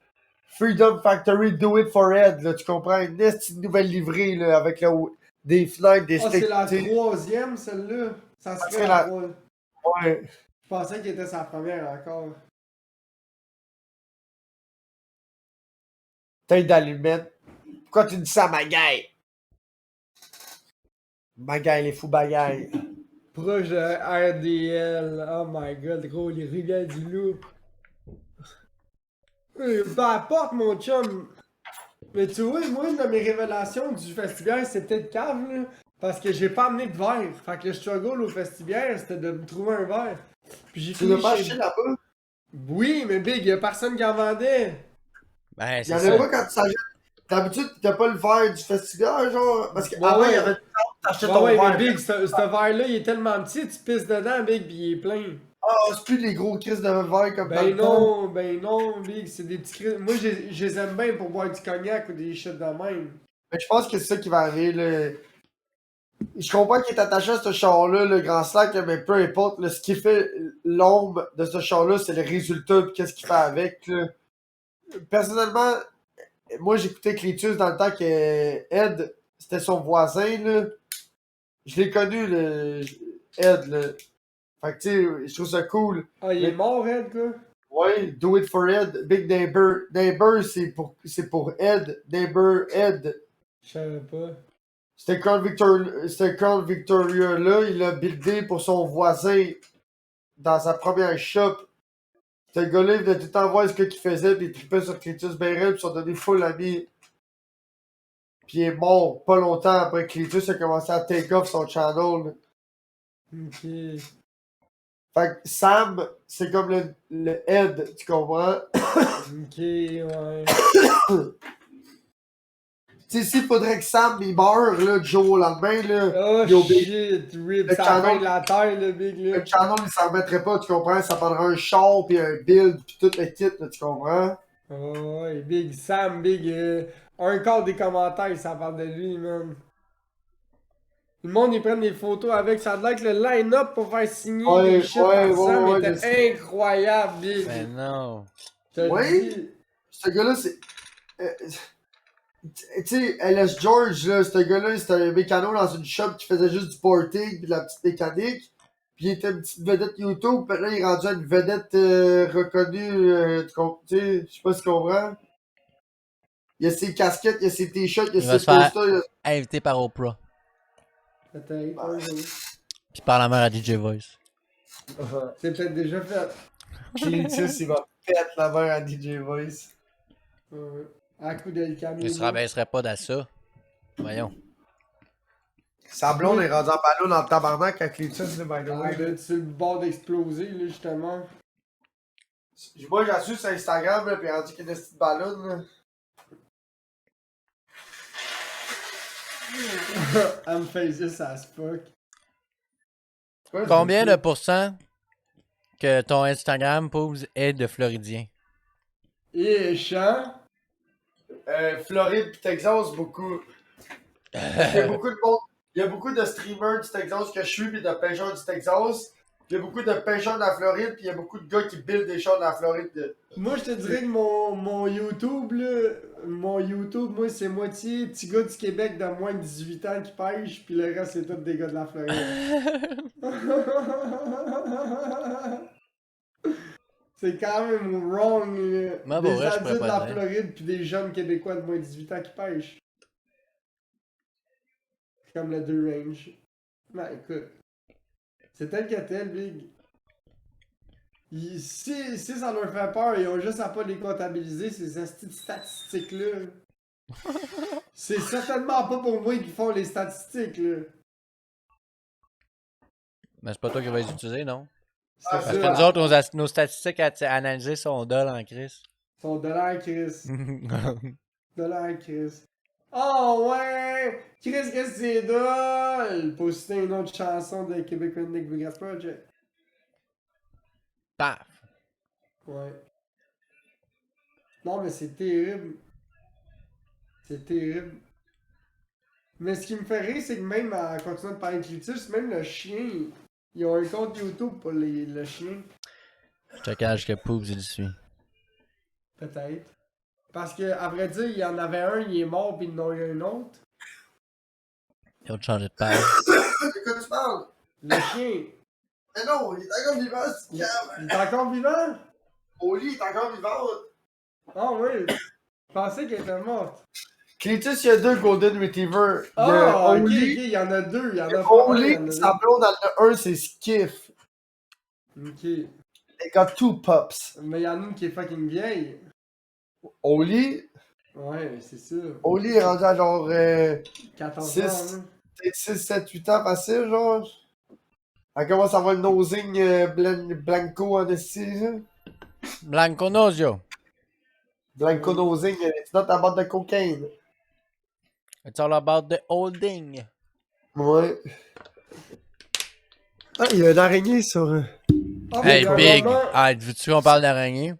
Freedom Factory Do It For Ed, là, tu comprends? Une estime nouvelle livrée, là, avec des fenêtres, des Ah, c'est la stick. troisième, celle-là. Ça serait serait la- la troisième. Ouais. Je pensais qu'elle était sa première encore. Tête d'allumette. Pourquoi tu dis ça à Magaille? Magaille, les fous bagailles. Proche de RDL. Oh my god, gros, les rivières du loup. Bah, porte, mon chum. Mais tu vois, moi, une de mes révélations du festival, c'est peut-être cave, là. Parce que j'ai pas amené de verre. Fait que le struggle au festival, c'était de me trouver un verre. Puis j'ai Tu fini l'as pas chez... acheté là-bas? Oui, mais big, y'a personne qui en vendait. Ben, Il y c'est en ça. a pas quand tu s'achètes. D'habitude, t'as pas le verre du festival, genre. Parce Ouais, qu'avant, il y ouais. avait une tente, t'achetais Ouais, ton ouais, mais verre. big, ce verre-là, il est tellement petit, tu pisses dedans, big, pis il est plein. Ah, c'est plus des gros crises de verre comme dans le temps. Ben non, big, c'est des petits Moi, je les aime bien pour boire du cognac ou des shit de même. Mais je pense que c'est ça qui va arriver, là. Je comprends qu'il est attaché à ce char-là, le Grand Slack, mais peu importe, là, ce qui fait l'ombre de ce char-là, c'est le résultat et qu'est-ce qu'il fait avec, là. Personnellement, moi, j'écoutais Cletus dans le temps que Ed, c'était son voisin, là. Je l'ai connu, le Ed, là. Fait que, tu sais, je trouve ça cool. Ah, il est mort, Ed, quoi? Ouais, Do It For Ed, Big Neighbor. Neighbor, c'est pour Ed. Neighbor, Ed. Je savais pas. C'était Crown Victoria là, il l'a buildé pour son voisin dans sa première shop. Ce gars-là, il venait tout le temps voir ce qu'il faisait, puis il trippait sur Cletus Bayrel, puis ils sont devenus full amis. Puis il est mort pas longtemps après que Cletus a commencé à take off son channel. Ok. Fait que Sam, c'est comme le head, tu comprends? Ok, ouais. Tu sais, s'il faudrait que Sam il meure là, du jour au lendemain, là, Oh yo, big, shit, rip, le ça a canon- fait de la terre, le big, là. le channel il s'en remettrait pas, tu comprends? Ça prendrait un char, puis un build, puis tout le kit, là, tu comprends? Oh, ouais, big Sam, big. Un quart des commentaires, ça parle de lui, man. Le monde, ils prennent des photos avec. Ça a l'air que le line-up pour faire signer Ouais, des shit ouais, par Sam ouais, je était sais. incroyable, big. Ben non. Je te le Oui. dis. Ce gars-là, c'est. Tu sais, LS George, là, ce gars-là, c'était un mécano dans une shop qui faisait juste du porting pis de la petite mécanique. Puis il était une petite vedette YouTube, puis là, il est rendu à une vedette reconnue. Tu sais, je sais pas si tu comprends. Il y a ses casquettes, il y a ses t-shirts, il y Il a va ses se faire posters. là. invité par Oprah. Peut-être, un jour. Puis par la mère à DJ Voice. C'est peut-être déjà fait. Cletus, il va pète la mère à DJ Voice. À coup de Camille. Il se rabaisserait pas dans ça. Voyons. Sa blonde est rendue en ballon dans le tabarnak avec Cletus, là, by the Ah, way. ben, sur le bord d'exploser, là, justement. Moi, j'ai su sur Instagram, là, pis il a rendu qu'il y a des petites ballons, là. I'm faces as fuck. Ouais, Combien c'est- de pourcents que ton Instagram pose est de Floridien? Et chant. Floride pis Texas, beaucoup. Il y a beaucoup de monde. Il y a beaucoup de streamers du Texas que je suis pis de pêcheurs du Texas. Il y a beaucoup de pêcheurs de la Floride pis il y a beaucoup de gars qui buildent des choses de la Floride. Moi, je te dirais que mon YouTube, là, mon YouTube, moi, c'est moitié petit gars du Québec de moins de 18 ans qui pêche, puis le reste, c'est tous des gars de la Floride. C'est quand même wrong, là. Moi, Des pour vrai, je adultes pourrais de pas la dire. Floride, puis des jeunes Québécois de moins de 18 ans qui pêchent. C'est comme le deux range. Ben, écoute. C'est tel que tel, Big. Si ça leur fait peur, ils ont juste à pas les comptabiliser, ces statistiques-là. C'est certainement pas pour moi qu'ils font les statistiques, là. Mais c'est pas toi qui vas les utiliser, non? C'est Ah, Parce ça. que nous autres, nos statistiques à analyser sont dol en crise. Son dollar, Chris. Dollar, Chris. Oh ouais! Chris, qu'est-ce que c'est drôle! Poster une autre chanson de Québec Nick Vegas Project. Paf! Ouais. Non, mais c'est terrible. C'est terrible. Mais ce qui me fait rire, c'est que même en continuant de parler de Clitus, même le chien, ils ont un compte YouTube pour le chien. Je te cache que Poobs, il suit. Peut-être. Parce que, à vrai dire, il y en avait un, il est mort, puis ils en ont eu un autre. Ils ont changé de page. De quoi tu parles? Le chien. Mais non, il est encore vivant, c'est Il est encore vivant? Au lit, il est encore vivant. Ah oui. Je pensais qu'elle était morte. Cletus, il y a 2 Golden Retriever. Il y a Ah, ok, ok, Oli. il y en a 2. Il y en a pas un, il y en Oli, a sa blonde, elle en a un, c'est Skiff. deux. Ok. They got 2 pups. Mais il y en a une qui est fucking vieille. Oli, Ouais, c'est ça. Oli est rendu à genre 14 6, ans, hein. peut-être 6, 7, 8 ans facile, genre. Elle commence à avoir le nosing Blanco en esti, là. Blanco Nosio. Blanco nosing, it's not about the cocaine. It's all about the holding. Ouais. Ah, il y a une araignée sur. Ah, mais Hey, il y a un Big! moment- Ah, veux-tu qu'on parle d'araignée?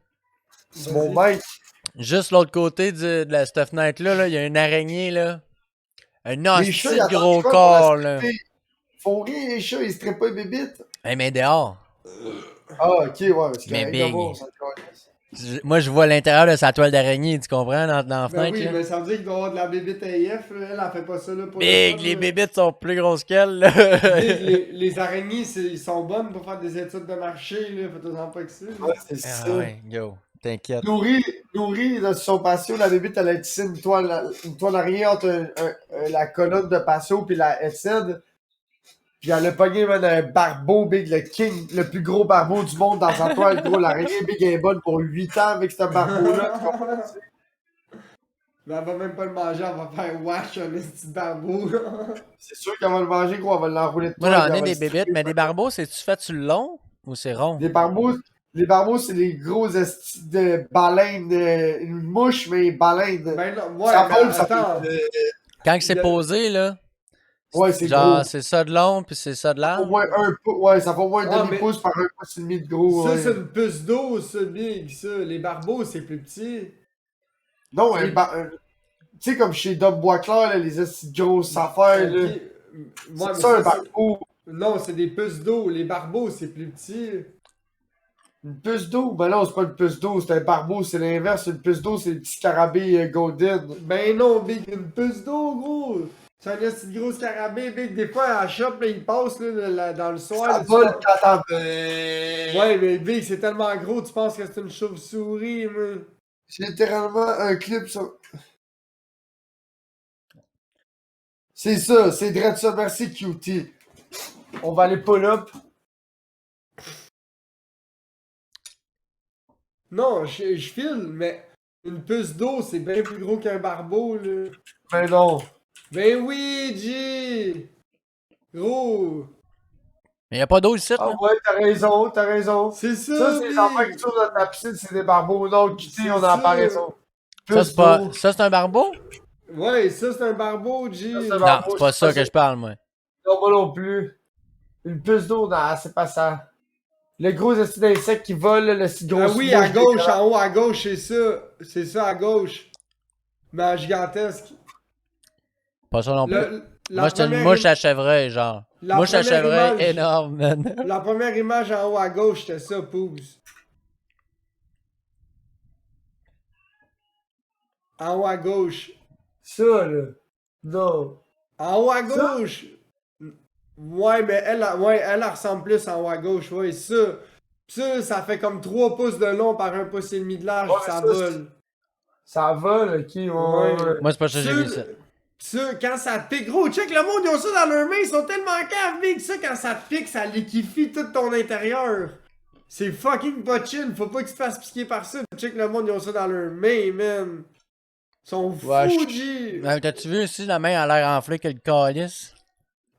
C'est mon Vas-y. mec. Juste l'autre côté de cette fenêtre-là, il y a une araignée, là. Un Les hostie chats, ils de attendent gros quoi pour corps, la là. stripper? Ils font rien, les chats, ils strippent pas les bébites. Hey, mais dehors. Ah, ok, ouais, c'est Mais correct big. d'abord, ça te calisse. Moi, je vois l'intérieur de sa toile d'araignée, tu comprends, dans la Ben fenêtre, oui, là. mais ça veut dire qu'il doit y avoir de la bébite AF, là. Elle fait pas ça là pour Big, le fun, les là. bébites sont plus grosses qu'elle, là. Big, les araignées, ils sont bonnes pour faire des études de marché, là. Faites-en pas que ça. Ouais, c'est Ah ça. ouais, yo, t'inquiète. Nourri, dans son patio, la bébite, elle a tissé une toile d'araignée entre la colonne de patio puis la SN. Puis elle a pogné, man, un barbeau, big, le king, le plus gros barbeau du monde dans sa toile, gros. L'araignée, big, elle est bonne pour 8 ans avec ce barbeau-là. Tu comprends? Mais elle va même pas le manger, elle va faire wash un petit barbeau. C'est sûr qu'elle va le manger, gros, elle va l'enrouler de Moi, toile, j'en puis ai elle va des le stripper. bébites, mais des barbeaux, c'est-tu fait sur le long ou c'est rond? Les barbeaux, c'est les gros estis de baleines, une mouche, mais baleine. Ben non, ouais, Ça mais vole, ça attends. fait, Quand c'est il y a- posé, là, ouais, c'est genre, gros. c'est ça de long, puis c'est ça de Au large. moins un pouce, ouais, ça fait au moins un Ah, demi-pouce par un pouce et demi de gros. Ça, Ouais. c'est une puce d'eau, ça, Big, ça. Les barbeaux, c'est plus petit. Non, Les- tu sais, comme chez Dom Boisclair, là, les estis de grosses affaires, là. Ok. Ouais, C'est mais ça, un c'est- barbeau. Non, c'est des puces d'eau. Les barbeaux, c'est plus petit. Une puce d'eau? Ben non, c'est pas une puce d'eau, c'est un barbeau, c'est l'inverse. Une puce d'eau, c'est le petit scarabée golden. Ben non, Big, une puce d'eau, gros. C'est un petit gros scarabée, Big. Des fois, à la shop, là, il passe là, dans le soir. Ça là, tu vole penses- quand t'en veux. Ouais, mais Big, c'est tellement gros, tu penses que c'est une chauve-souris, man. C'est littéralement un clip, ça. C'est ça, c'est direct ça. Merci, Cutie. On va aller pull-up. Non, je file, mais une puce d'eau, c'est bien plus gros qu'un barbeau, là. Ben non. Ben oui, G! Gros! Mais y a pas d'eau ici, Ah là. ouais, t'as raison, t'as raison. C'est ça, Ça, c'est les Big! enfants qui trouvent dans ta piscine, c'est des barbeaux. Non, Cutie, C'est on a ça. pas raison. Ça, Puce c'est pas. d'eau. Ça, c'est un barbeau? Ouais, ça, c'est un barbeau, G! Ça, c'est un Non, barbeau, c'est pas c'est ça pas que ça. je parle, moi. Non, moi non plus. Une puce d'eau, non, c'est pas ça. Le gros esti d'insecte qui vole, là, le si gros Ah oui, à gauche, en haut à gauche, c'est ça. C'est ça à gauche. Mais en gigantesque. Pas ça non plus. La Moi, j'étais une première mouche im- à chevreuil, genre. la Mouche à première chevreuil image- énorme, man. La première image en haut à gauche, c'était ça, Poobs. En haut à gauche. Ça, là. Non. En haut à Ça? gauche! Ouais, mais elle ressemble plus en haut à gauche, ouais, ça. Ça fait comme 3 pouces de long par 1 pouce et demi de large, Ouais, ça ça, vole. Ça vole, ok, ouais. Ouais. Moi, c'est pas ça que j'ai vu, ça. Ça, quand ça te pique, gros, check le monde, ils ont ça dans leurs mains, ils sont tellement caves, big, ça, quand ça te pique, ça liquifie tout ton intérieur. C'est fucking pas chill, faut pas que tu te fasses piquer par ça. Check le monde, ils ont ça dans leurs mains, man. Ils sont Ouais, fous, G. T'as-tu vu aussi la main à l'air enflée que le calice?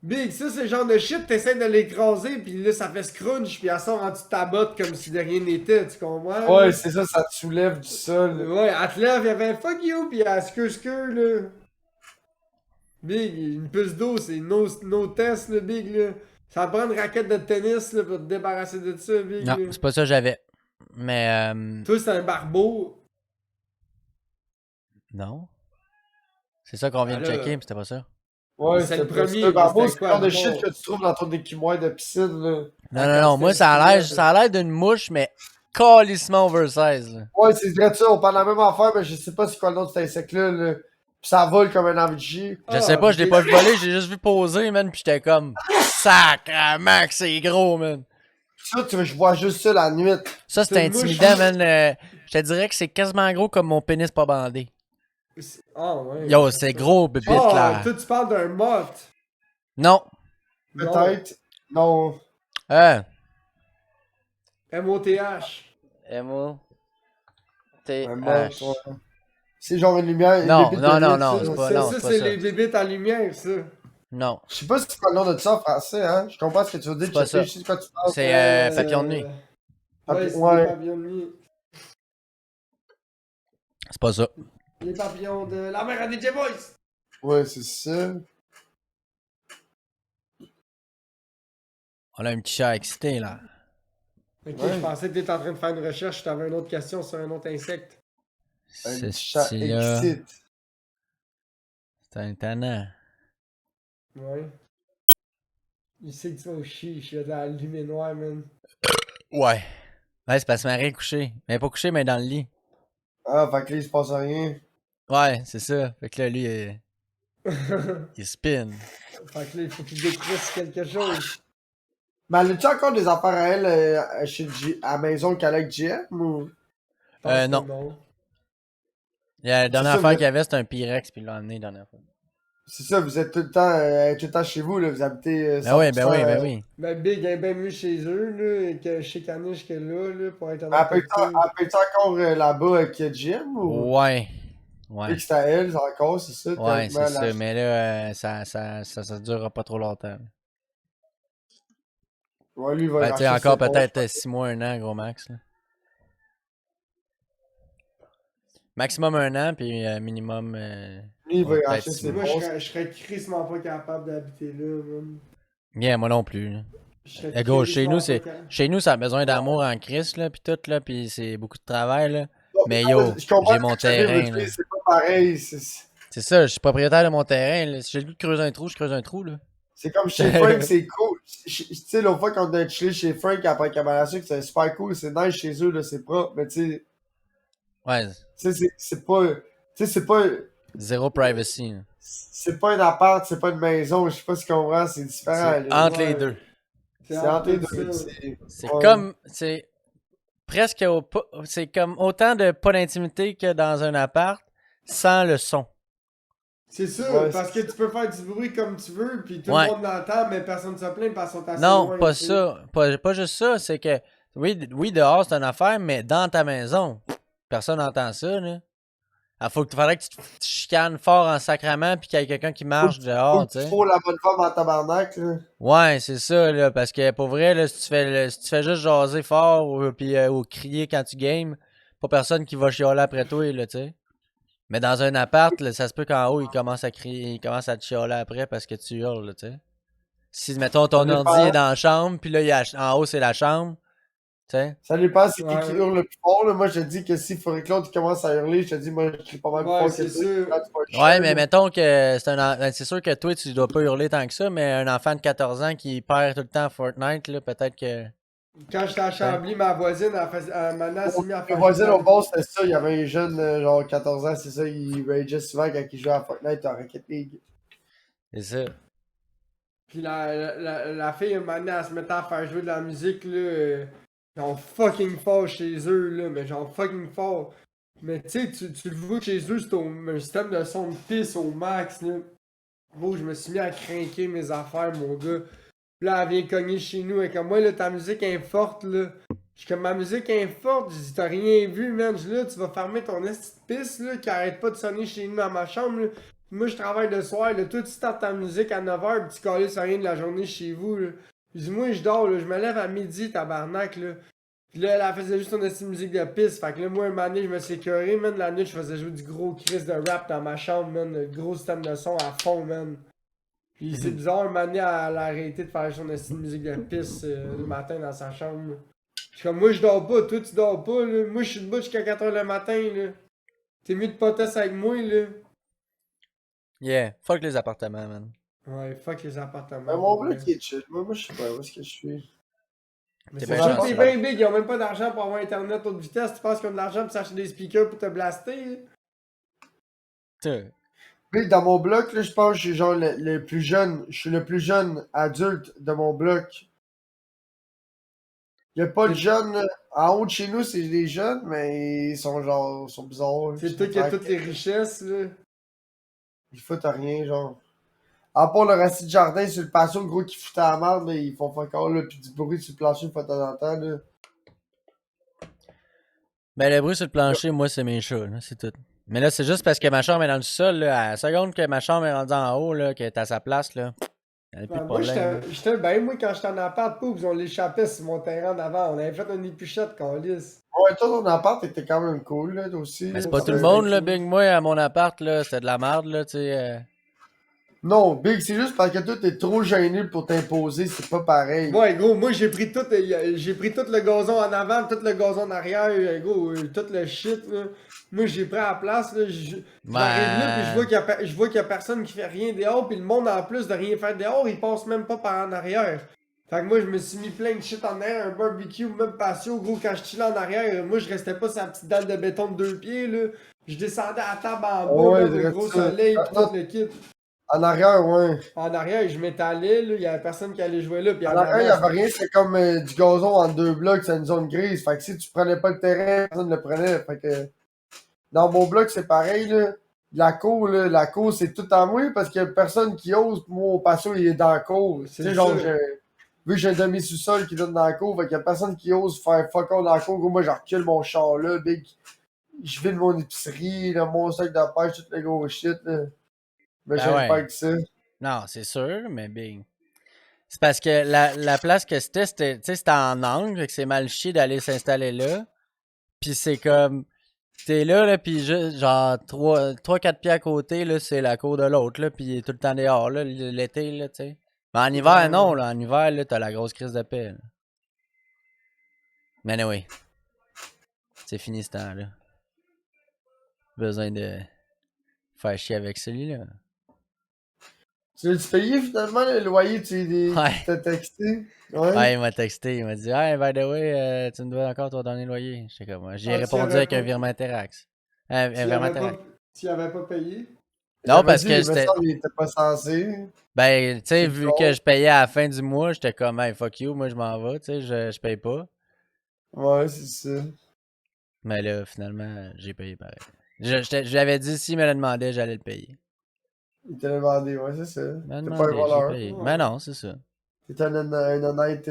Big, ça, c'est le genre de shit, t'essaies de l'écraser, pis là, ça fait scrunch, pis elle sort en dessous de ta botte comme si de rien n'était, tu comprends? Ouais, c'est ça, ça te soulève du sol. Ouais, elle te lève, il y avait un fuck you, pis elle screw, là. Big, une puce d'eau, c'est no test, là, Big, là. Ça te prend une raquette de tennis, là, pour te débarrasser de ça, Big, Non, là. c'est pas ça que j'avais. Mais, Toi, c'est un barbeau. non. C'est ça qu'on vient de Ah, là. checker, pis c'était pas ça. Ouais, C'est c'est le premier, un barbeau, mais c'est c'était le genre de quoi, shit bon? que tu trouves dans ton équimoire de piscine, là. Non, non, non, moi, ça a l'air d'une mouche, mais calissement oversize, là. Ouais, c'est vrai ça, on parle de la même affaire, mais je sais pas c'est quoi le nom de cet insecte-là, là. Pis ça vole comme un envie de Je sais pas, je l'ai pas vu voler, j'ai juste vu poser, man, pis j'étais comme sacrement que c'est gros, man. Ça, je vois juste ça la nuit. Ça, C'est c'est une mouche. intimidant, man. Je te dirais que c'est quasiment gros comme mon pénis pas bandé. Ah ouais. Yo, c'est gros, bébite, là. Toi, tu parles d'un mot. Non. Non. Peut-être. Non. Hein. MOTH. Un mot, M-O-T-H. ouais. C'est genre une lumière, une Non, bébite non, de non, lit, non, ça. c'est pas, non, Ça, c'est pas c'est ça. les bébites en lumière, ça. Non, Je sais pas si c'est quoi le nom de ça en français, hein. Je comprends ce que tu veux dire, c'est pas ça. je sais de quoi tu parles. C'est papillon de nuit. Ouais, c'est Ouais. des papillons de nuit. C'est pas ça. Les papillons de la mère à DJ Boys. Ouais, c'est ça. On a un petit chat excité, là. Ok, Ouais. je pensais que t'étais en train de faire une recherche, t'avais une autre question sur un autre insecte. Un C'est petit chat là. excite. C'est un tannant. Ouais. Il sait que tu vas au chi, je suis dans la lumière noire, man. Ouais. Ouais, c'est parce que Marie est couchée. Mais elle est pas couchée, mais dans le lit. Ah, fait que là, il se passe rien. Ouais, c'est ça. Fait que là, lui, il spin. Fait que là, il faut qu'il décrisse quelque chose. Mais elle a-tu encore des affaires à elle à la maison qu'elle a avec JM ou? Je pense que Non. La dernière ça, affaire vous qu'il y avait, c'était un Pyrex, puis il l'a emmené la dernière fois. C'est ça, vous êtes tout le temps chez vous, là. Vous habitez Ben oui, 100%, ben oui, ben oui. Ben, Big est bien mieux chez eux, là, que chez Caniche que là, pour être honnête Elle avec toi. peut-tu encore là-bas avec JM ou? Ouais. Vu Ouais. que c'est à elle, encore, c'est ça. Ouais, théoriquement, c'est la- ça. Mais là, ça durera pas trop longtemps. Ouais, lui, il va Ben, tu sais, racheter encore ses peut-être poches. 6 mois, 1 an, gros max. Là. Maximum 1 an, puis minimum. Lui, il va ouais, peut-être racheter 6 ses mois. Moi, poches. je serais crissement pas capable d'habiter là, man. Yeah, moi non plus. Là. Je serais Eh, gros, crissement pas capable. chez nous, ça a besoin d'amour en crise, là, puis tout, là, puis c'est beaucoup de travail, là. Bon, Mais non, yo, je comprends j'ai ce mon que tu veux dire, terrain, mais là. tu sais, c'est pas pareil. C'est ça, je suis propriétaire de mon terrain, là. Si j'ai le goût de creuser un trou, je creuse un trou, là. C'est comme chez Frank, c'est cool. Tu sais, l'autre fois, quand on a chillé chez Frank après Cabana Sucre, c'était super cool. C'est nice chez eux, là, c'est propre. Mais tu Ouais, sais, c'est pas. Tu sais, c'est pas. zéro privacy. Là. C'est pas un appart, c'est pas une maison. Je sais pas si tu comprends, c'est différent. C'est Là. entre les deux. C'est entre les tout deux. ça. C'est ouais. comme. C'est presque. C'est comme autant de pas d'intimité que dans un appart sans le son. C'est sûr, Ouais, parce que c'est tu peux faire du bruit comme tu veux, puis tout Ouais. le monde l'entend, mais personne ne se plaint parce qu'ils sont assez Non, loin, pas tu sais. ça. Pas juste ça. C'est que. Oui, dehors, c'est une affaire, mais dans ta maison, personne n'entend ça, là. Il faudrait que tu te chicanes fort en sacrament puis qu'il y ait quelqu'un qui marche dehors, tu sais. Faut la bonne femme en tabarnak, là. Ouais, c'est ça, là, parce que pour vrai, là, si tu fais juste jaser fort ou crier quand tu games, pas personne qui va chialer après toi, là, tu sais. Mais dans un appart, là, ça se peut qu'en haut, il commence à crier, il commence à te chialer après parce que tu hurles, là, tu sais. Si, mettons, ton Ça ordi dépend. est dans la chambre, puis là, en haut, c'est la chambre, tu sais. Ça dépend c'est Ouais, qui ouais. hurle le plus fort, là. Moi, je te dis que s'il faudrait que l'autre commence à hurler, je te dis, moi, je crie pas mal plus Ouais, fort que c'est toi. sûr. Là, tu vas être Ouais, chill, mais là. mettons que c'est sûr que toi, tu dois pas hurler tant que ça, mais un enfant de 14 ans qui perd tout le temps à Fortnite, là, peut-être que... Quand j'étais à Chambly, ma voisine, maintenant, elle s'est mise à Le faire voisin juste au bord, c'était ça. Il y avait un jeune, genre 14 ans, c'est ça. Il rageait souvent quand il jouait à Fortnite en Rocket League. C'est ça. Puis la fille, maintenant, elle se mettait à faire jouer de la musique, là, genre fucking fort chez eux, là, mais genre fucking fort. Mais tu sais, tu le vois que chez eux, c'est un système de son de pisse au max, là. Gros, je me suis mis à craquer mes affaires, mon gars. Puis là, elle vient cogner chez nous, et comme moi, là, ta musique est forte, là. Je suis comme, ma musique est forte, je dis, t'as rien vu, man. Je dis, là, tu vas fermer ton esti de pisse, là, qui arrête pas de sonner chez nous dans ma chambre, là. Moi, je travaille le soir, là. Toi, tu startes ta musique à 9h, pis tu calisses rien de la journée chez vous, là. Je dis, moi, je dors, là. Je me lève à midi, tabarnak, là. Pis là, elle faisait juste son esti de musique de pisse. Fait que là, moi, un moment donné, je me suis écœuré, man. La nuit, je faisais jouer du gros crise de rap dans ma chambre, man. Le gros système de son à fond, man. Pis c'est bizarre, un moment donné, elle a arrêté de faire son esti de musique de pisse le matin dans sa chambre, là. Je suis comme, moi, je dors pas, toi, tu dors pas, là. Moi, je suis debout jusqu'à 4h le matin, là. T'es mieux de potesse avec moi, là. Yeah, fuck les appartements, man. Ouais, fuck les appartements. Mais mon ouais. bloc, il est chill. Moi, je sais pas où est-ce que je suis. Mais T'es c'est bien ça, chanceux. t'es bien big, ils ont même pas d'argent pour avoir internet haute vitesse. Tu penses qu'ils ont de l'argent pour s'acheter des speakers pour te blaster, là? T'sais, Puis dans mon bloc, là, je pense que je suis genre le plus jeune. Je suis le plus jeune adulte de mon bloc. Il y a pas de jeunes. En haut de chez nous, c'est des jeunes, mais ils sont genre. Ils sont bizarres. C'est toi qui as toutes les richesses, là. Ils foutent à rien, genre. À part le racine de jardin sur le patio, le gros qui fout à la merde, là, ils font encore là, pis du bruit sur le plancher une fois de temps en temps, là. Ben, le bruit sur le plancher, moi, c'est mes chats, là, c'est tout. Mais là, c'est juste parce que ma chambre est dans le sol, là. À la seconde que ma chambre est rendue en haut, là, qu'elle est à sa place, là, il n'y a plus de Moi, problème. moi, quand j'étais en appart, pouf, on l'échappait sur mon terrain en avant. On avait fait une épuchette, câlisse. Ouais, toi, ton appart était quand même cool, là, toi aussi. Mais là, c'est pas ça tout le fait- monde, là, Big. Moi, à mon appart, là, c'était de la merde, là, tu sais. Non, Big, c'est juste parce que toi, t'es trop gêné pour t'imposer, c'est pas pareil. Ouais, gros, moi, j'ai pris tout le gazon en avant, tout le gazon en arrière, gros, tout le shit, là. Moi, j'ai pris à la place, là. J'arrive là, puis je vois qu'il y a personne qui fait rien dehors, puis le monde, en plus de rien faire dehors, il passe même pas par en arrière. Fait que moi, je me suis mis plein de shit en arrière, un barbecue, même patio, gros, quand je chillais en arrière, moi, je restais pas sur la petite dalle de béton de 2 pieds, là. Je descendais à la table en bas, Ouais, là, le direct gros ça. soleil, pis Ah, tout le kit. En arrière, ouais. En arrière, je m'étalais, là, il y avait personne qui allait jouer là, puis En en arrière, il y avant, avait rien, c'est comme du gazon en 2 blocs, c'est une zone grise. Fait que si tu prenais pas le terrain, personne le prenait. Fait que dans mon bloc, c'est pareil, là. La cour, c'est tout en moi parce qu'il y a personne qui ose. Moi, au patio, il est dans la cour. Tu C'est sais, genre, ça. vu que j'ai un demi-sous-sol qui donne dans la cour, fait qu'il y a personne qui ose faire fuck all dans la cour. Gros, moi, je recule mon char là, big. Je vide mon épicerie, là, mon sac de pêche, tout le gros shit, là. Mais Ben j'aime ouais. pas avec ça. Non, c'est sûr, mais Big. C'est parce que la place que c'était, tu sais, c'était en angle, fait que c'est mal chier d'aller s'installer là. Puis c'est comme, t'es là, puis juste, genre, 3-4 pieds à côté, là, c'est la cour de l'autre, là, puis il est tout le temps dehors, là, l'été, là, tu sais. Mais en hiver, non, là, en hiver, là, t'as la grosse crise de paix, là. Mais anyway, c'est fini ce temps-là. Besoin de faire chier avec celui-là. Tu l'as-tu payé finalement le loyer, Ouais. t'as texté? Ouais. Ouais, il m'a texté, il m'a dit « Hey, by the way, tu me dois encore ton dernier loyer. » J'étais comme, j'ai Ah, tu répondu avais avec un pas- virement Interax. Un Tu virement avais Interax. pas, tu avais pas payé? Non, J'avais parce dit, que il me c'était... semble qu'il était pas censé. Ben, tu sais, C'est vu con. que je payais à la fin du mois, j'étais comme, hey, fuck you, moi je m'en vais, tu sais, je paye pas. Ouais, c'est ça. Mais là, finalement, j'ai payé pareil. Je lui avais dit, s'il me le demandait, j'allais le payer. Il t'a demandé, ouais, c'est ça. Il m'a T'es pas un demandé, j'ai voleur. payé. Ouais. Mais non, c'est ça. T'es un honnête.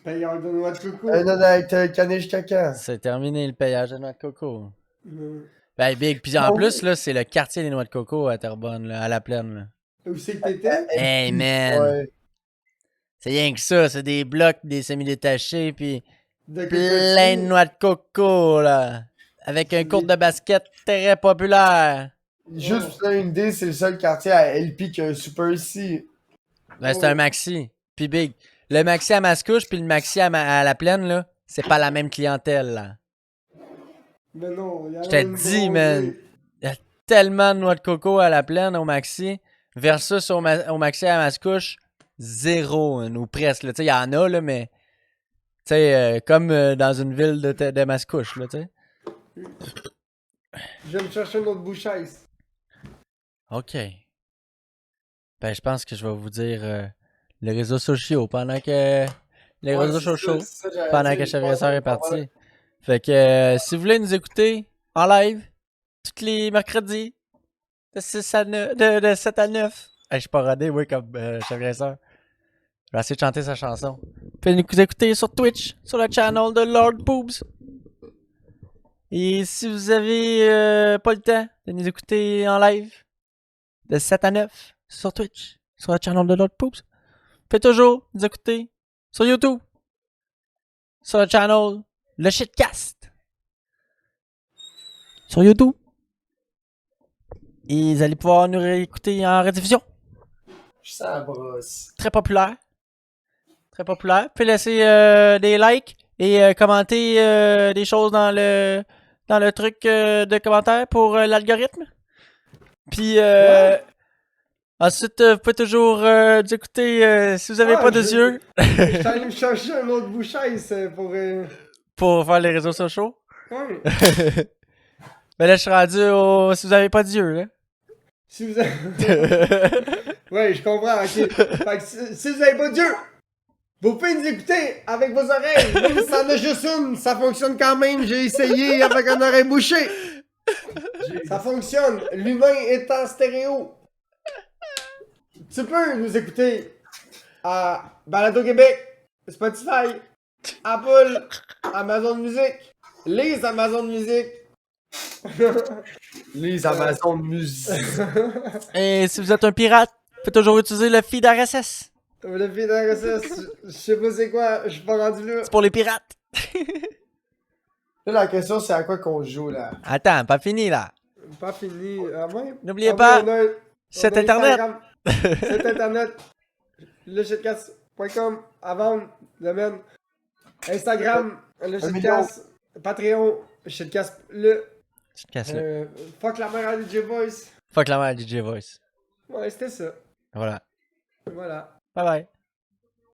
Payeur de noix de coco. Un honnête caniche caca. C'est terminé le payage de noix de coco. Mm. Ben, Big, puis en Oh. plus, là, c'est le quartier des noix de coco à Terrebonne, là, à la plaine, là. Où c'est que t'étais? Hey, man! Ouais. C'est rien que ça, c'est des blocs, des semi-détachés, puis De plein de noix de coco, là. Avec un court de basket très populaire. Juste pour te donner une idée, c'est le seul quartier à LP qui a un Super C. Ben, c'est un maxi. Puis Big. Le maxi à Mascouche puis le maxi à la plaine, là, c'est pas la même clientèle, là. Mais non, il y en a Je te une dis, bronzée. man. Il y a tellement de noix de coco à la plaine, au maxi, versus au maxi à Mascouche, zéro, hein, ou presque, là. Tu sais, il y en a, là, mais... Tu sais, comme dans une ville de Mascouche, là, tu sais. Je vais me chercher une autre bouchaise. OK. Ben, je pense que je vais vous dire les réseaux sociaux pendant que... Les Ouais, réseaux c'est ça, sociaux. c'est ça, j'allais Pendant dire, que je pense Chevresseur que est pas mal. parti. Fait que si vous voulez nous écouter en live, tous les mercredis, de 6 à 9, de 7 à 9. Hey, je suis pas rodé, oui, comme Chevresseur. Je vais essayer de chanter sa chanson. Vous pouvez nous écouter sur Twitch, sur le channel de Lord Boobs. Et si vous avez pas le temps de nous écouter en live, de 7 à 9, sur Twitch, sur le channel de Lord Boobs, vous pouvez toujours nous écouter sur YouTube, sur le channel Le Shitcast, sur YouTube. Et vous allez pouvoir nous réécouter en rediffusion. Je sens la brosse. Très populaire. Très populaire. Vous pouvez laisser des likes et commenter des choses dans le truc de commentaires pour l'algorithme. Puis ensuite, vous pouvez toujours nous écouter si vous n'avez pas de yeux Je suis allé me chercher une autre bouchaise pour faire les réseaux sociaux. Ouais. Mais là, je suis rendu au si vous n'avez pas de yeux, là. Si vous avez... Ouais, je comprends, ok. Fait que si vous avez pas Dieu, Vous pouvez nous écouter avec vos oreilles. Même si t'en as juste une, ça fonctionne quand même. J'ai essayé avec un oreille bouchée. Ça fonctionne. L'humain est en stéréo. Tu peux nous écouter à Balado Québec, Spotify, Apple, Amazon Music, les Amazon Music. Les Amazon Music. Et si vous êtes un pirate, vous pouvez toujours utiliser le feed RSS. Le feed RSS, je sais pas c'est quoi, je suis pas rendu là. C'est pour les pirates. Là, la question, c'est à quoi qu'on joue, là? Attends, pas fini là. Pas fini. Ah ouais? N'oubliez Ah pas, oui, cet on a internet. Instagram, cet internet. Leshitcast.com à vendre, domaine. Instagram, le Shitcast. Patreon, Shitcast. Tu te casses là. Fuck la mère à DJ Voice. Fuck la mère DJ Voice. Ouais, c'était ça. Voilà. Voilà. Bye bye.